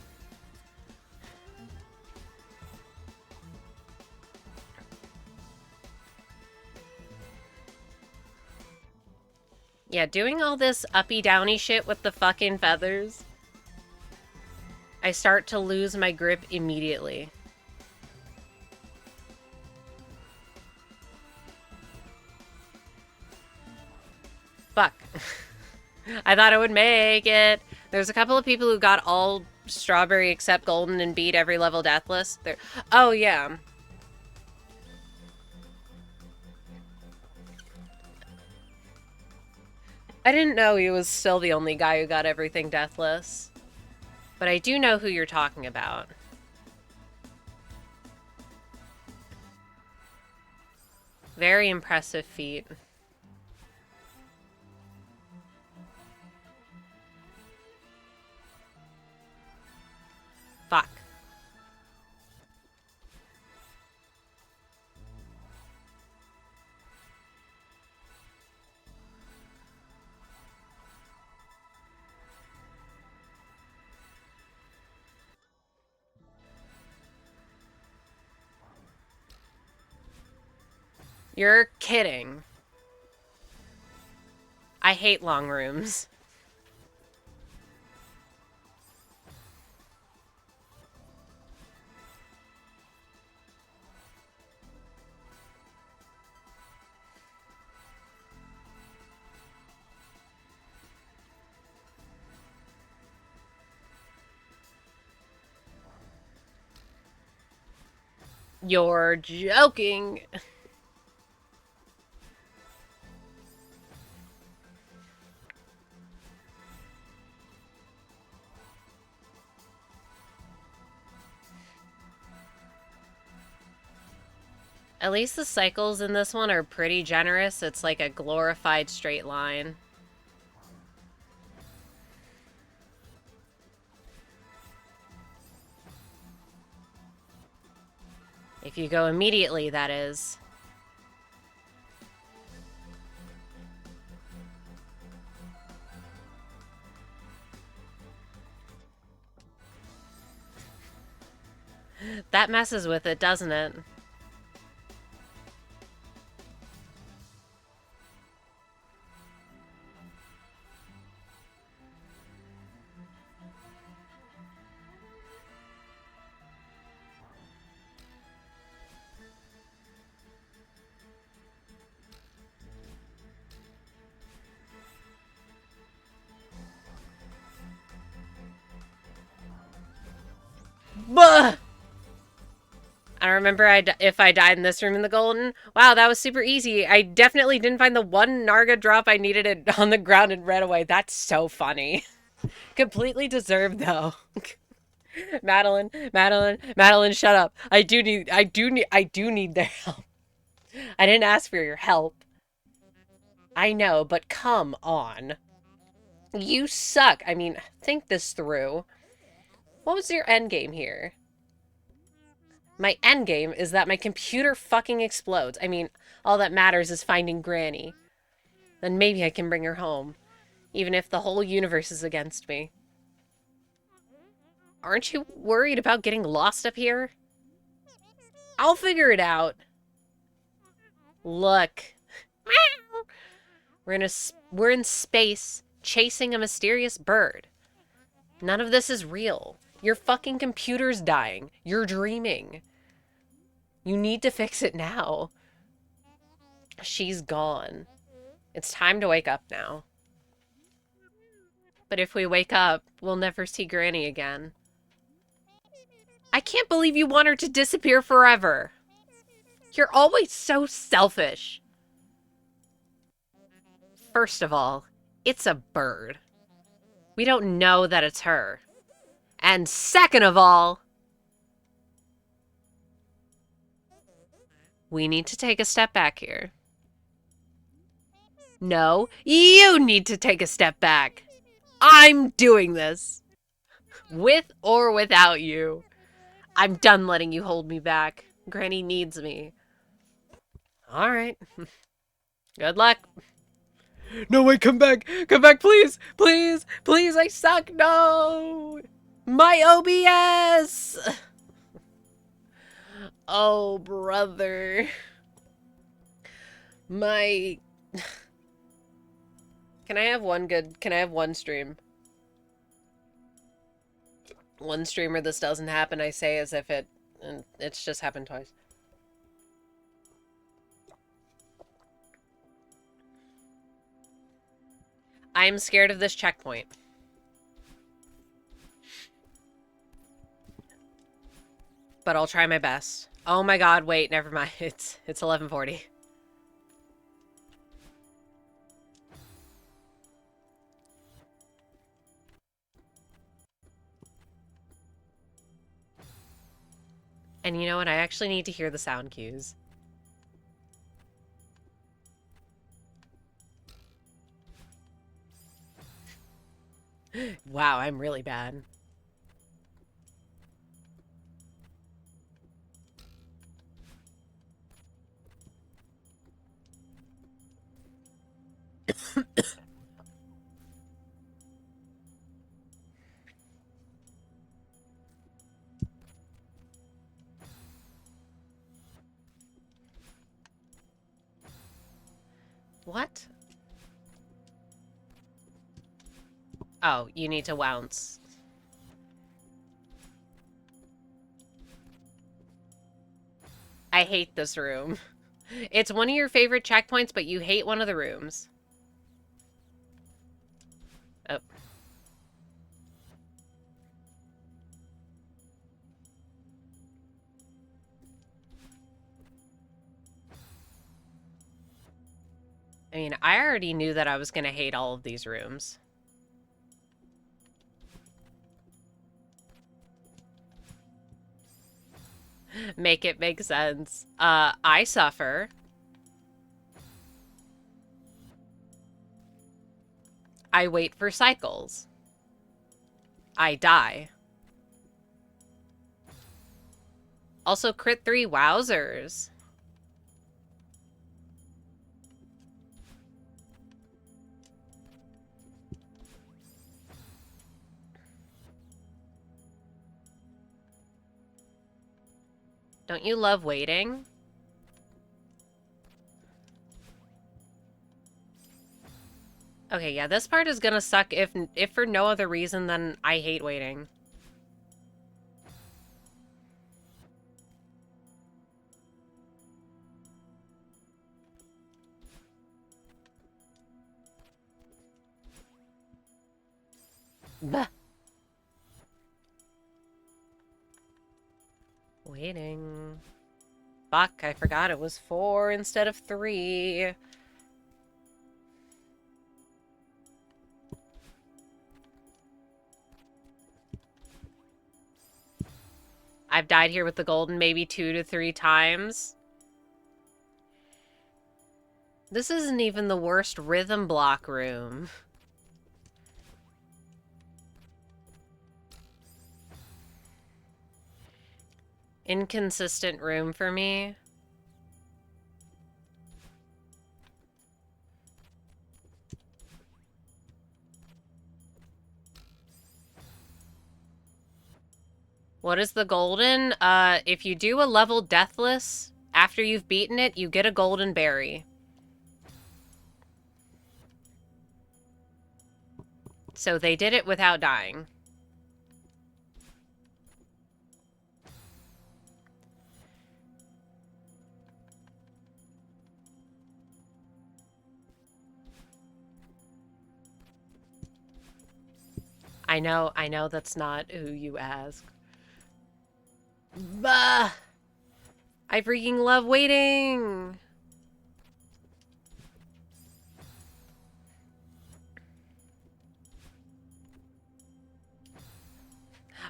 Yeah, doing all this uppy downy shit with the fucking feathers. I start to lose my grip immediately. Fuck. I thought I would make it. There's a couple of people who got all strawberry except golden and beat every level deathless. There. Oh, yeah. I didn't know he was still the only guy who got everything deathless. But I do know who you're talking about. Very impressive feat. Fuck. You're kidding. I hate long rooms. You're joking. At least the cycles in this one are pretty generous. It's like a glorified straight line. If you go immediately, that is. That messes with it, doesn't it? Buh! I remember if I died in this room in the golden. Wow, that was super easy. I definitely didn't find the one Narga drop I needed it on the ground and ran away. That's so funny. Completely deserved though. Madeline, shut up. I do need their help. I didn't ask for your help. I know, but come on. You suck. I mean, think this through. What was your end game here? My end game is that my computer fucking explodes. I mean, all that matters is finding Granny. Then maybe I can bring her home, even if the whole universe is against me. Aren't you worried about getting lost up here? I'll figure it out. Look. We're in space, chasing a mysterious bird. None of this is real. Your fucking computer's dying. You're dreaming. You need to fix it now. She's gone. It's time to wake up now. But if we wake up, we'll never see Granny again. I can't believe you want her to disappear forever. You're always so selfish. First of all, it's a bird. We don't know that it's her. And second of all, we need to take a step back here. No, you need to take a step back. I'm doing this. With or without you. I'm done letting you hold me back. Granny needs me. All right. Good luck. No, wait, come back. Come back, please. Please. Please, I suck. No. My OBS. Oh, brother. My... Can I have one stream? One stream where this doesn't happen, I say as if it's just happened twice. I'm scared of this checkpoint. But I'll try my best. Oh my god, wait, never mind. It's 11:40. And you know what? I actually need to hear the sound cues. Wow, I'm really bad. What? Oh, you need to bounce. I hate this room. It's one of your favorite checkpoints, but you hate one of the rooms. Oh. I mean, I already knew that I was gonna hate all of these rooms. Make it make sense. I suffer. I wait for cycles. I die. Also, crit 3, wowzers. Don't you love waiting? Okay, yeah, this part is gonna suck if for no other reason than I hate waiting. Bah. Waiting. Fuck, I forgot it was 4 instead of 3. I've died here with the golden maybe 2 to 3 times. This isn't even the worst rhythm block room. Inconsistent room for me. What is the golden? If you do a level deathless, after you've beaten it, you get a golden berry. So they did it without dying. I know that's not who you asked. Bah! I freaking love waiting!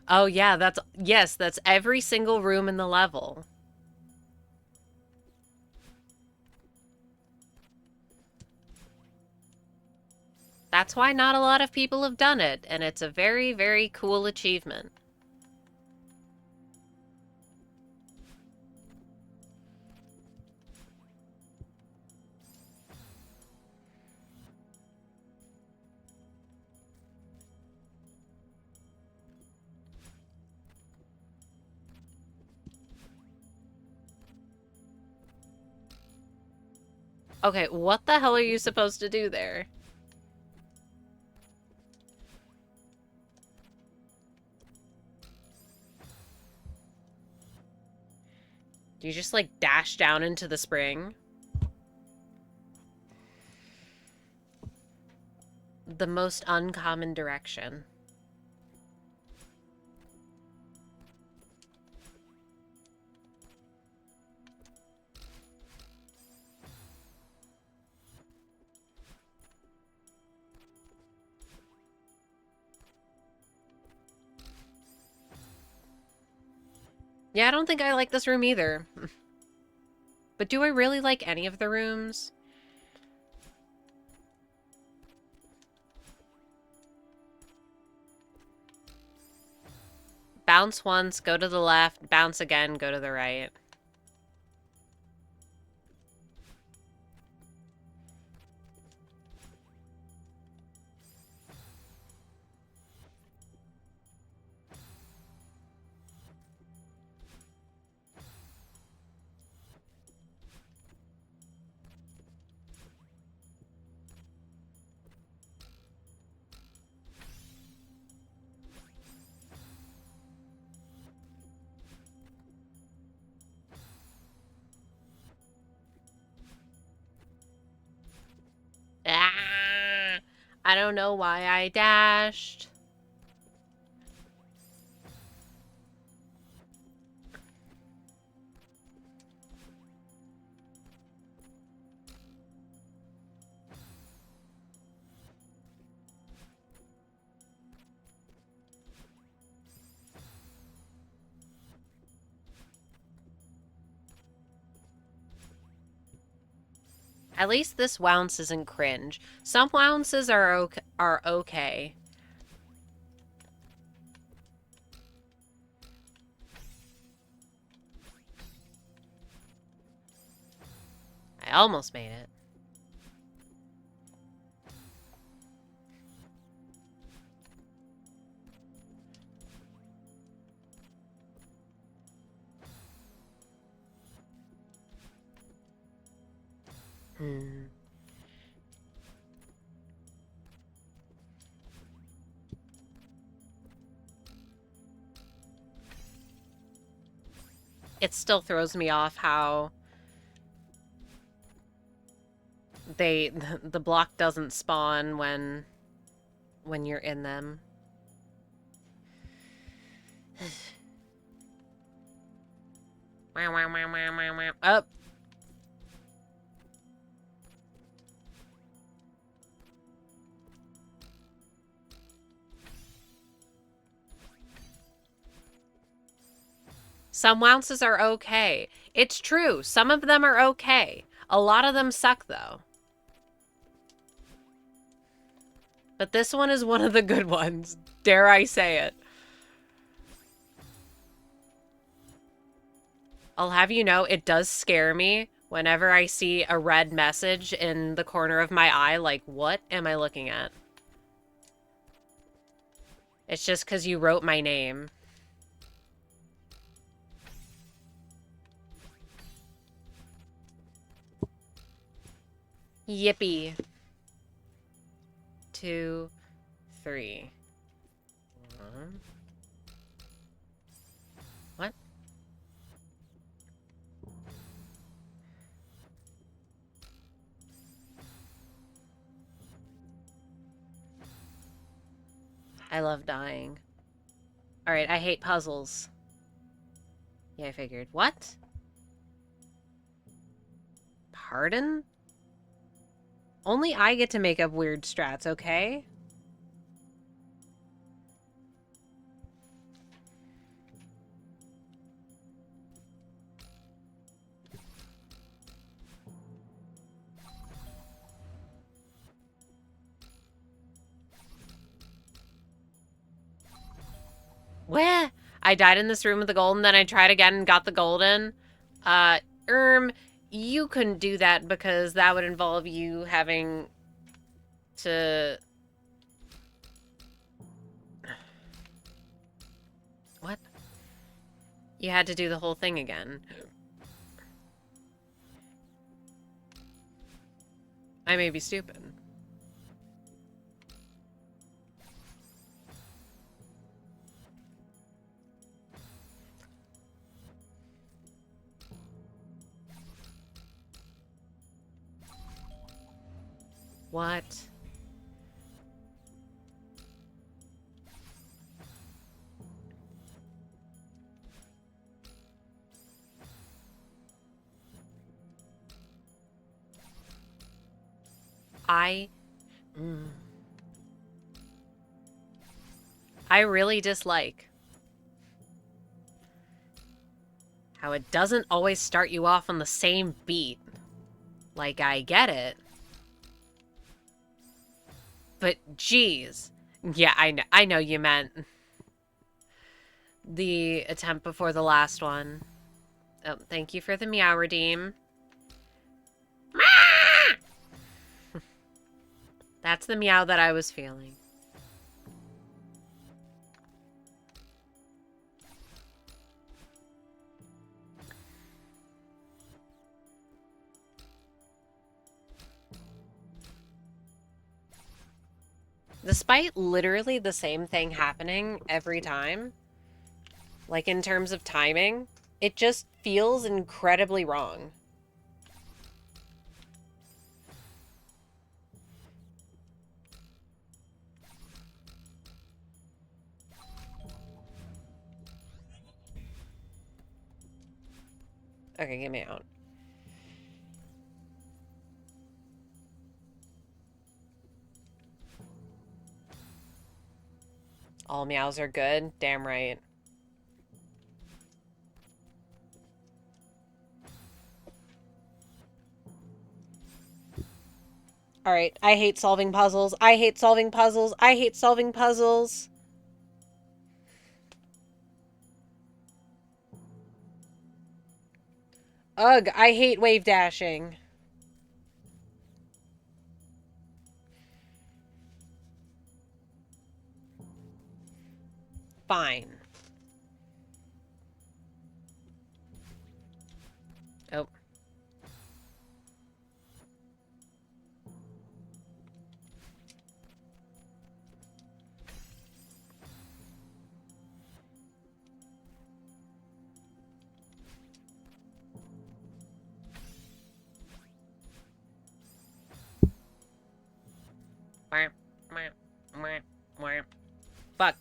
Oh yeah, yes, that's every single room in the level. That's why not a lot of people have done it, and it's a very, very cool achievement. Okay, what the hell are you supposed to do there? Do you just, like, dash down into the spring? The most uncommon direction. Yeah, I don't think I like this room either. But do I really like any of the rooms? Bounce once, go to the left, bounce again, go to the right. Ah! I don't know why I dashed. At least this wounce isn't cringe. Some wounces are okay. I almost made it. Hmm. It still throws me off how the block doesn't spawn when you're in them. Wow, wow, wow, wow, wow, wow. Up. Some wounces are okay. It's true. Some of them are okay. A lot of them suck, though. But this one is one of the good ones. Dare I say it. I'll have you know, it does scare me whenever I see a red message in the corner of my eye, like, what am I looking at? It's just because you wrote my name. Yippee. 2, 3. What? I love dying. Alright, I hate puzzles. Yeah, I figured. What? Pardon? Only I get to make up weird strats, okay? Where? I died in this room with the golden, then I tried again and got the golden. Uh, you couldn't do that because that would involve you having to... What? You had to do the whole thing again. I may be stupid. What? I... Mm, I really dislike how it doesn't always start you off on the same beat. Like, I get it. But, geez. Yeah, I know you meant the attempt before the last one. Oh, thank you for the meow redeem. That's the meow that I was feeling. Despite literally the same thing happening every time, like in terms of timing, it just feels incredibly wrong. Okay, get me out. All meows are good? Damn right. Alright, I hate solving puzzles. I hate solving puzzles. I hate solving puzzles. Ugh, I hate wave dashing. Fine. Oh. Fuck.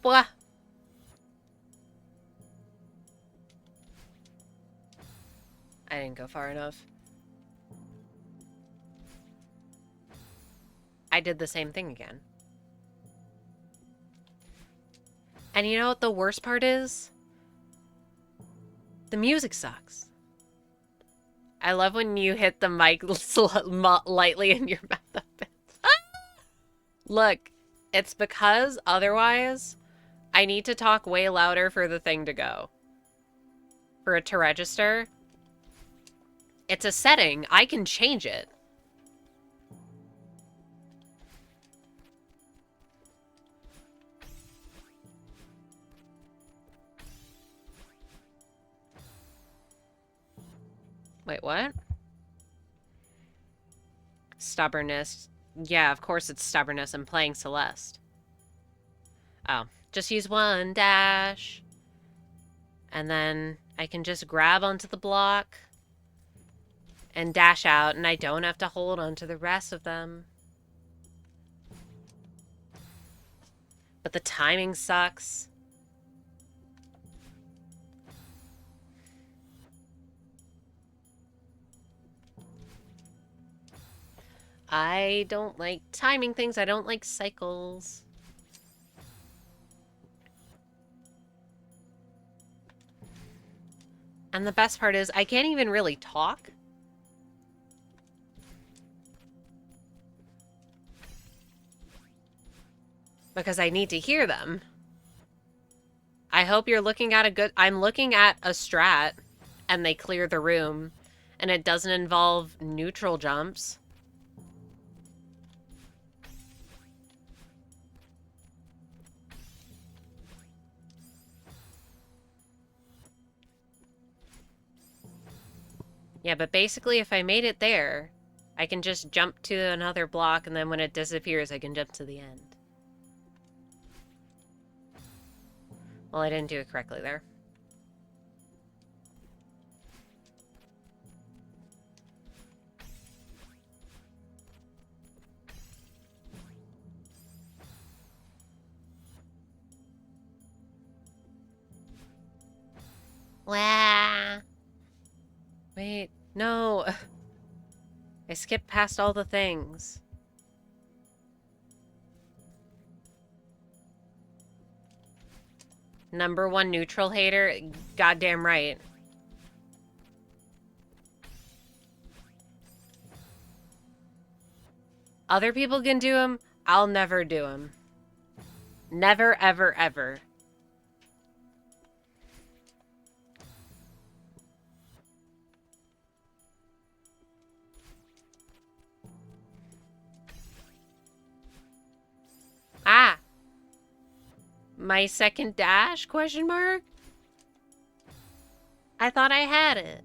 Blah. I didn't go far enough. I did the same thing again. And you know what the worst part is? The music sucks. I love when you hit the mic lightly in your mouth. Look, it's because otherwise I need to talk way louder for the thing to go. For it to register. It's a setting. I can change it. Wait, what? Stubbornness. Yeah, of course it's stubbornness. I'm playing Celeste. Oh, just use one dash. And then I can just grab onto the block and dash out, and I don't have to hold onto the rest of them. But the timing sucks. I don't like timing things. I don't like cycles. And the best part is I can't even really talk. Because I need to hear them. I hope you're looking at a good... I'm looking at a strat, and they clear the room, and it doesn't involve neutral jumps. Yeah, but basically if I made it there, I can just jump to another block, and then when it disappears, I can jump to the end. Well, I didn't do it correctly there. Wah! Wait, no. I skipped past all the things. Number one neutral hater? Goddamn right. Other people can do them. I'll never do them. Never, ever, ever. Ah! My second dash? Question mark? I thought I had it.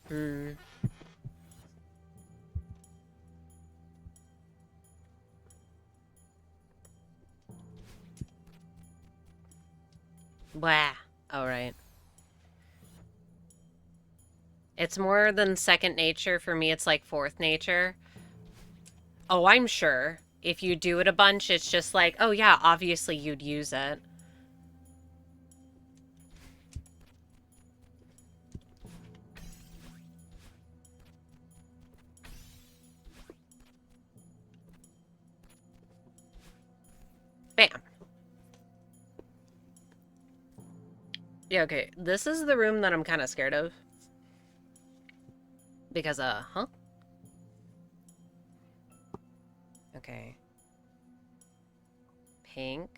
Hmm. Blah. All right. It's more than second nature. For me, it's like fourth nature. Oh, I'm sure. If you do it a bunch, it's just like, oh yeah, obviously you'd use it. Bam. Yeah, okay. This is the room that I'm kind of scared of. Because, huh? Okay. Pink.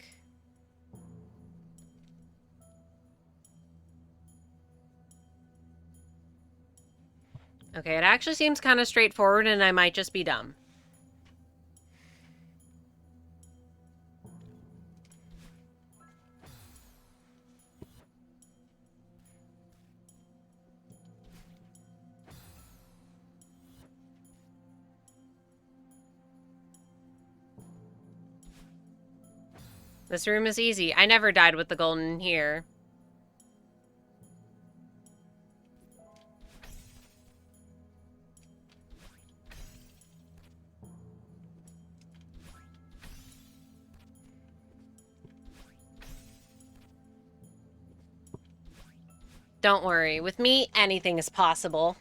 Okay, it actually seems kind of straightforward, and I might just be dumb. This room is easy. I never died with the golden here. Don't worry. With me, anything is possible.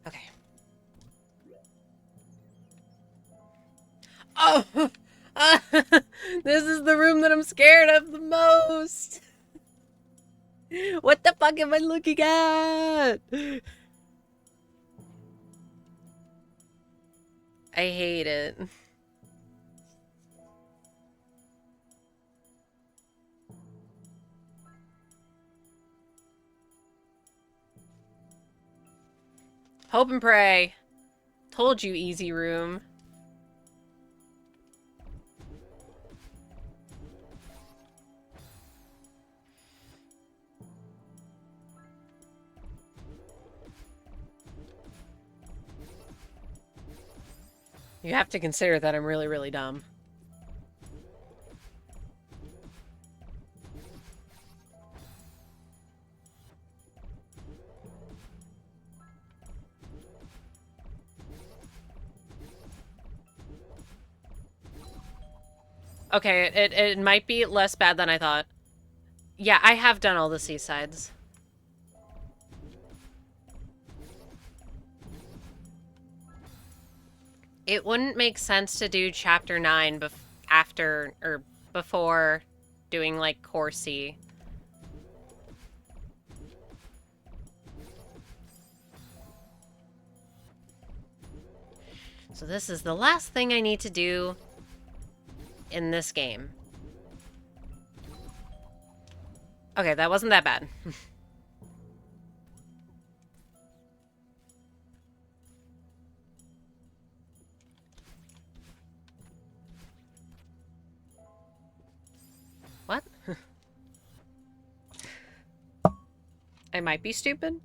Okay. Oh! This is the room that I'm scared of the most! What the fuck am I looking at? I hate it. Hope and pray. Told you, easy room. You have to consider that I'm really, really dumb. Okay, it might be less bad than I thought. Yeah, I have done all the seasides. It wouldn't make sense to do chapter 9 after or before doing like core C. So this is the last thing I need to do in this game. Okay, that wasn't that bad. I might be stupid.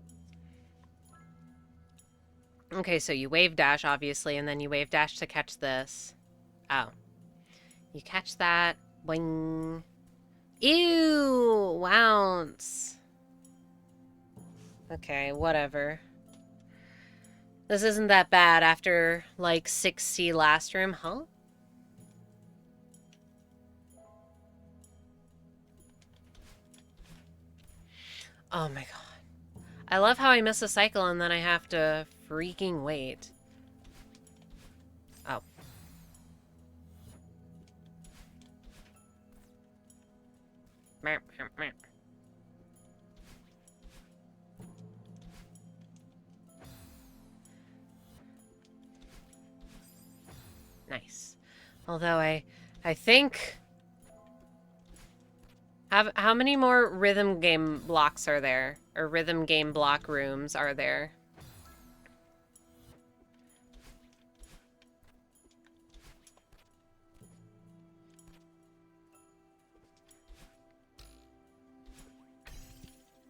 Okay, so you wave dash, obviously, and then you wave dash to catch this. Oh. You catch that. Boing. Ew! Wounce. Okay, whatever. This isn't that bad after, like, 6C last room, huh? Oh my god. I love how I miss a cycle and then I have to freaking wait. Oh. Nice. Although I think... How many more rhythm game blocks are there? Or rhythm game block rooms are there?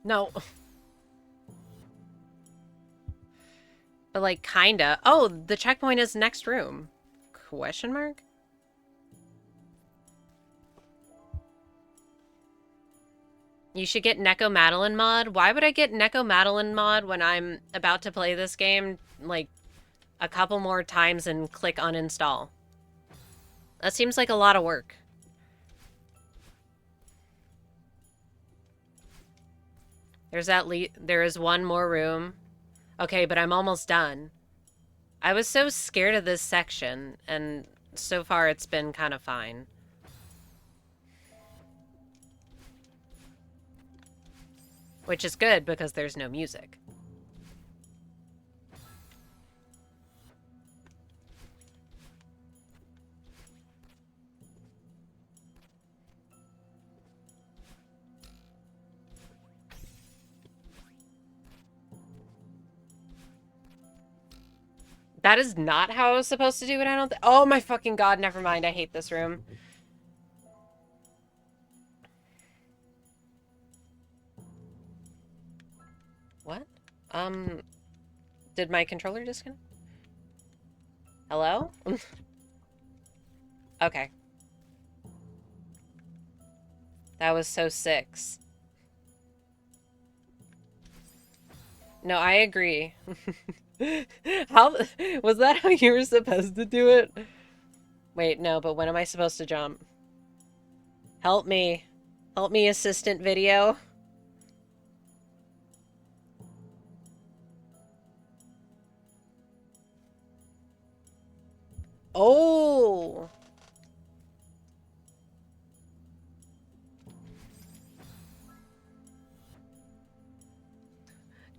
No. But like, kinda. Oh, the checkpoint is next room. Question mark? You should get Neko Madeline mod. Why would I get Neko Madeline mod when I'm about to play this game, like, a couple more times and click uninstall? That seems like a lot of work. There is one more room. Okay, but I'm almost done. I was so scared of this section, and so far it's been kind of fine. Which is good, because there's no music. That is not how I was supposed to do it, I don't think. Oh my fucking god, never mind. I hate this room. What? Did my controller disconnect? Hello? Okay. That was so 6. No, I agree. How was that how you were supposed to do it? Wait, no, but when am I supposed to jump? Help me. Help me, assistant video. Oh!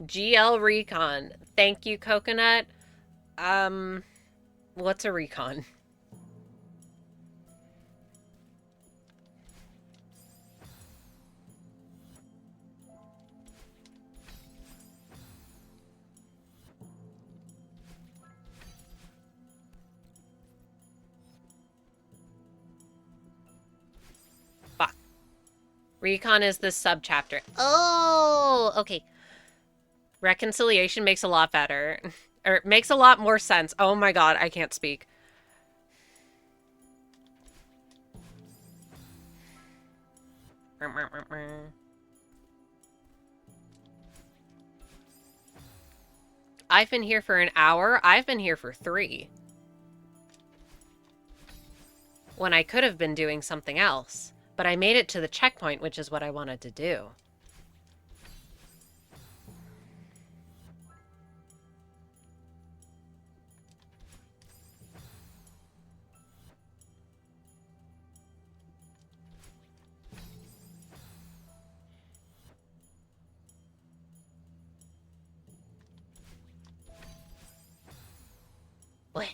GL Recon. Thank you, Coconut. What's a recon? Fuck. Recon is the subchapter. Oh, okay. Reconciliation makes a lot better. Or makes a lot more sense. Oh my god, I can't speak. I've been here for an hour. I've been here for 3. When I could have been doing something else. But I made it to the checkpoint, which is what I wanted to do. What?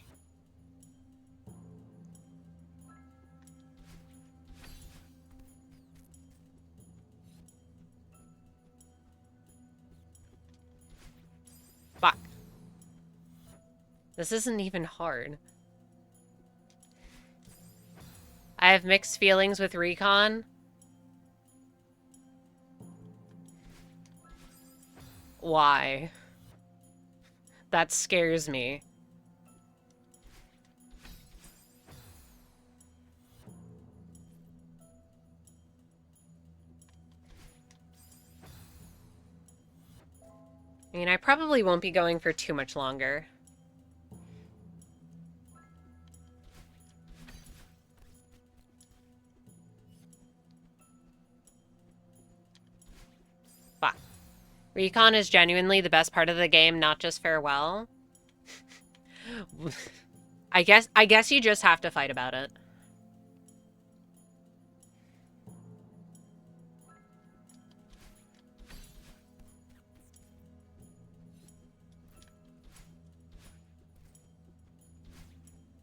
Fuck. This isn't even hard. I have mixed feelings with Recon. Why? That scares me. I mean, I probably won't be going for too much longer. Fuck. Recon is genuinely the best part of the game, not just farewell. I guess you just have to fight about it.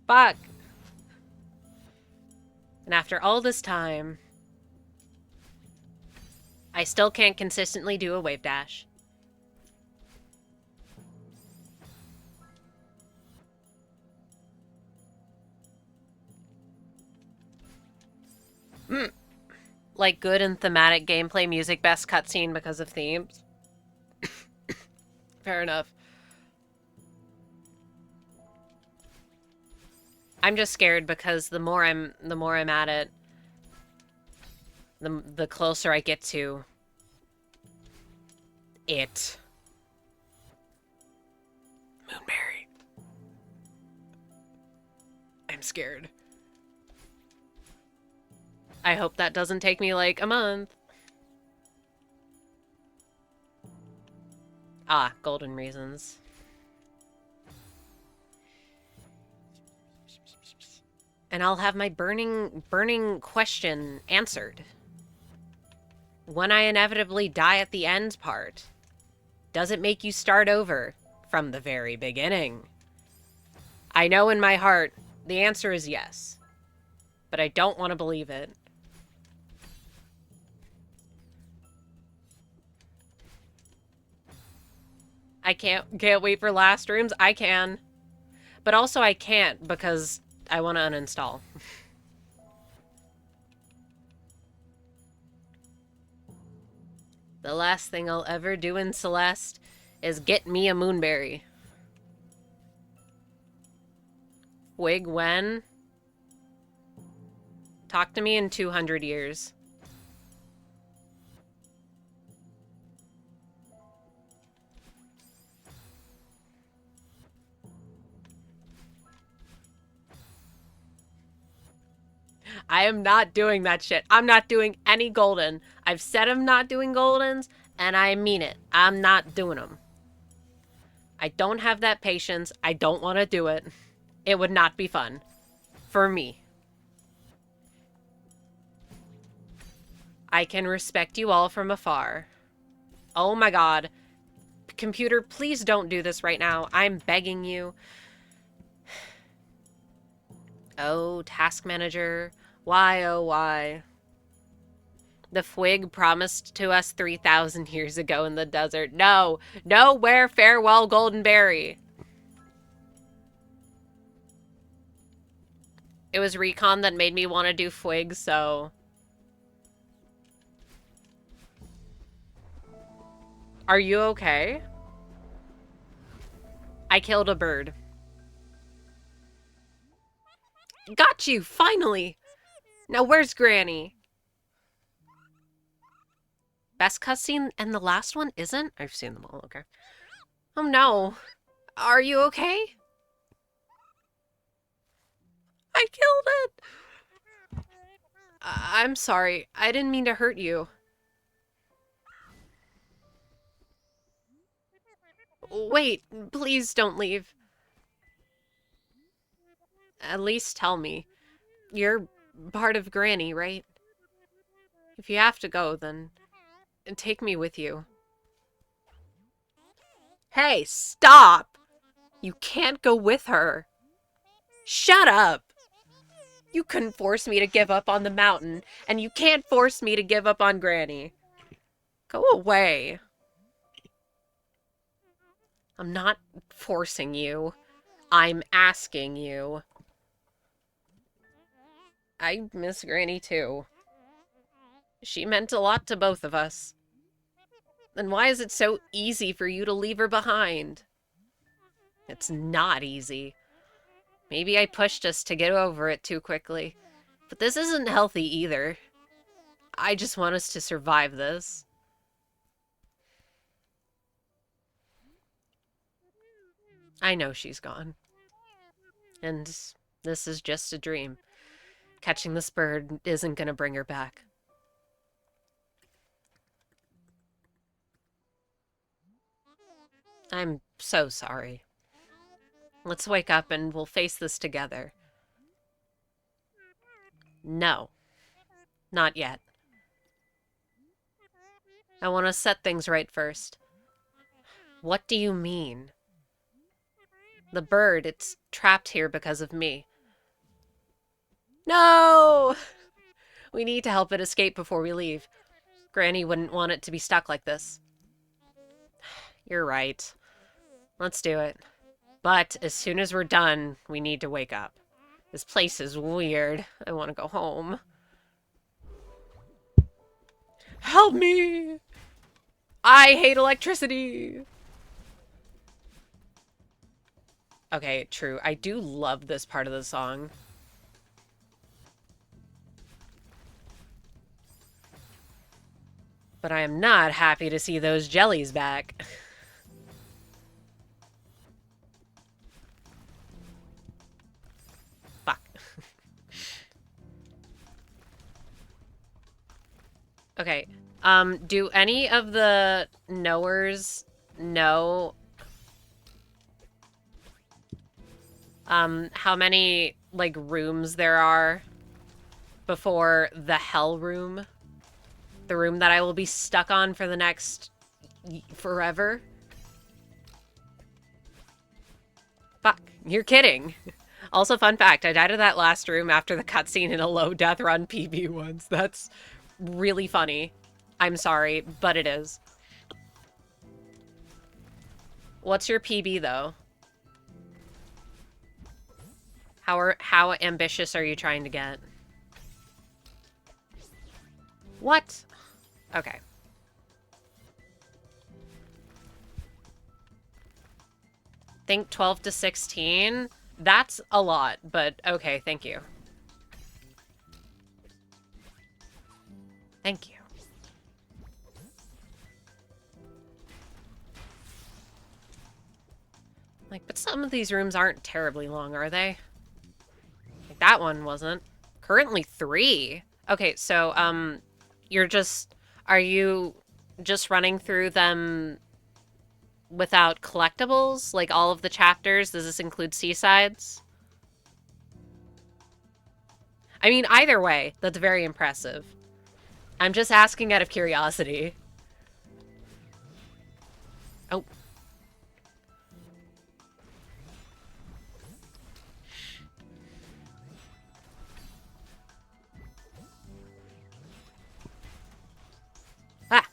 Fuck. And after all this time, I still can't consistently do a wave dash. Like good and thematic gameplay music, best cutscene because of themes. Fair enough. I'm just scared because the more I'm at it, the closer I get to it. Moonberry. I'm scared. I hope that doesn't take me like a month. Ah, golden reasons. And I'll have my burning question answered. When I inevitably die at the end part, does it make you start over from the very beginning? I know in my heart the answer is yes, but I don't want to believe it. I can't wait for last rooms. I can. But also I can't because I want to uninstall. The last thing I'll ever do in Celeste is get me a moonberry. Wig when? Talk to me in 200 years. I am not doing that shit. I'm not doing any golden. I've said I'm not doing goldens, and I mean it. I'm not doing them. I don't have that patience. I don't want to do it. It would not be fun. For me. I can respect you all from afar. Oh my god. Computer, please don't do this right now. I'm begging you. Oh, task manager. Why, oh, why? The Fwig promised to us 3,000 years ago in the desert. No, nowhere farewell golden berry. It was Recon that made me want to do Fwig, so... Are you okay? I killed a bird. Got you, finally! Now where's Granny? Best cutscene and the last one isn't? I've seen them all, okay. Oh no. Are you okay? I killed it! I'm sorry. I didn't mean to hurt you. Wait, please don't leave. At least tell me. You're part of Granny, right? If you have to go, then take me with you. Hey, stop! You can't go with her. Shut up! You couldn't force me to give up on the mountain, and you can't force me to give up on Granny. Go away. I'm not forcing you. I'm asking you. I miss Granny too. She meant a lot to both of us. Then why is it so easy for you to leave her behind? It's not easy. Maybe I pushed us to get over it too quickly. But this isn't healthy either. I just want us to survive this. I know she's gone. And this is just a dream. Catching this bird isn't gonna bring her back. I'm so sorry. Let's wake up and we'll face this together. No, not yet. I want to set things right first. What do you mean? The bird, it's trapped here because of me. No! We need to help it escape before we leave. Granny wouldn't want it to be stuck like this. You're right. Let's do it. But as soon as we're done, we need to wake up. This place is weird. I want to go home. Help me! I hate electricity! Okay, true. I do love this part of the song. But I am not happy to see those jellies back. Fuck. Okay. Do any of the knowers know how many, like, rooms there are before the hell room? The room that I will be stuck on for the next forever? Fuck, you're kidding. Also, fun fact, I died in that last room after the cutscene in a low death run PB once. That's really funny. I'm sorry, but it is. What's your PB, though? How ambitious are you trying to get? What? Okay. Think 12 to 16? That's a lot, but okay, thank you. Thank you. Like, but some of these rooms aren't terribly long, are they? Like, that one wasn't. Currently 3. Okay, so, are you just running through them without collectibles? Like, all of the chapters? Does this include seasides? I mean, either way, that's very impressive. I'm just asking out of curiosity. Oh. Ah,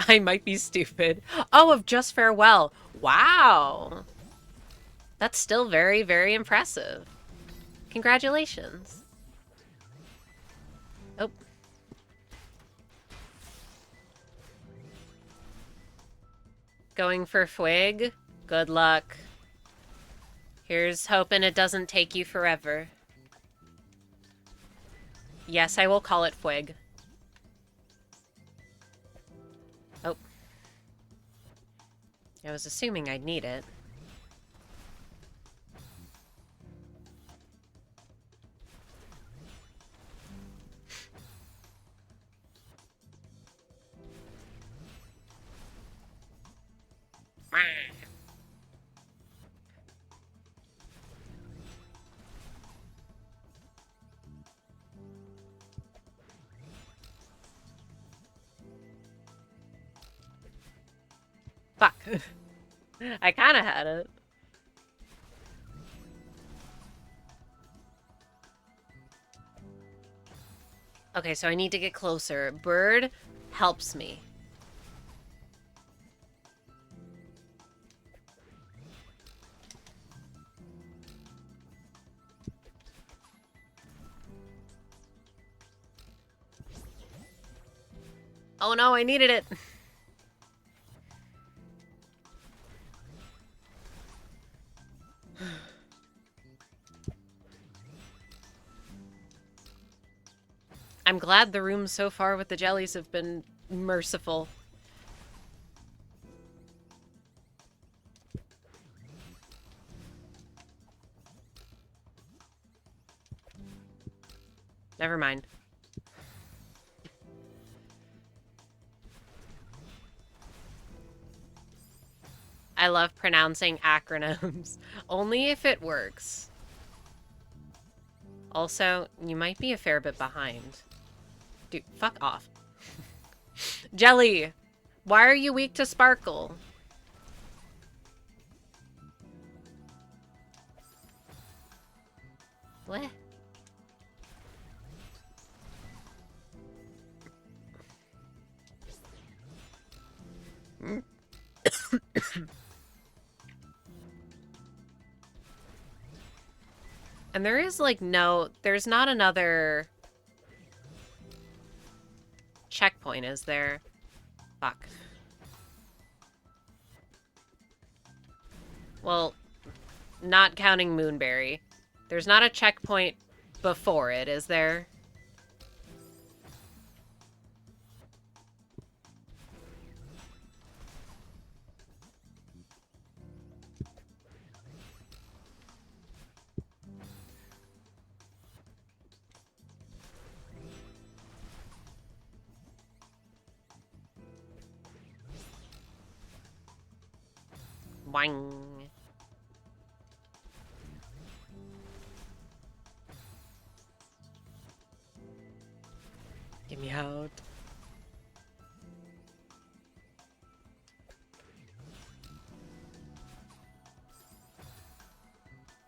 I might be stupid. Oh, of Just Farewell. Wow. That's still very, very impressive. Congratulations. Oh. Going for Fwig? Good luck. Here's hoping it doesn't take you forever. Yes, I will call it Fwig. Oh. I was assuming I'd need it. Fuck. I kind of had it. Okay, so I need to get closer. Bird helps me. Oh no, I needed it. I'm glad the rooms so far with the jellies have been merciful. Never mind. I love pronouncing acronyms. Only if it works. Also, you might be a fair bit behind. Dude, fuck off. Jelly! Why are you weak to Sparkle? What? And there is, like, there's not another checkpoint, is there? Fuck. Well, not counting Moonberry. There's not a checkpoint before it, is there? Wang. Get me out.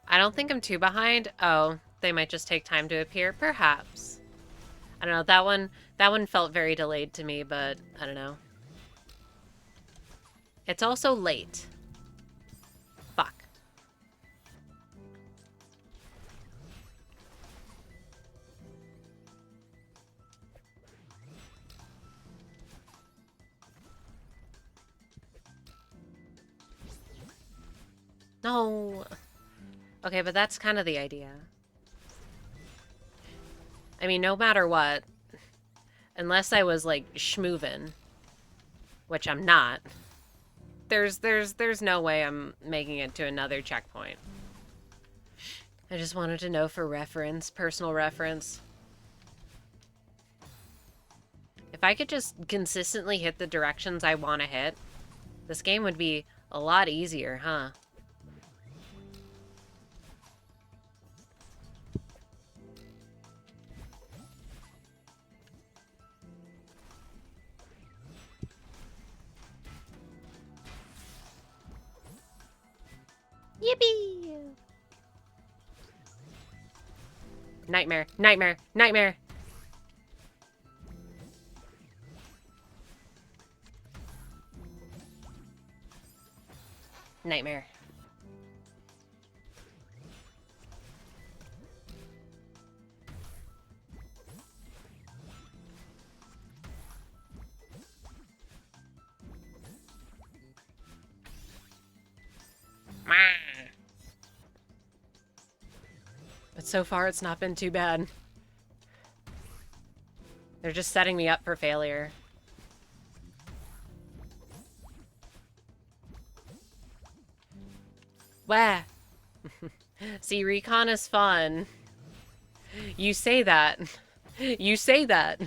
I don't think I'm too behind. Oh, they might just take time to appear. Perhaps. I don't know. That one felt very delayed to me, but I don't know. It's also late. Fuck. No. Okay, but that's kind of the idea. I mean, no matter what, unless I was like schmoovin', which I'm not, there's no way I'm making it to another checkpoint. I just wanted to know for reference, personal reference. If I could just consistently hit the directions I want to hit, this game would be a lot easier, huh? Yippee! Nightmare, nightmare, nightmare! Nightmare. But so far, it's not been too bad. They're just setting me up for failure. Wah! See, recon is fun. You say that. You say that.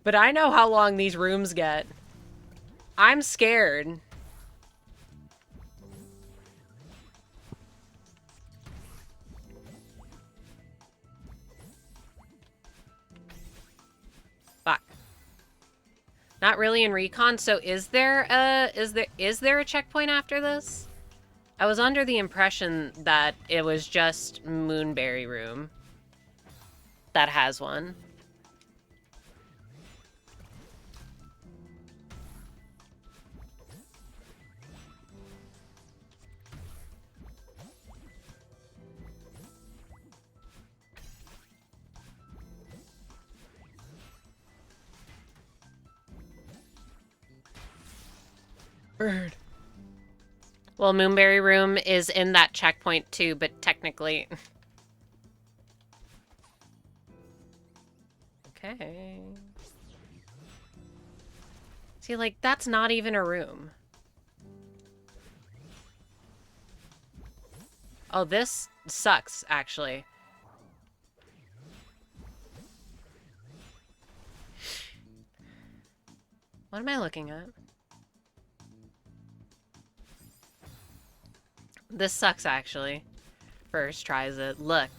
But I know how long these rooms get. I'm scared. Fuck. Not really in recon, so is there a checkpoint after this? I was under the impression that it was just Moonberry Room that has one. Bird. Well, Moonberry Room is in that checkpoint too, but technically... Okay. See, like, that's not even a room. Oh, this sucks, actually. What am I looking at? This sucks, actually. First tries it. Look.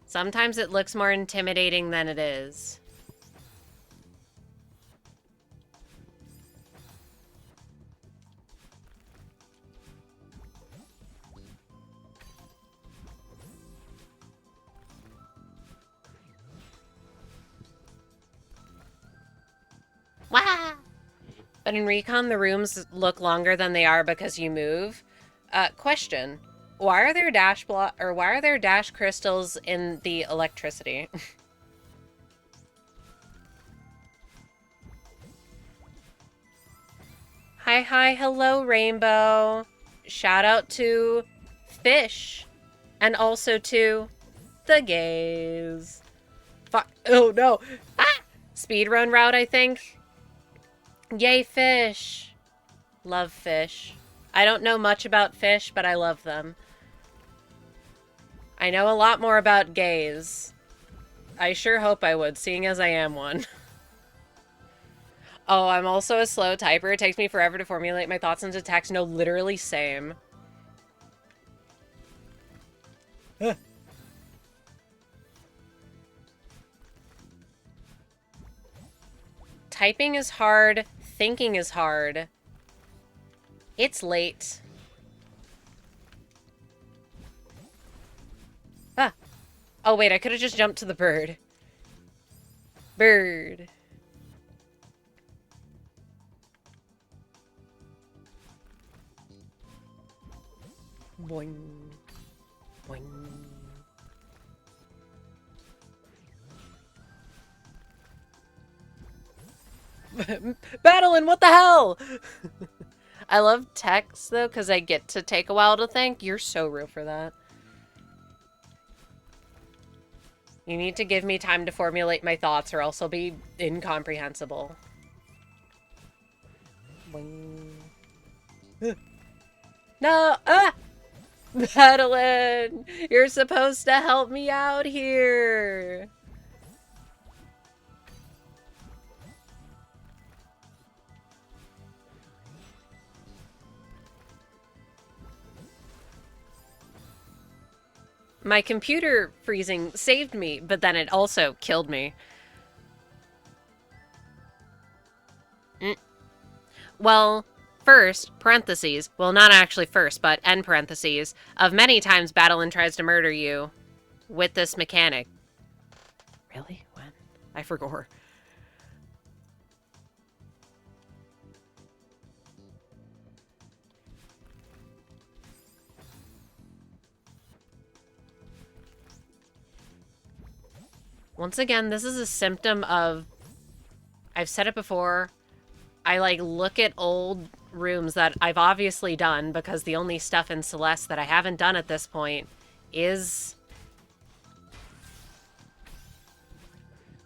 Sometimes it looks more intimidating than it is. Wah! But in Recon, the rooms look longer than they are because you move. Question. Why are there dash crystals in the electricity? Hi, hello, Rainbow. Shout out to Fish. And also to the gays. Fuck. Oh, no. Ah! Speedrun route, I think. Yay, Fish. Love Fish. I don't know much about fish, but I love them. I know a lot more about gays. I sure hope I would, seeing as I am one. Oh, I'm also a slow typer. It takes me forever to formulate my thoughts into text. No, literally same. Typing is hard. Thinking is hard. It's late. Ah. Oh, wait, I could have just jumped to the bird. Bird. Boing. Boing. Madeline, what the hell? I love text, though, because I get to take a while to think. You're so real for that. You need to give me time to formulate my thoughts, or else I'll be incomprehensible. Boing. No! Ah! Madeline! You're supposed to help me out here! My computer freezing saved me, but then it also killed me. Well, first, parentheses, well, not actually first, but end parentheses, of many times Battlein tries to murder you with this mechanic. Really? When? I forgot. Once again, this is a symptom of, I've said it before, I like look at old rooms that I've obviously done because the only stuff in Celeste that I haven't done at this point is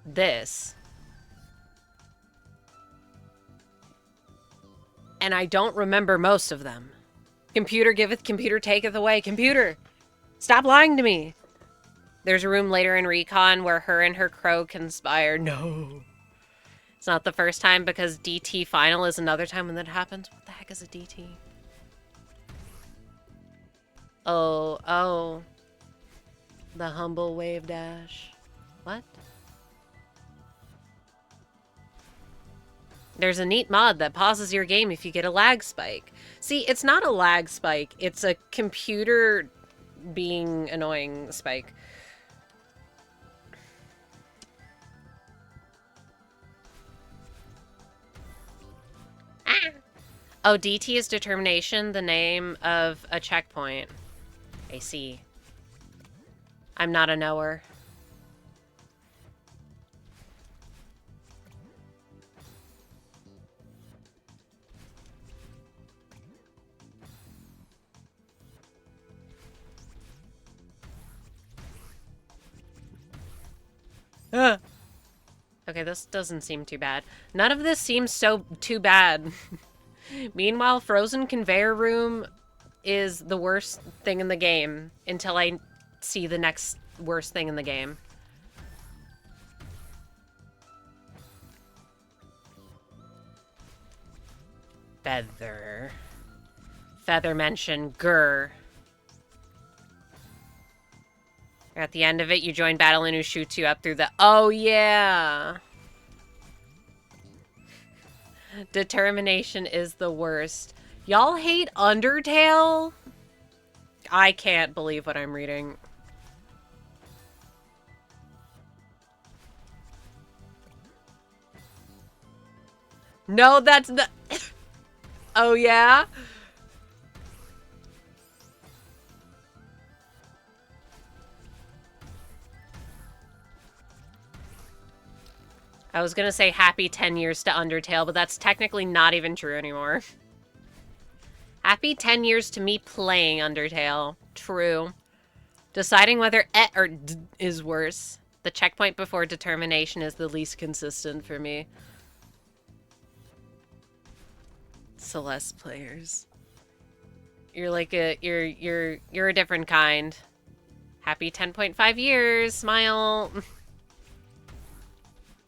this. And I don't remember most of them. Computer giveth, computer taketh away. Computer, stop lying to me. There's a room later in Recon where her and her crow conspire. No. It's not the first time because DT final is another time when that happens. What the heck is a DT? Oh. The humble wave dash. What? There's a neat mod that pauses your game if you get a lag spike. See, it's not a lag spike. It's a computer being annoying spike. Ah. Oh, DT is determination, the name of a checkpoint. I see. I'm not a knower. Okay, Okay, this doesn't seem too bad. None of this seems so too bad. Meanwhile, Frozen Conveyor Room is the worst thing in the game until I see the next worst thing in the game. Feather. Feather mention, grr. At the end of it, you join battle and who shoots you up through the... Oh, yeah! Determination is the worst. Y'all hate Undertale? I can't believe what I'm reading. No, that's the... Oh, yeah? I was gonna say happy 10 years to Undertale, but that's technically not even true anymore. Happy 10 years to me playing Undertale. True. Deciding whether et or d is worse. The checkpoint before determination is the least consistent for me. Celeste players. You're like you're a different kind. Happy 10.5 years, smile.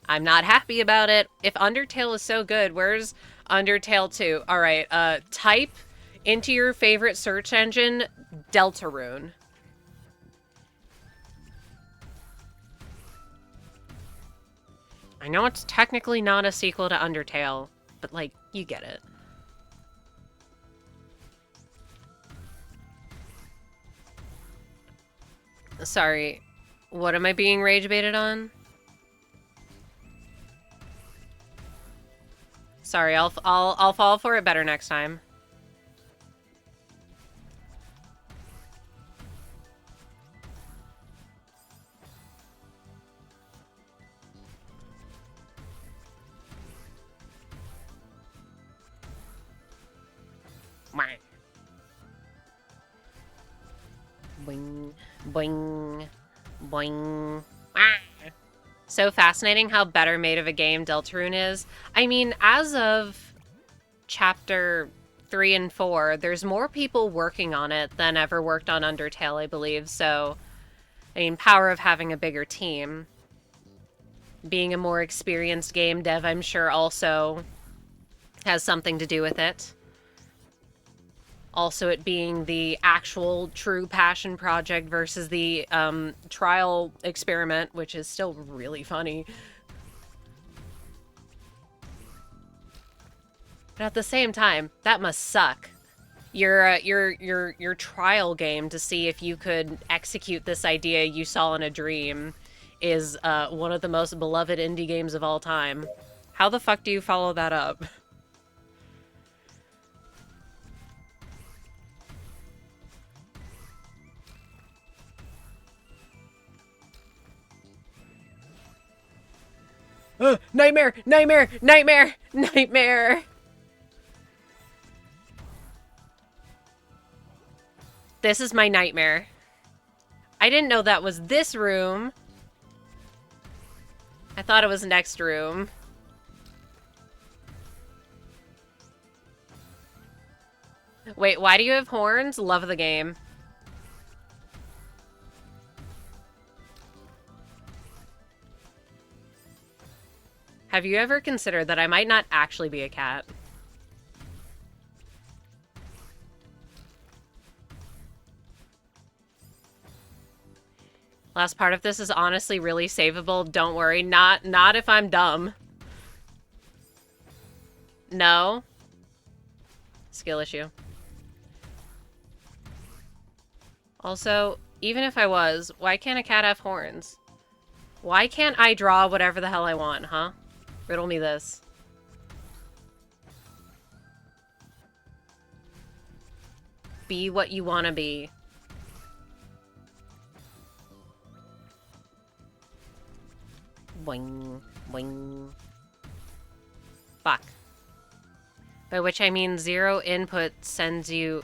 I'm not happy about it. If Undertale is so good, where's Undertale 2? All right, type into your favorite search engine Deltarune. I know it's technically not a sequel to Undertale, but like, you get it. Sorry, what am I being rage baited on? Sorry, I'll fall for it better next time. Boing, boing, boing. Ah. So fascinating how better made of a game Deltarune is. I mean, as of chapter 3 and 4, there's more people working on it than ever worked on Undertale, I believe. So, I mean, power of having a bigger team. Being a more experienced game dev, I'm sure, also has something to do with it. Also, it being the actual true passion project versus the trial experiment, which is still really funny. But at the same time, that must suck. Your trial game to see if you could execute this idea you saw in a dream is one of the most beloved indie games of all time. How the fuck do you follow that up? Nightmare! Nightmare! Nightmare! Nightmare! This is my nightmare. I didn't know that was this room. I thought it was next room. Wait, why do you have horns? Love the game. Have you ever considered that I might not actually be a cat? Last part of this is honestly really savable. Don't worry. Not if I'm dumb. No. Skill issue. Also, even if I was, why can't a cat have horns? Why can't I draw whatever the hell I want, huh? Riddle me this. Be what you want to be. Boing, boing. Fuck. By which I mean 0 input sends you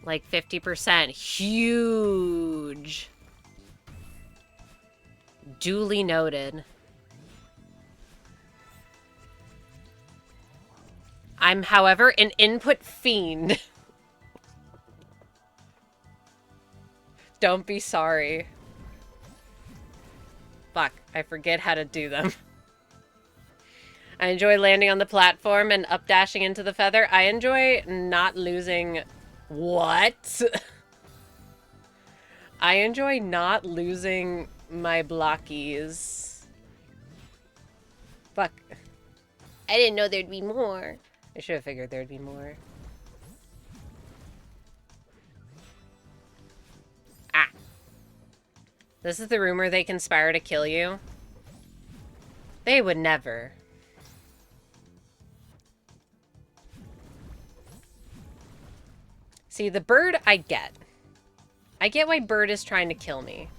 like 50%. Huge. Duly noted. I'm, however, an input fiend. Don't be sorry. Fuck, I forget how to do them. I enjoy landing on the platform and updashing into the feather. I enjoy not losing... What? I enjoy not losing my blockies. Fuck. I didn't know there'd be more. I should have figured there'd be more. Ah. This is the room where they conspire to kill you. They would never. See, the bird, I get. I get why bird is trying to kill me.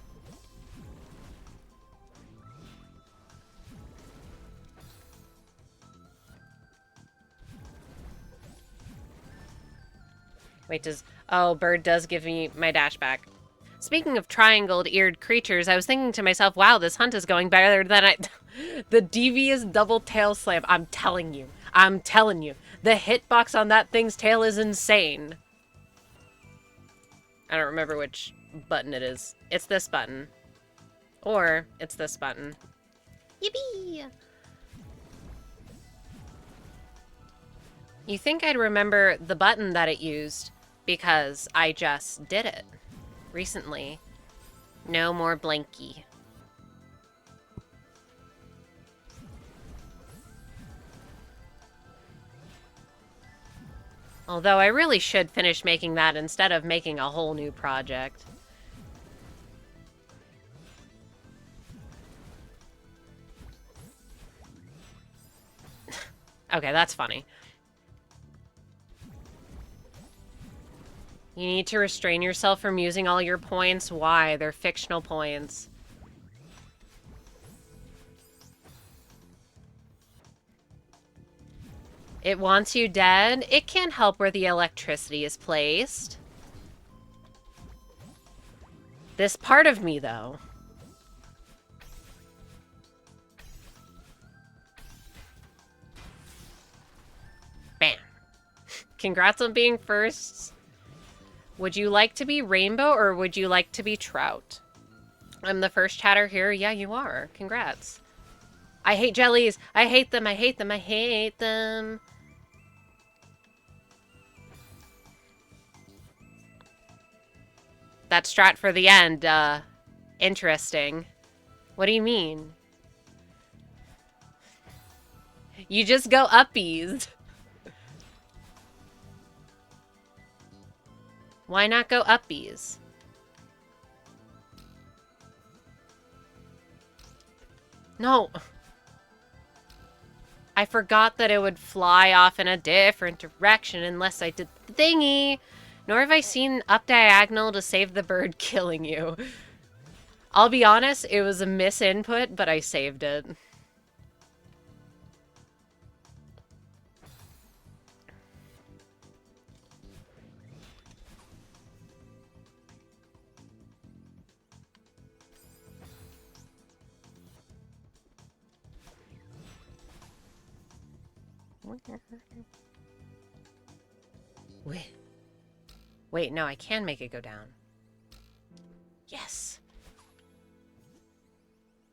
Wait, does... Oh, bird does give me my dash back. Speaking of triangled-eared creatures, I was thinking to myself, wow, this hunt is going better than I... The devious double tail slam. I'm telling you. I'm telling you. The hitbox on that thing's tail is insane. I don't remember which button it is. It's this button. Or, it's this button. Yippee! You think I'd remember the button that it used because I just did it recently. No more blanky. Although I really should finish making that instead of making a whole new project. Okay, that's funny. You need to restrain yourself from using all your points. Why? They're fictional points. It wants you dead. It can't help where the electricity is placed. This part of me, though. Bam. Congrats on being first. Would you like to be Rainbow or would you like to be Trout? I'm the first chatter here. Yeah, you are. Congrats. I hate jellies. I hate them. I hate them. I hate them. That strat for the end, interesting. What do you mean? You just go uppies. Why not go uppies? No. I forgot that it would fly off in a different direction unless I did the thingy. Nor have I seen up diagonal to save the bird killing you. I'll be honest, it was a misinput, but I saved it. Wait, no, I can make it go down. Yes.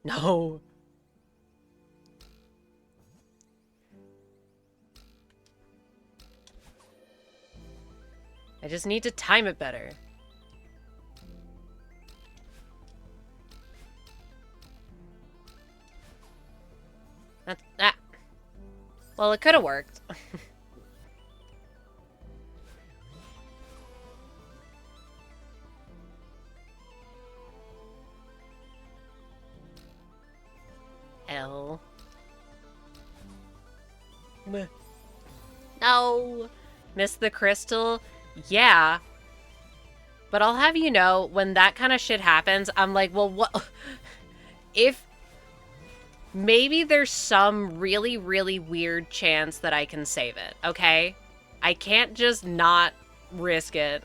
No. I just need to time it better. That. Well, it could have worked. L. Meh. No. Miss the crystal? Yeah. But I'll have you know, when that kind of shit happens, I'm like, well, what? If maybe there's some really, really weird chance that I can save it, okay? I can't just not risk it.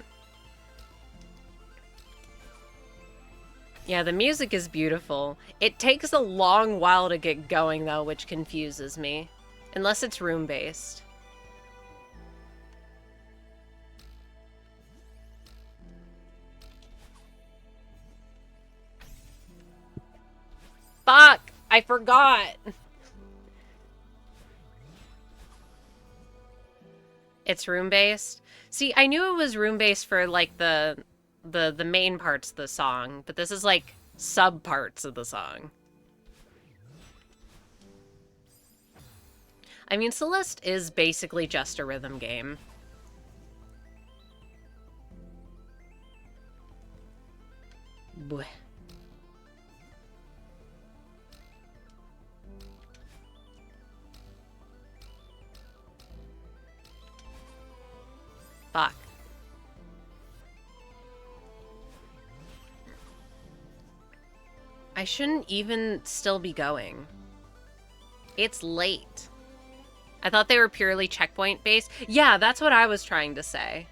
Yeah, the music is beautiful. It takes a long while to get going, though, which confuses me. Unless it's room-based. I forgot. It's room-based. See, I knew it was room-based for, like, the main parts of the song, but this is, like, sub-parts of the song. I mean, Celeste is basically just a rhythm game. Blech. Fuck. I shouldn't even still be going. It's late. I thought they were purely checkpoint based. Yeah, that's what I was trying to say.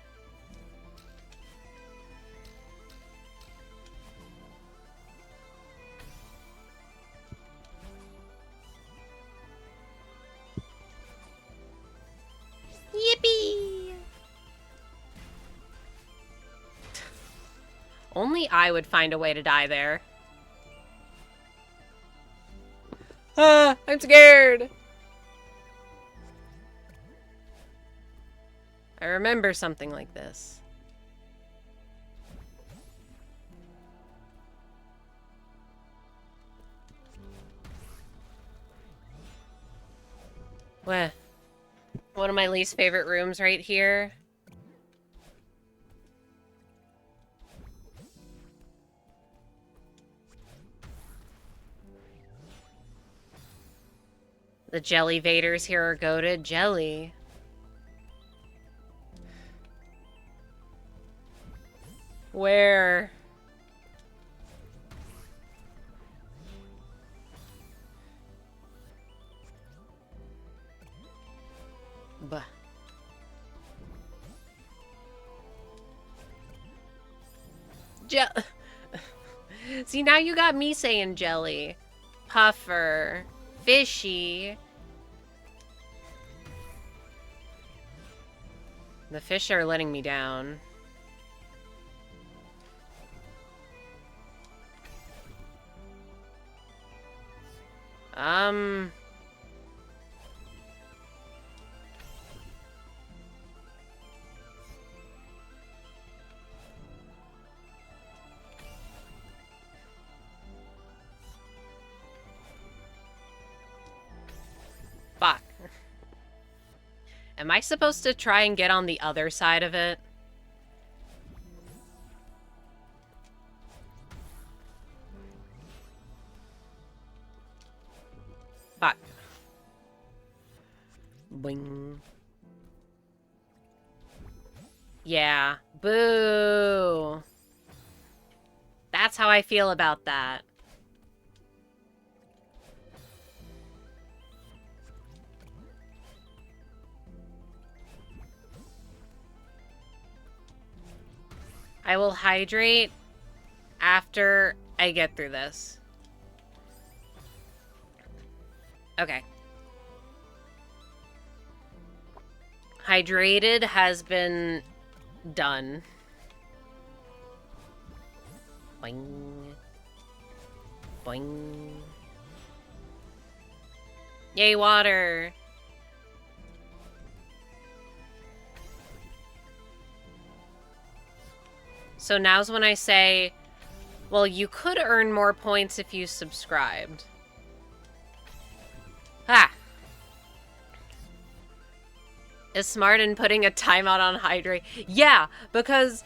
Yippee! Only I would find a way to die there. Ah, I'm scared! I remember something like this. Well, one of my least favorite rooms right here. The jelly vaders here are goated. Jelly. Where? Bah. See, now you got me saying jelly. Puffer. Fishy. The fish are letting me down. Fuck. Am I supposed to try and get on the other side of it? Fuck. Boing. Yeah. Boo. That's how I feel about that. I will hydrate after I get through this. Okay. Hydrated has been done. Boing. Boing. Yay, water. So now's when I say, well, you could earn more points if you subscribed. Ah. Is smart in putting a timeout on hydrate. Yeah, because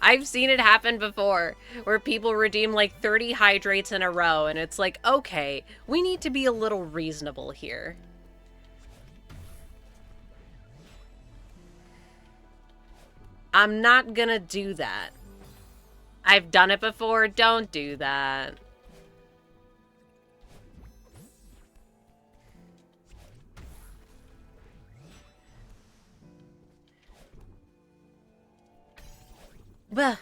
I've seen it happen before where people redeem like 30 hydrates in a row and it's like, okay, we need to be a little reasonable here. I'm not gonna do that. I've done it before, don't do that. Bah.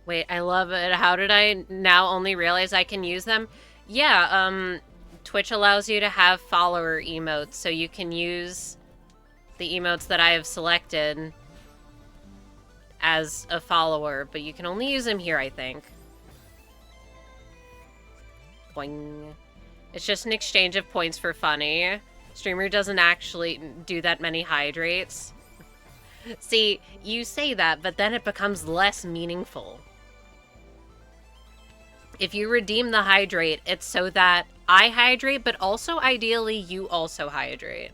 Wait, I love it. How did I now only realize I can use them? Yeah, Twitch allows you to have follower emotes, so you can use the emotes that I have selected as a follower, but you can only use them here, I think. Boing. It's just an exchange of points for funny. Streamer doesn't actually do that many hydrates. See, you say that, but then it becomes less meaningful. If you redeem the hydrate, it's so that I hydrate, but also ideally you also hydrate.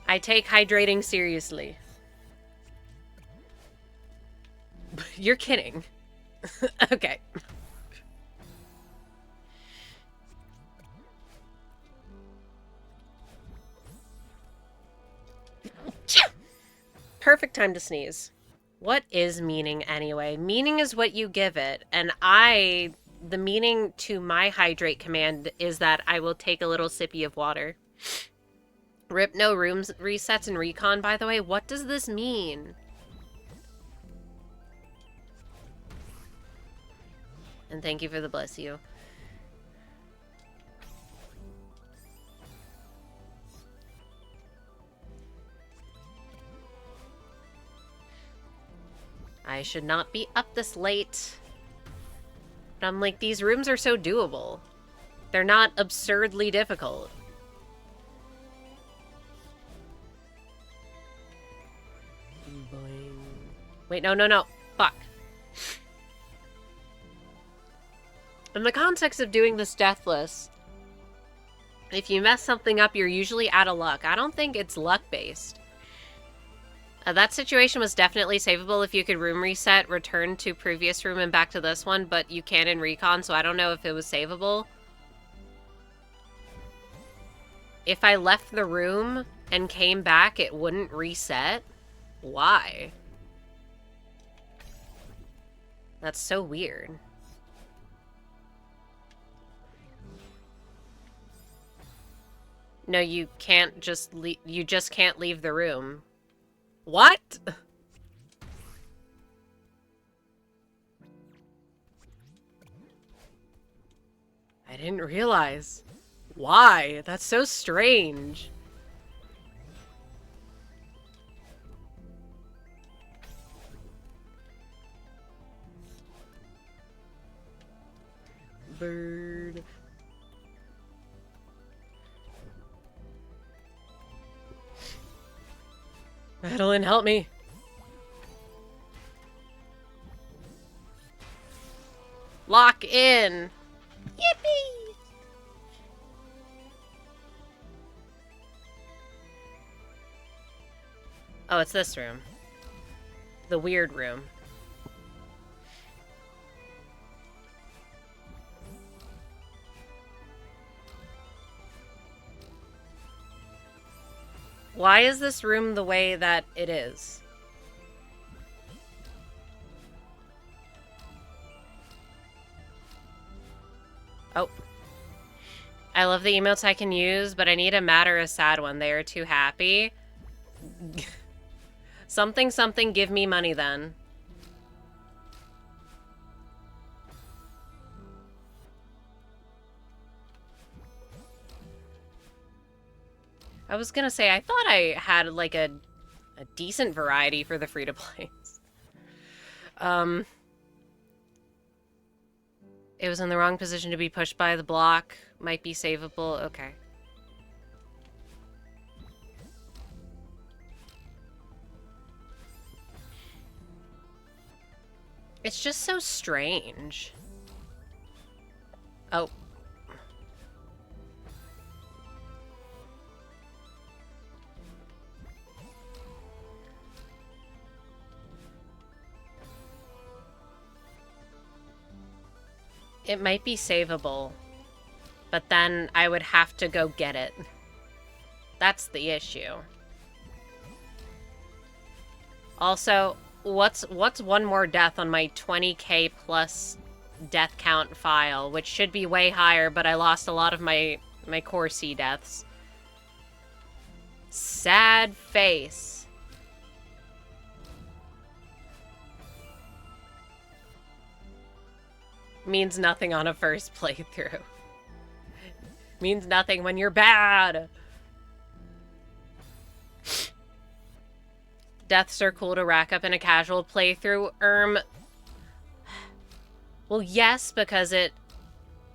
I take hydrating seriously. You're kidding. Okay. Perfect time to sneeze. What is meaning anyway? Meaning is what you give it, and the meaning to my hydrate command is that I will take a little sippy of water. Rip no rooms resets in recon, by the way. What does this mean? And thank you for the bless you. I should not be up this late. But I'm like, these rooms are so doable. They're not absurdly difficult. Boing. Wait, no. Fuck. In the context of doing this deathless, if you mess something up, you're usually out of luck. I don't think it's luck-based. That situation was definitely savable if you could room reset, return to previous room and back to this one, but you can't in recon, so I don't know if it was savable. If I left the room and came back, it wouldn't reset? Why? That's so weird. No, you can't just leave. You just can't leave the room. What? I didn't realize. Why? That's so strange. Bird. Madeline, help me. Lock in. Yippee! Oh, it's this room. The weird room. Why is this room the way that it is? Oh. I love the emotes I can use, but I need a mad or a sad one. They are too happy. Something, give me money then. I was gonna say, I thought I had, like, a decent variety for the free-to-plays. It was in the wrong position to be pushed by the block. Might be savable. Okay. It's just so strange. Oh. It might be savable, but then I would have to go get it. That's the issue. Also, what's one more death on my 20k plus death count file, which should be way higher, but I lost a lot of my core C deaths. Sad face. Means nothing on a first playthrough. Means nothing when you're bad. Deaths are cool to rack up in a casual playthrough. Well, yes, because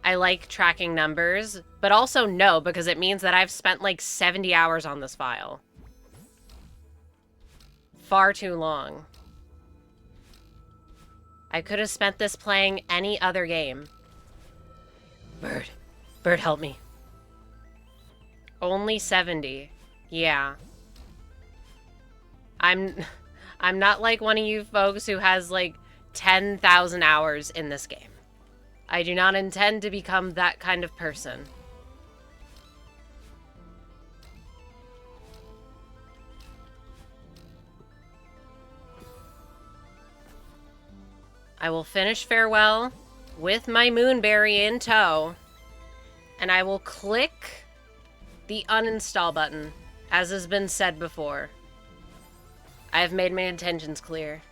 I like tracking numbers, but also no, because it means that I've spent like 70 hours on this file. Far too long. I could have spent this playing any other game. Bird. Bird, help me. Only 70. Yeah. I'm not like one of you folks who has like 10,000 hours in this game. I do not intend to become that kind of person. I will finish Farewell with my Moonberry in tow, and I will click the uninstall button, as has been said before. I have made my intentions clear.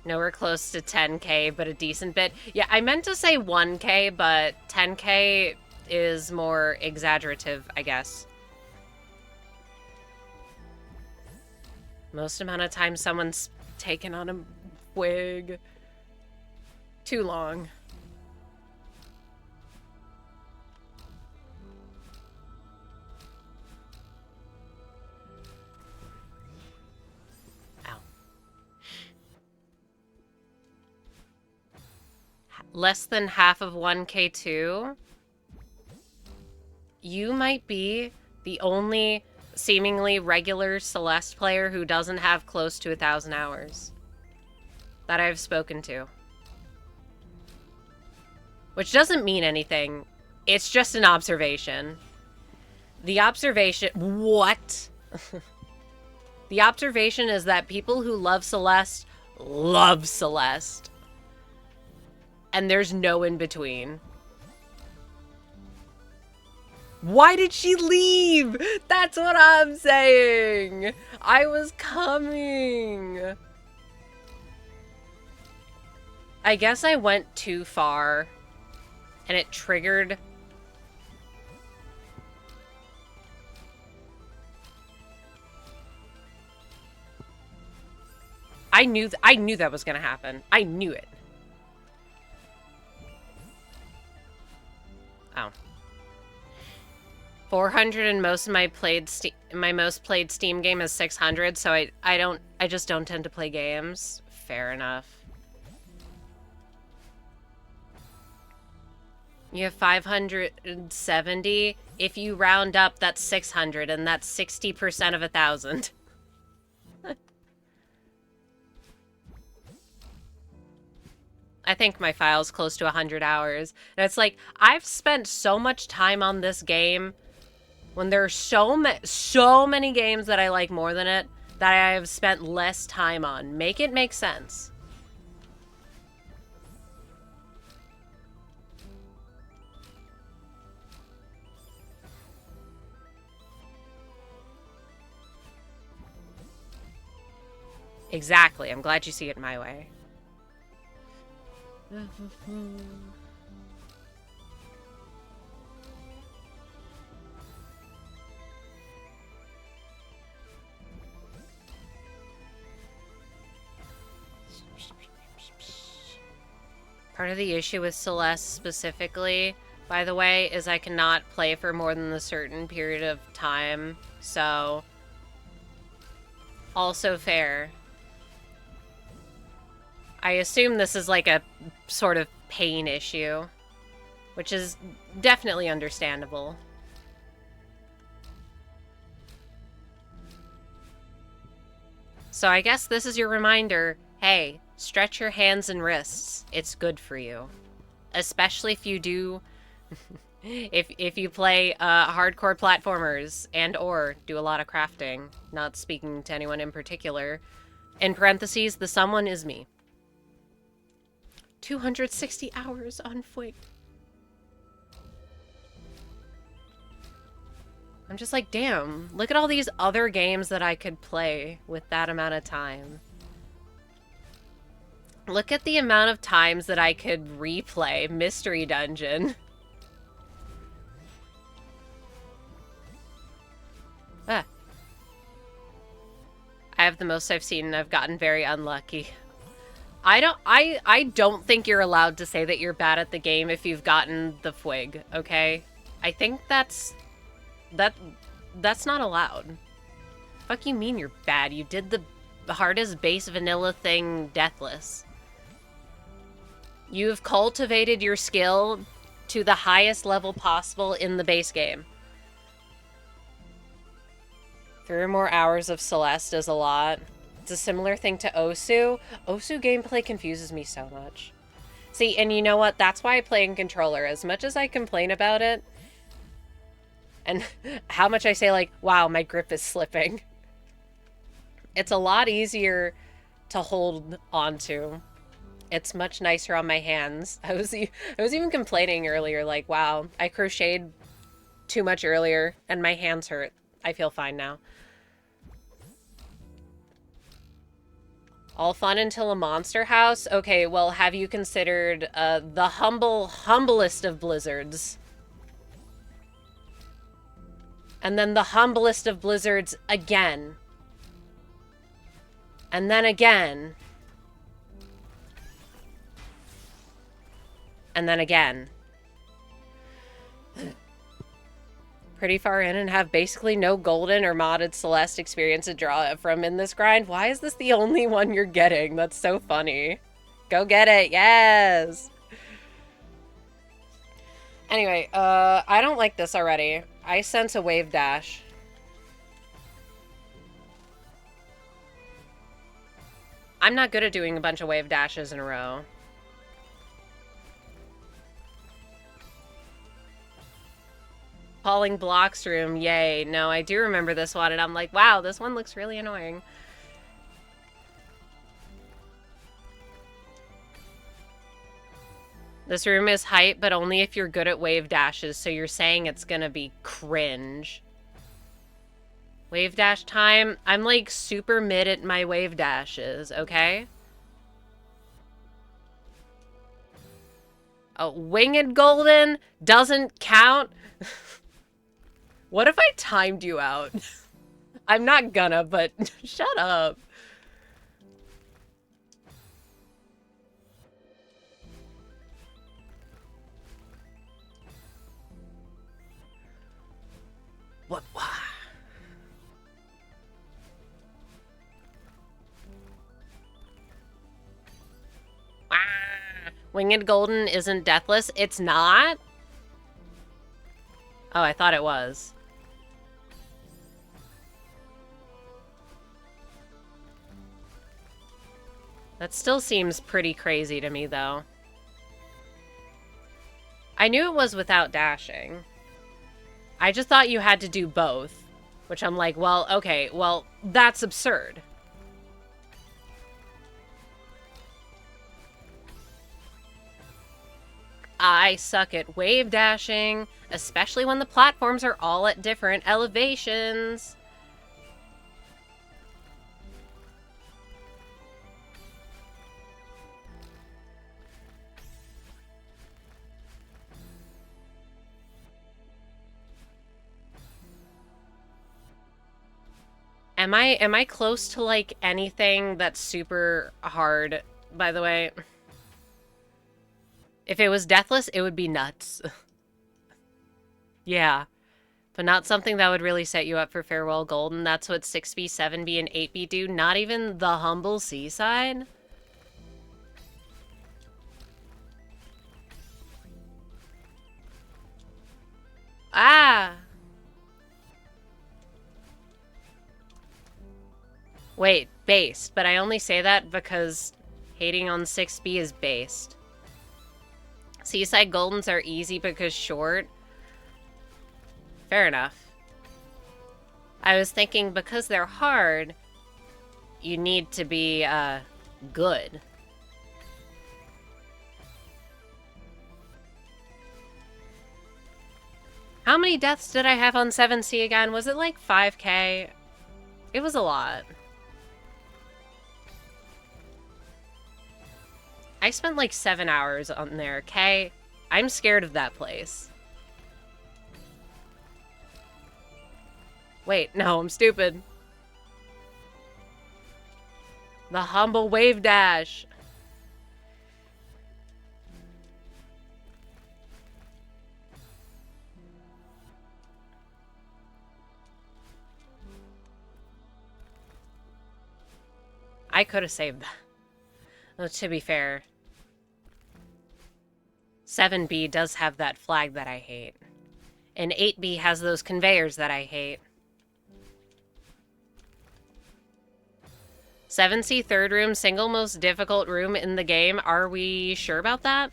Nowhere close to 10K, but a decent bit. Yeah, I meant to say 1K, but 10K is more exaggerative, I guess. Most amount of time someone's taken on a wig. Too long. Ow. Less than half of 1K2? You might be the only seemingly regular Celeste player who doesn't have close to 1,000 hours that I've spoken to. Which doesn't mean anything. It's just an observation. The observation... What? The observation is that people who love Celeste love Celeste. And there's no in between. Why did she leave? That's what I'm saying. I was coming. I guess I went too far and it triggered. I knew that was gonna happen. I knew it. Oh. 400 and most of my most played Steam game is 600, so I just don't tend to play games. Fair enough. You have 570. If you round up, that's 600, and that's 60% of 1,000. I think my file's close to 100 hours. And it's like, I've spent so much time on this game when there are so many games that I like more than it that I have spent less time on. Make it make sense. Exactly. I'm glad you see it my way. Part of the issue with Celeste specifically, by the way, is I cannot play for more than a certain period of time, so... Also fair. I assume this is like a sort of pain issue, which is definitely understandable. So I guess this is your reminder, hey, stretch your hands and wrists. It's good for you. Especially if you do, if you play hardcore platformers and or do a lot of crafting. Not speaking to anyone in particular. In parentheses, the someone is me. 260 hours on Fwig. I'm just like, damn, look at all these other games that I could play with that amount of time. Look at the amount of times that I could replay Mystery Dungeon. Ah. I have the most I've seen and I've gotten very unlucky. I don't think you're allowed to say that you're bad at the game if you've gotten the Fwig, okay? I think that's not allowed. Fuck you mean you're bad? You did the hardest base vanilla thing deathless. You've cultivated your skill to the highest level possible in the base game. 3 or more hours of Celeste is a lot. It's a similar thing to Osu. Osu gameplay confuses me so much. See, and you know what? That's why I play in controller. As much as I complain about it, and how much I say like, wow, my grip is slipping. It's a lot easier to hold onto. It's much nicer on my hands. I was even complaining earlier, like, wow, I crocheted too much earlier and my hands hurt. I feel fine now. All fun until a monster house? Okay, well, have you considered the humblest of blizzards? And then the humblest of blizzards again. And then again. And then again. Pretty far in and have basically no golden or modded Celeste experience to draw from in this grind. Why is this the only one you're getting? That's so funny. Go get it. Yes. Anyway, I don't like this already. I sense a wave dash. I'm not good at doing a bunch of wave dashes in a row. Falling blocks room, yay. No, I do remember this one, and I'm like, wow, this one looks really annoying. This room is hype, but only if you're good at wave dashes, so you're saying it's gonna be cringe. Wave dash time? I'm like super mid at my wave dashes, okay? Oh, winged golden doesn't count? What if I timed you out? I'm not gonna, but shut up. What? Winged golden isn't deathless? It's not? Oh, I thought it was. That still seems pretty crazy to me, though. I knew it was without dashing. I just thought you had to do both. Which I'm like, well, okay, well, that's absurd. I suck at wave dashing, especially when the platforms are all at different elevations. Am I close to like anything that's super hard, by the way? If it was deathless, it would be nuts. Yeah. But not something that would really set you up for Farewell Golden. That's what 6B, 7B, and 8B do. Not even the humble seaside. Ah! Wait, based. But I only say that because hating on 6B is based. Seaside Goldens are easy because short. Fair enough. I was thinking because they're hard, you need to be, good. How many deaths did I have on 7C again? Was it like 5k? It was a lot. I spent like 7 hours on there, okay? I'm scared of that place. Wait, no, I'm stupid. The humble wave dash. I could have saved that. Well, to be fair, 7B does have that flag that I hate. And 8B has those conveyors that I hate. 7C third room, single most difficult room in the game. Are we sure about that?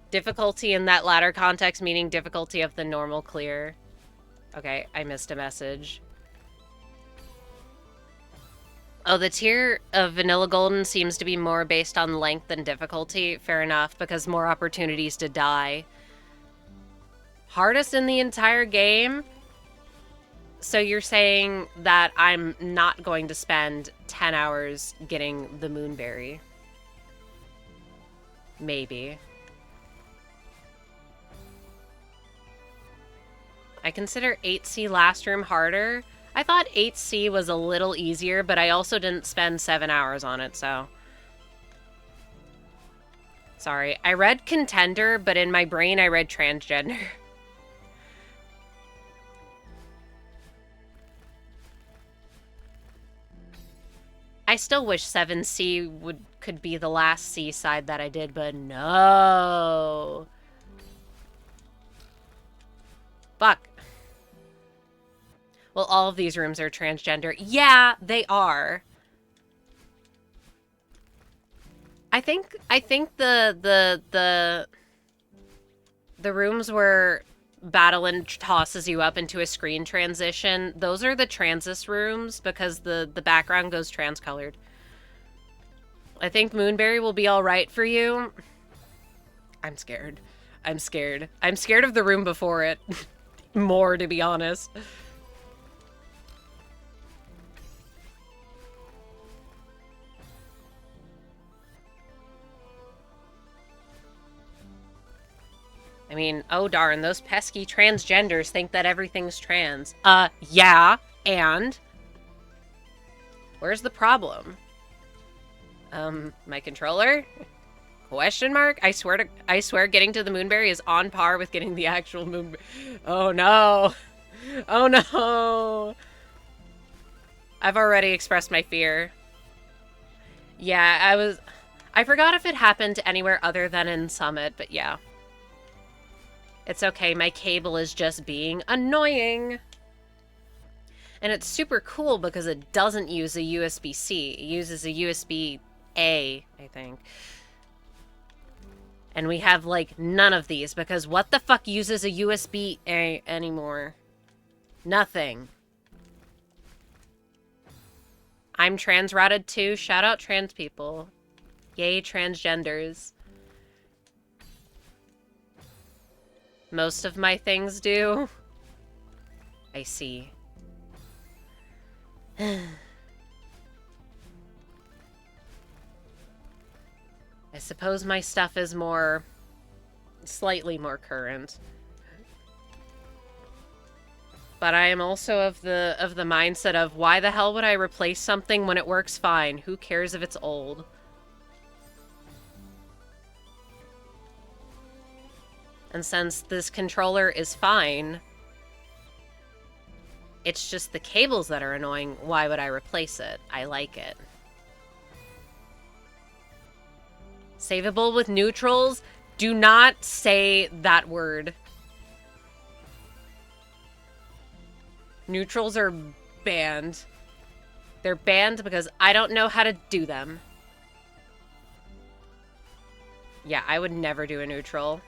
Difficulty in that latter context, meaning difficulty of the normal clear. Okay, I missed a message. Oh, the tier of Vanilla Golden seems to be more based on length than difficulty. Fair enough, because more opportunities to die. Hardest in the entire game? So you're saying that I'm not going to spend 10 hours getting the Moonberry? Maybe. I consider 8C last room harder. I thought 8C was a little easier, but I also didn't spend 7 hours on it, so... Sorry. I read contender, but in my brain I read transgender. I still wish 7C could be the last C side that I did, but no. Fuck. Well, all of these rooms are transgender. Yeah, they are. I think the rooms where Battlein tosses you up into a screen transition, those are the transis rooms because the background goes trans-colored. I think Moonberry will be all right for you. I'm scared. I'm scared. I'm scared of the room before it. More, to be honest. I mean, oh darn, those pesky transgenders think that everything's trans. Yeah, and? Where's the problem? My controller? Question mark? I swear getting to the Moonberry is on par with getting the actual Moonberry. Oh no. Oh no. I've already expressed my fear. Yeah, I forgot if it happened anywhere other than in Summit, but yeah. It's okay, my cable is just being annoying. And it's super cool because it doesn't use a USB-C. It uses a USB-A, I think. And we have, like, none of these because what the fuck uses a USB-A anymore? Nothing. I'm trans-routed too. Shout out trans people. Yay, transgenders. Most of my things do. I see. I suppose my stuff is slightly more current. But I am also of the mindset of why the hell would I replace something when it works fine? Who cares if it's old? And since this controller is fine, it's just the cables that are annoying. Why would I replace it? I like it. Savable with neutrals? Do not say that word. Neutrals are banned. They're banned because I don't know how to do them. Yeah, I would never do a neutral.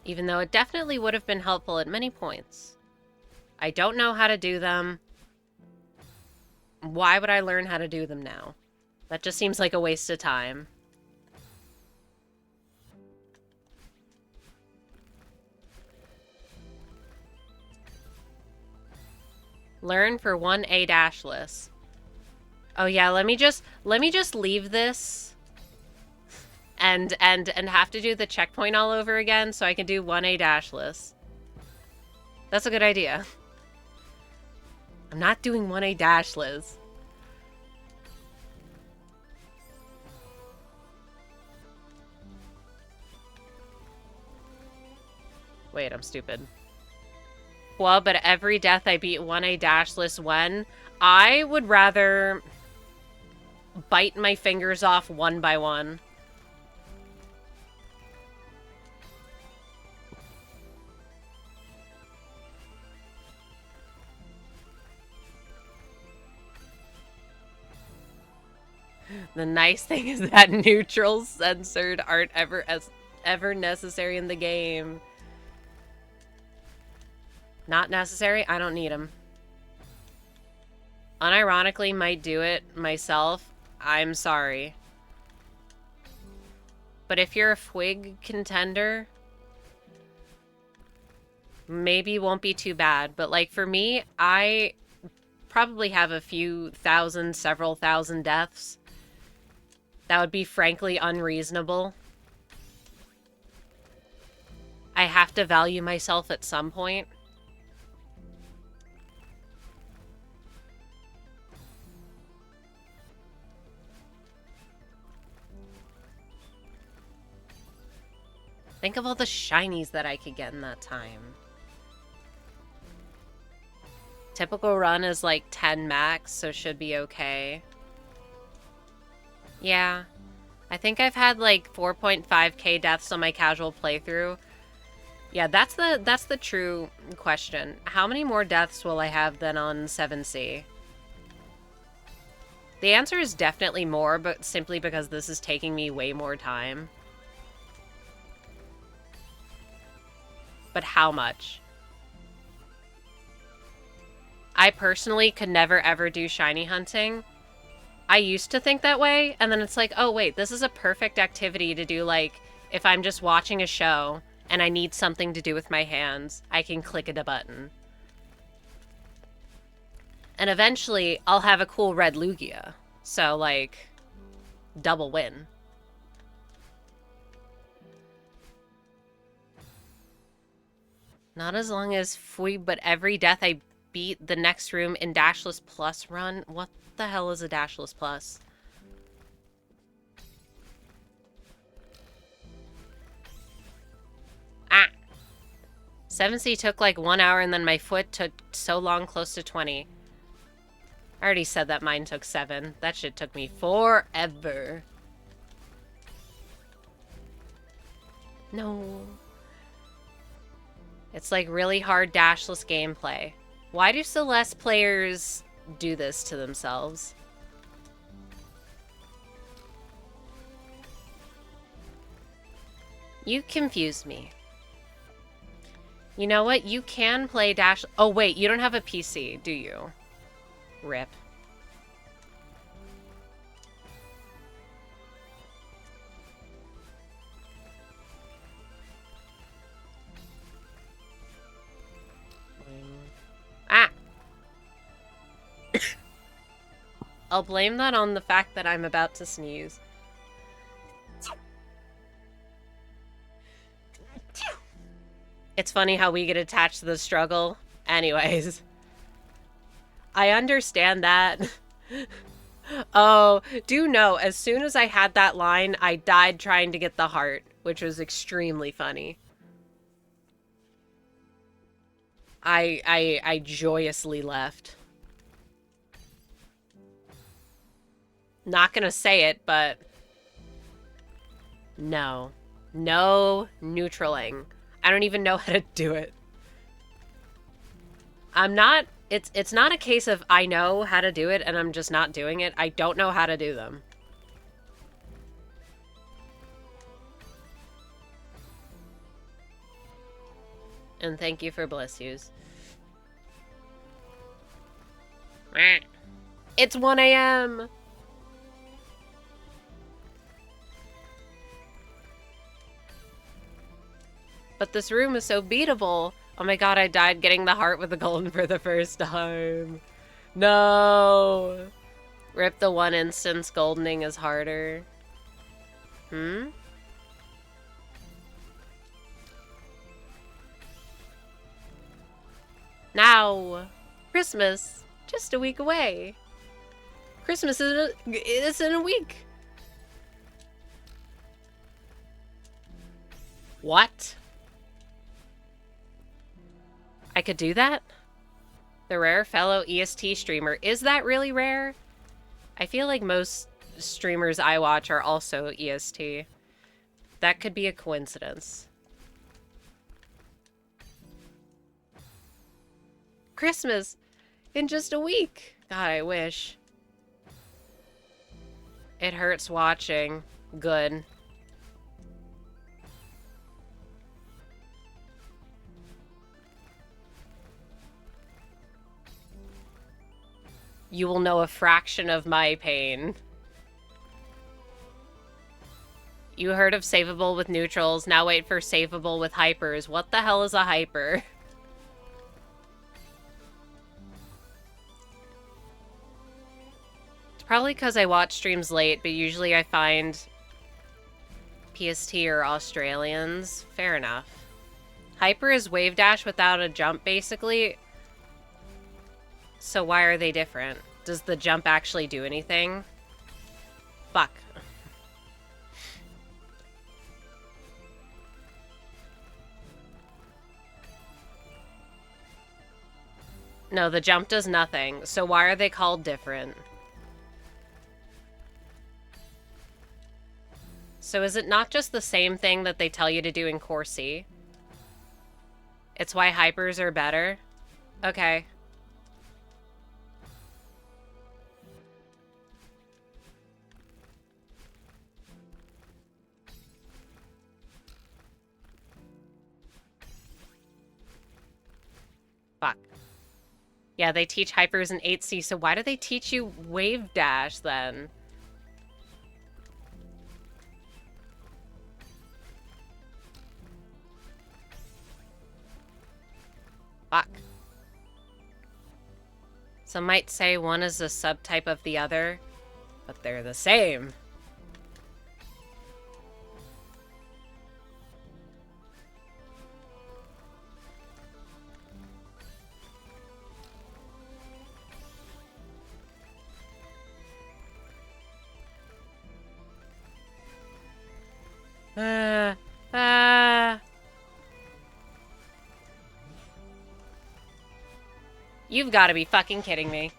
Even though it definitely would have been helpful at many points. I don't know how to do them. Why would I learn how to do them now? That just seems like a waste of time. Learn for 1A dashless. Oh yeah, let me just leave this and have to do the checkpoint all over again so I can do 1A dashless. That's a good idea. I'm not doing 1A dashless. Wait, I'm stupid. Well, but every death I beat 1A dashless when, I would rather bite my fingers off one by one. The nice thing is that neutrals censored aren't ever necessary in the game. Not necessary? I don't need them. Unironically, might do it myself. I'm sorry. But if you're a FWIG contender, maybe won't be too bad. But like for me, I probably have a few thousand, several thousand deaths. That would be frankly unreasonable. I have to value myself at some point. Think of all the shinies that I could get in that time. Typical run is like 10 max, so should be okay. Yeah. I think I've had like 4.5k deaths on my casual playthrough. Yeah, that's the true question. How many more deaths will I have than on 7C? The answer is definitely more, but simply because this is taking me way more time. But how much? I personally could never ever do shiny hunting. I used to think that way, and then it's like, oh wait, this is a perfect activity to do, like, if I'm just watching a show and I need something to do with my hands, I can click a button. And eventually, I'll have a cool red Lugia. So, like, double win. Not as long as FWIG, but every death I beat the next room in Dashless Plus run. What the hell is a Dashless Plus? Ah! 7C took like 1 hour and then my foot took so long, close to 20. I already said that mine took 7. That shit took me forever. No. It's like really hard dashless gameplay. Why do Celeste players do this to themselves? You confuse me. You know what? You can play Dash... Oh, wait. You don't have a PC, do you? Rip. Ah! I'll blame that on the fact that I'm about to sneeze. It's funny how we get attached to the struggle. Anyways. I understand that. Oh, do know, as soon as I had that line, I died trying to get the heart, which was extremely funny. I joyously left. Not gonna say it, but... No. No neutraling. I don't even know how to do it. I'm not... It's not a case of I know how to do it and I'm just not doing it. I don't know how to do them. And thank you for bless yous. It's 1 a.m. But this room is so beatable. Oh my god, I died getting the heart with the golden for the first time. No. Rip, the one instance goldening is harder. Hmm? Now, Christmas, just a week away. Christmas is in a week. What? I could do that? The rare fellow EST streamer. Is that really rare? I feel like most streamers I watch are also EST. That could be a coincidence. Christmas in just a week. God, I wish. It hurts watching. Good. You will know a fraction of my pain. You heard of savable with neutrals, now wait for savable with hypers. What the hell is a hyper? It's probably because I watch streams late, but usually I find PST or Australians. Fair enough. Hyper is wave dash without a jump, basically. So why are they different? Does the jump actually do anything? Fuck. No, the jump does nothing. So why are they called different? So is it not just the same thing that they tell you to do in Core C? It's why hypers are better? Okay. Fuck. Yeah, they teach hypers in 8C, so why do they teach you wave dash then? Fuck. Some might say one is a subtype of the other, but they're the same. You've got to be fucking kidding me.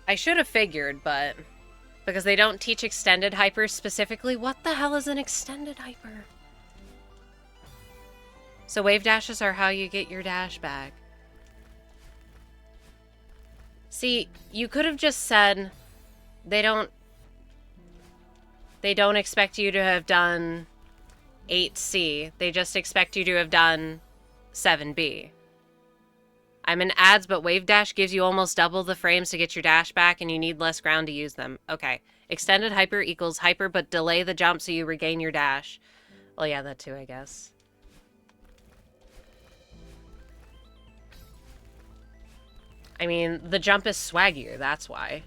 I should have figured, but because they don't teach extended hyper specifically, what the hell is an extended hyper? So wave dashes are how you get your dash back. See, you could have just said they don't expect you to have done 8C. They just expect you to have done 7B. I'm in ads, but wave dash gives you almost double the frames to get your dash back, and you need less ground to use them. Okay. Extended hyper equals hyper, but delay the jump so you regain your dash. Well, yeah, that too, I guess. I mean, the jump is swaggier, that's why.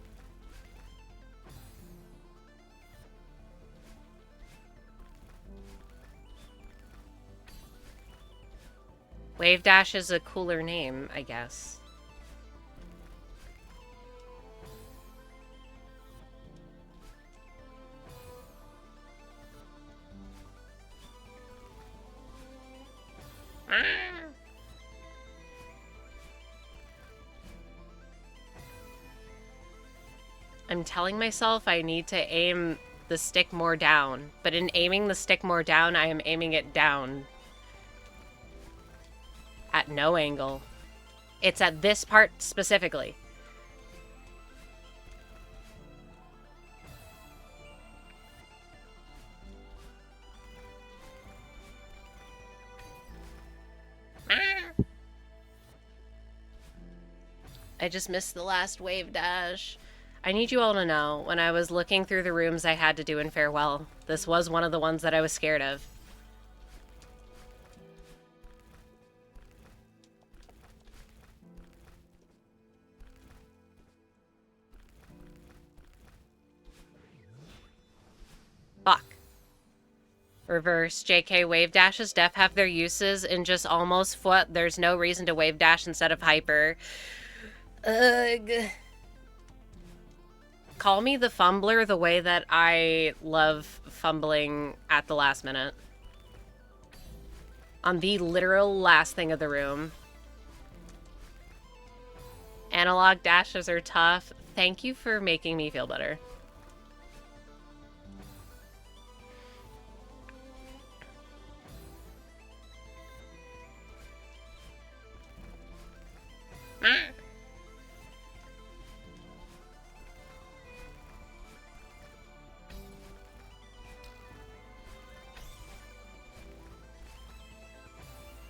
Wave dash is a cooler name, I guess. I'm telling myself I need to aim the stick more down, but in aiming the stick more down, I am aiming it down. At no angle. It's at this part specifically. I just missed the last wave dash. I need you all to know, when I was looking through the rooms I had to do in Farewell, this was one of the ones that I was scared of. Fuck. Reverse. JK, wave dashes def have their uses in just almost foot. There's no reason to wave dash instead of hyper. Ugh. Call me the fumbler the way that I love fumbling at the last minute. On the literal last thing of the room. Analog dashes are tough. Thank you for making me feel better.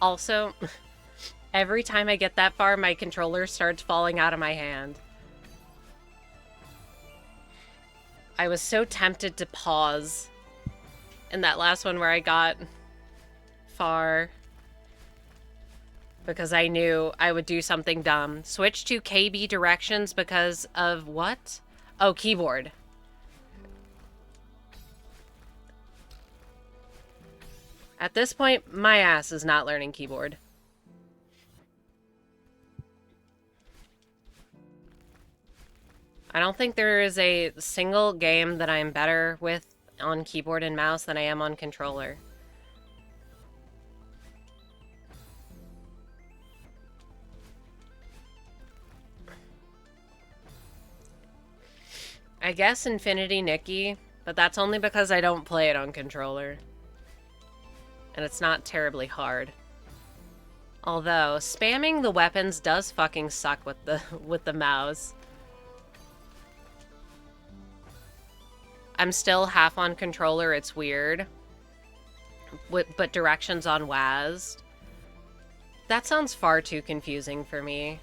Also, every time I get that far, my controller starts falling out of my hand. I was so tempted to pause in that last one where I got far because I knew I would do something dumb. Switch to KB directions because of what? Oh, keyboard. At this point, my ass is not learning keyboard. I don't think there is a single game that I'm better with on keyboard and mouse than I am on controller. I guess Infinity Nikki, but that's only because I don't play it on controller. And it's not terribly hard. Although, spamming the weapons does fucking suck with the mouse. I'm still half on controller, it's weird. But directions on WASD. That sounds far too confusing for me.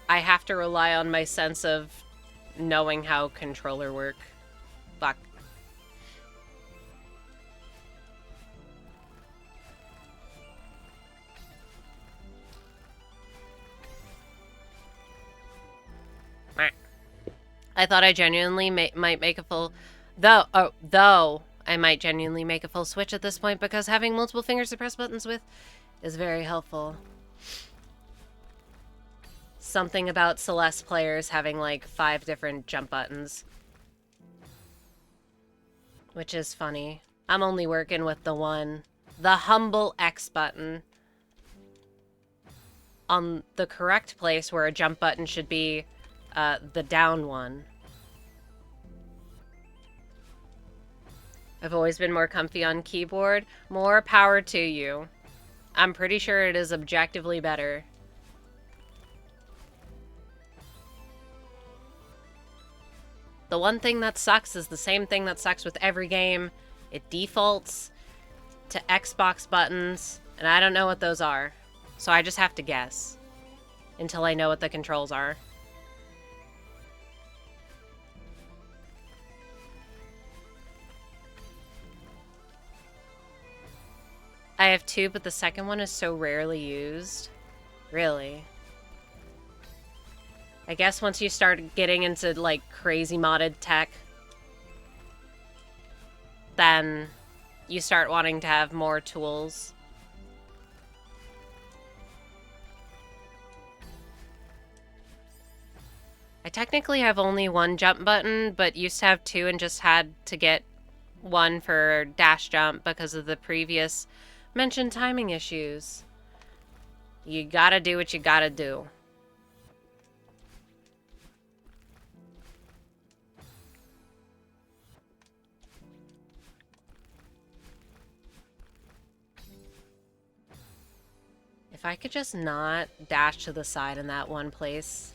I have to rely on my sense of knowing how controller work. Fuck. I thought I genuinely might make a full... Though I might genuinely make a full switch at this point because having multiple fingers to press buttons with is very helpful. Something about Celeste players having like 5 different jump buttons. Which is funny. I'm only working with the one. The humble X button. On the correct place where a jump button should be the down one. I've always been more comfy on keyboard. More power to you. I'm pretty sure it is objectively better. The one thing that sucks is the same thing that sucks with every game. It defaults to Xbox buttons, and I don't know what those are. So I just have to guess until I know what the controls are. I have 2, but the second one is so rarely used. Really. I guess once you start getting into, like, crazy modded tech, then you start wanting to have more tools. I technically have only 1 jump button, but used to have 2 and just had to get 1 for dash jump because of the previous mentioned timing issues. You gotta do what you gotta do. If I could just not dash to the side in that one place,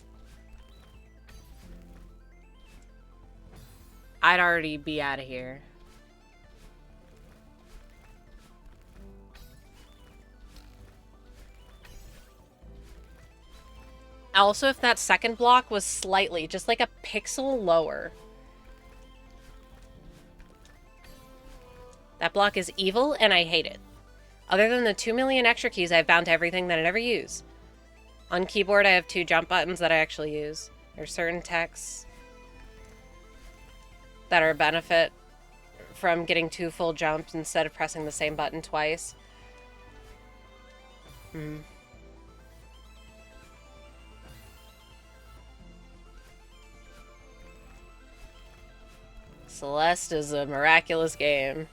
I'd already be out of here. Also, if that second block was slightly, just like a pixel lower. That block is evil, and I hate it. Other than the 2 million extra keys I've bound to everything that I never use. On keyboard, I have 2 jump buttons that I actually use. There's certain texts that are a benefit from getting 2 full jumps instead of pressing the same button twice. Celeste is a miraculous game.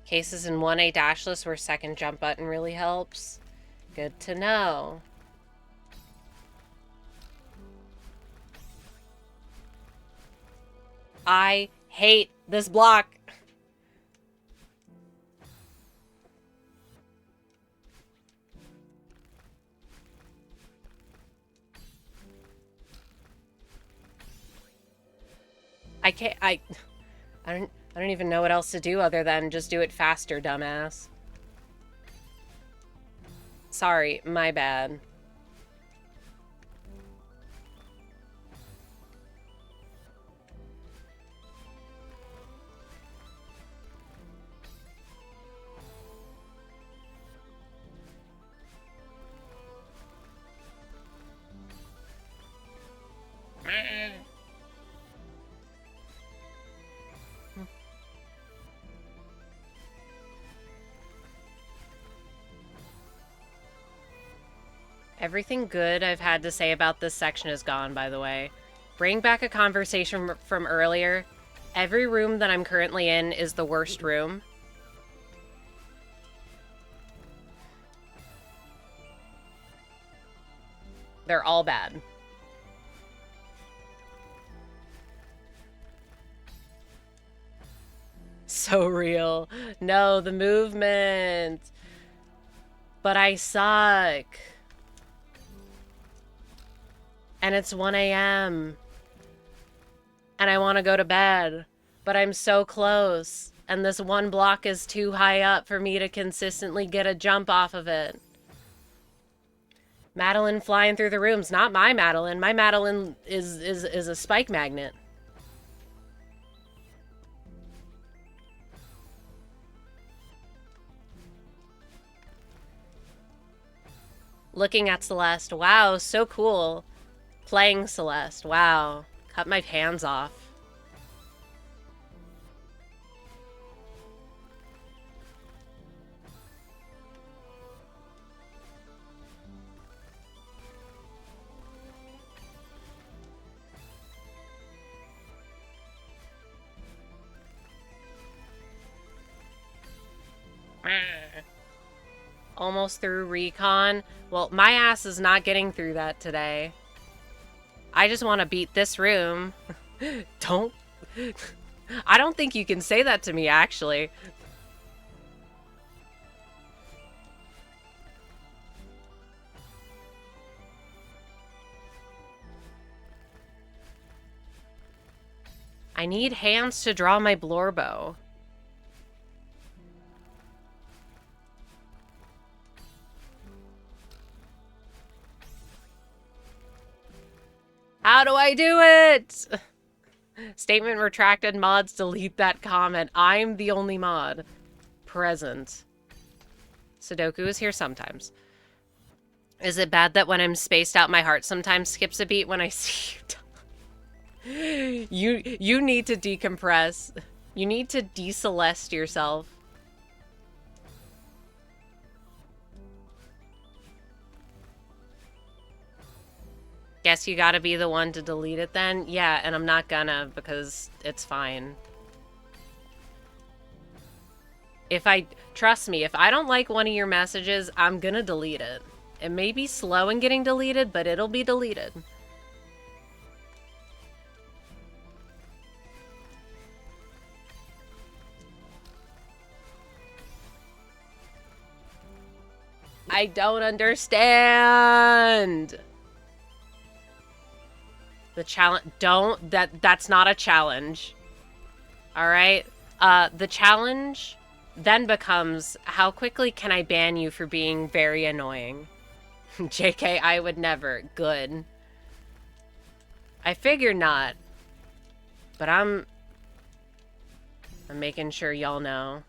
Cases in 1A dashless where second jump button really helps. Good to know. I hate this block. I can't, I don't even know what else to do other than just do it faster, dumbass. Sorry, my bad. Everything good I've had to say about this section is gone, by the way. Bring back a conversation from earlier. Every room that I'm currently in is the worst room. They're all bad. So real. No, the movement. But I suck. And it's 1 a.m. And I want to go to bed. But I'm so close. And this one block is too high up for me to consistently get a jump off of it. Madeline flying through the rooms. Not my Madeline. My Madeline is a spike magnet. Looking at Celeste. Wow, so cool. Playing Celeste. Wow. Cut my hands off. Almost through recon. Well, my ass is not getting through that today. I just want to beat this room. Don't. I don't think you can say that to me, actually. I need hands to draw my blorbo. How do I do it? Statement retracted. Mods delete that comment. I'm the only mod present. Sudoku is here sometimes. Is it bad that when I'm spaced out, my heart sometimes skips a beat when I see you? You need to decompress. You need to de-celeste yourself. Guess you gotta be the one to delete it then? Yeah, and I'm not gonna because it's fine. Trust me, if I don't like one of your messages, I'm gonna delete it. It may be slow in getting deleted, but it'll be deleted. I don't understand. The challenge, that's not a challenge. All right? The challenge then becomes, how quickly can I ban you for being very annoying? JK, I would never. Good. I figured not. But I'm making sure y'all know.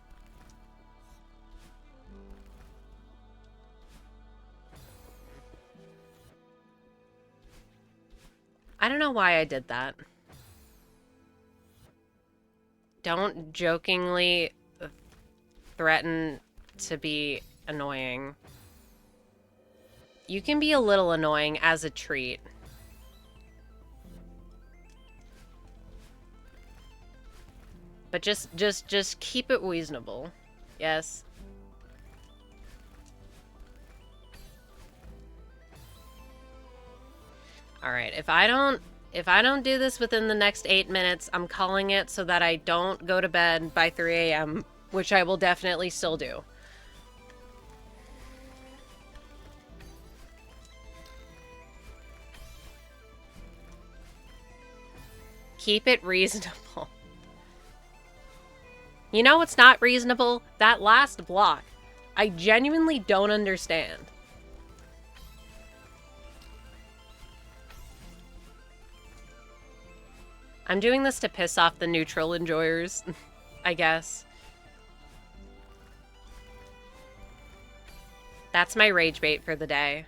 I don't know why I did that. Don't jokingly threaten to be annoying. You can be a little annoying as a treat. But just keep it reasonable. Yes. All right. If I don't do this within the next 8 minutes, I'm calling it so that I don't go to bed by 3 a.m., which I will definitely still do. Keep it reasonable. You know what's not reasonable? That last block. I genuinely don't understand. I'm doing this to piss off the neutral enjoyers, I guess. That's my rage bait for the day.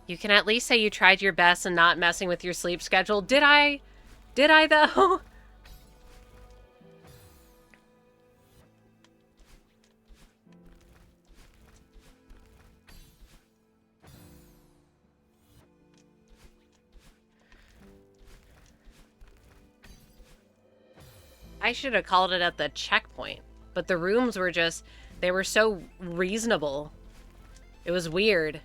You can at least say you tried your best and not messing with your sleep schedule. Did I? Did I, though? I should have called it at the checkpoint. But the rooms were just... They were so reasonable. It was weird.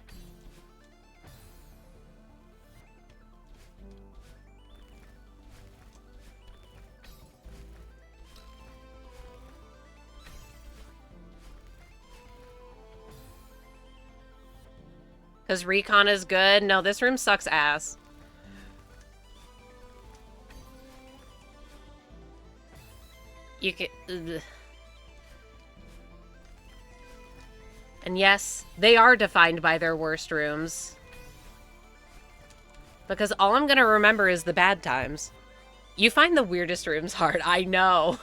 Because recon is good? No, this room sucks ass. You can... Ugh. And yes, they are defined by their worst rooms. Because all I'm gonna remember is the bad times. You find the weirdest rooms hard, I know.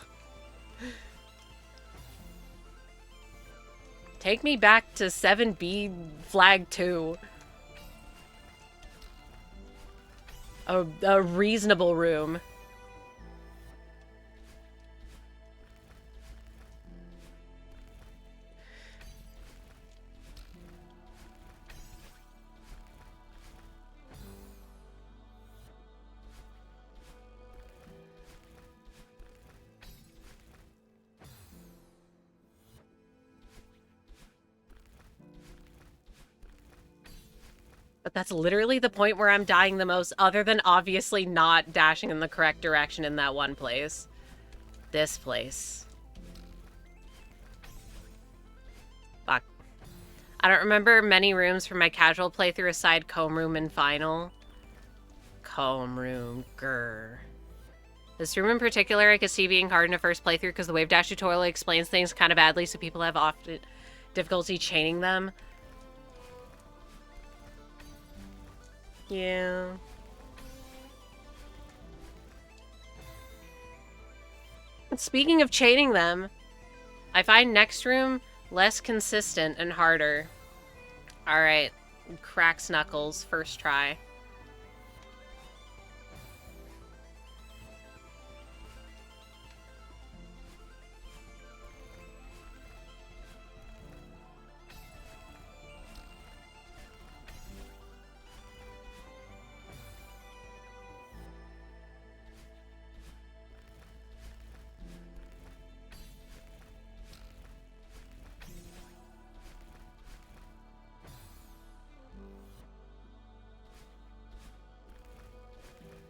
Take me back to 7B flag 2. A reasonable room. But that's literally the point where I'm dying the most, other than obviously not dashing in the correct direction in that one place. This place. Fuck. I don't remember many rooms from my casual playthrough aside comb room and final. Comb room, grr. This room in particular I could see being hard in a first playthrough because the wave dash tutorial explains things kind of badly, so people have often difficulty chaining them. Yeah. Speaking of chaining them, I find next room less consistent and harder. Alright. Cracks knuckles, first try.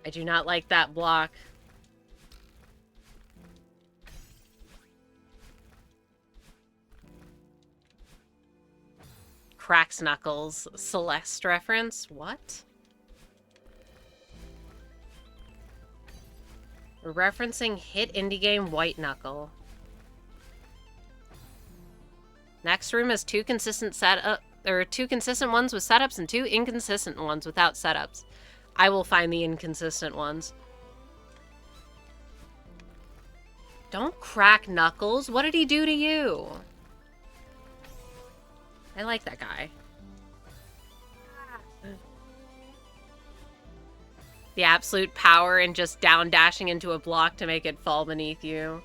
I do not like that block. Cracks knuckles. Celeste reference? What? Referencing hit indie game White Knuckle. Next room is two consistent ones with setups and two inconsistent ones without setups. I will find the inconsistent ones. Don't crack Knuckles. What did he do to you? I like that guy. The absolute power in just down dashing into a block to make it fall beneath you.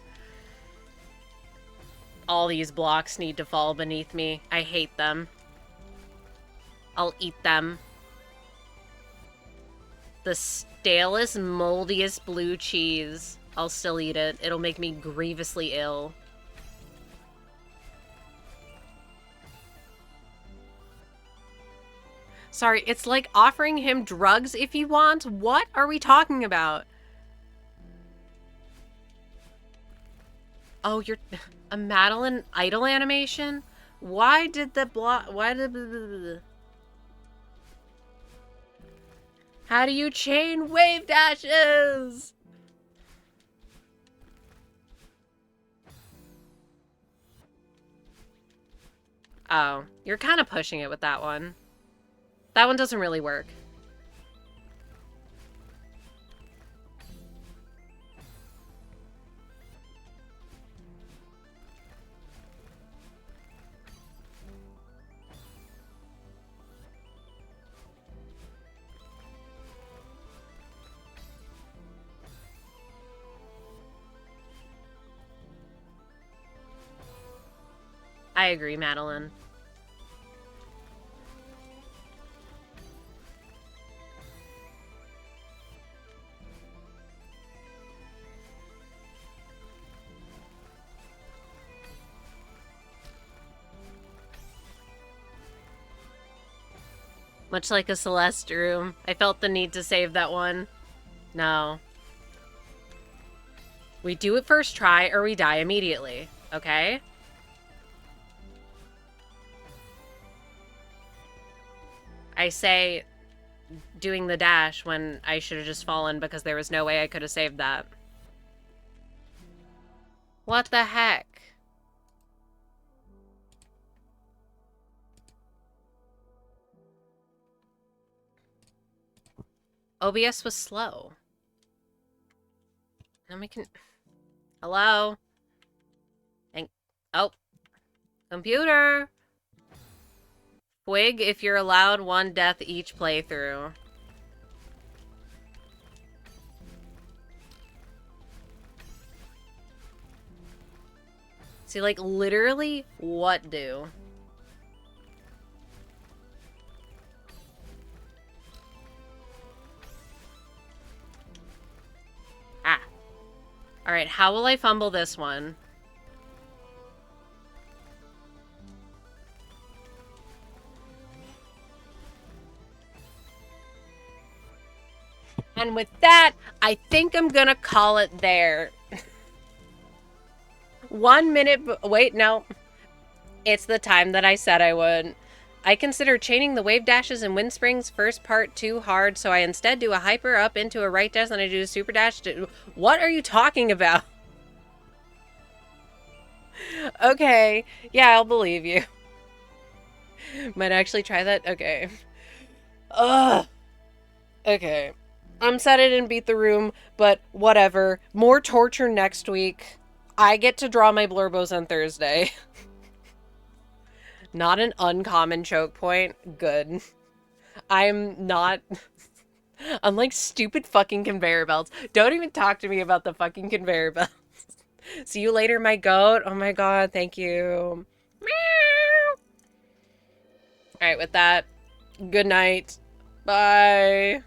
All these blocks need to fall beneath me. I hate them. I'll eat them. The stalest, moldiest blue cheese. I'll still eat it. It'll make me grievously ill. Sorry, it's like offering him drugs if you want. What are we talking about? Oh, you're a Madeline Idol animation? Why did the block... Why did... How do you chain wave dashes? Oh, you're kind of pushing it with that one. That one doesn't really work. I agree, Madeline. Much like a Celeste room, I felt the need to save that one. No. We do it first try or we die immediately, okay? I say doing the dash when I should have just fallen because there was no way I could have saved that. What the heck? OBS was slow. Now we can... Hello? Oh. Computer! Twig if you're allowed one death each playthrough. See, like, literally, what do? Ah. Alright, how will I fumble this one? And with that, I think I'm gonna call it there. 1 minute... Wait, no. It's the time that I said I would. I consider chaining the wave dashes and wind springs first part too hard, so I instead do a hyper up into a right dash, then I do a super dash. What are you talking about? Okay. Yeah, I'll believe you. Might actually try that? Okay. Ugh. Okay. I'm sad I didn't beat the room, but whatever. More torture next week. I get to draw my blurbos on Thursday. Not an uncommon choke point. Good. I'm not... Unlike stupid fucking conveyor belts. Don't even talk to me about the fucking conveyor belts. See you later, my goat. Oh my god, thank you. Meow. Alright, with that, good night. Bye.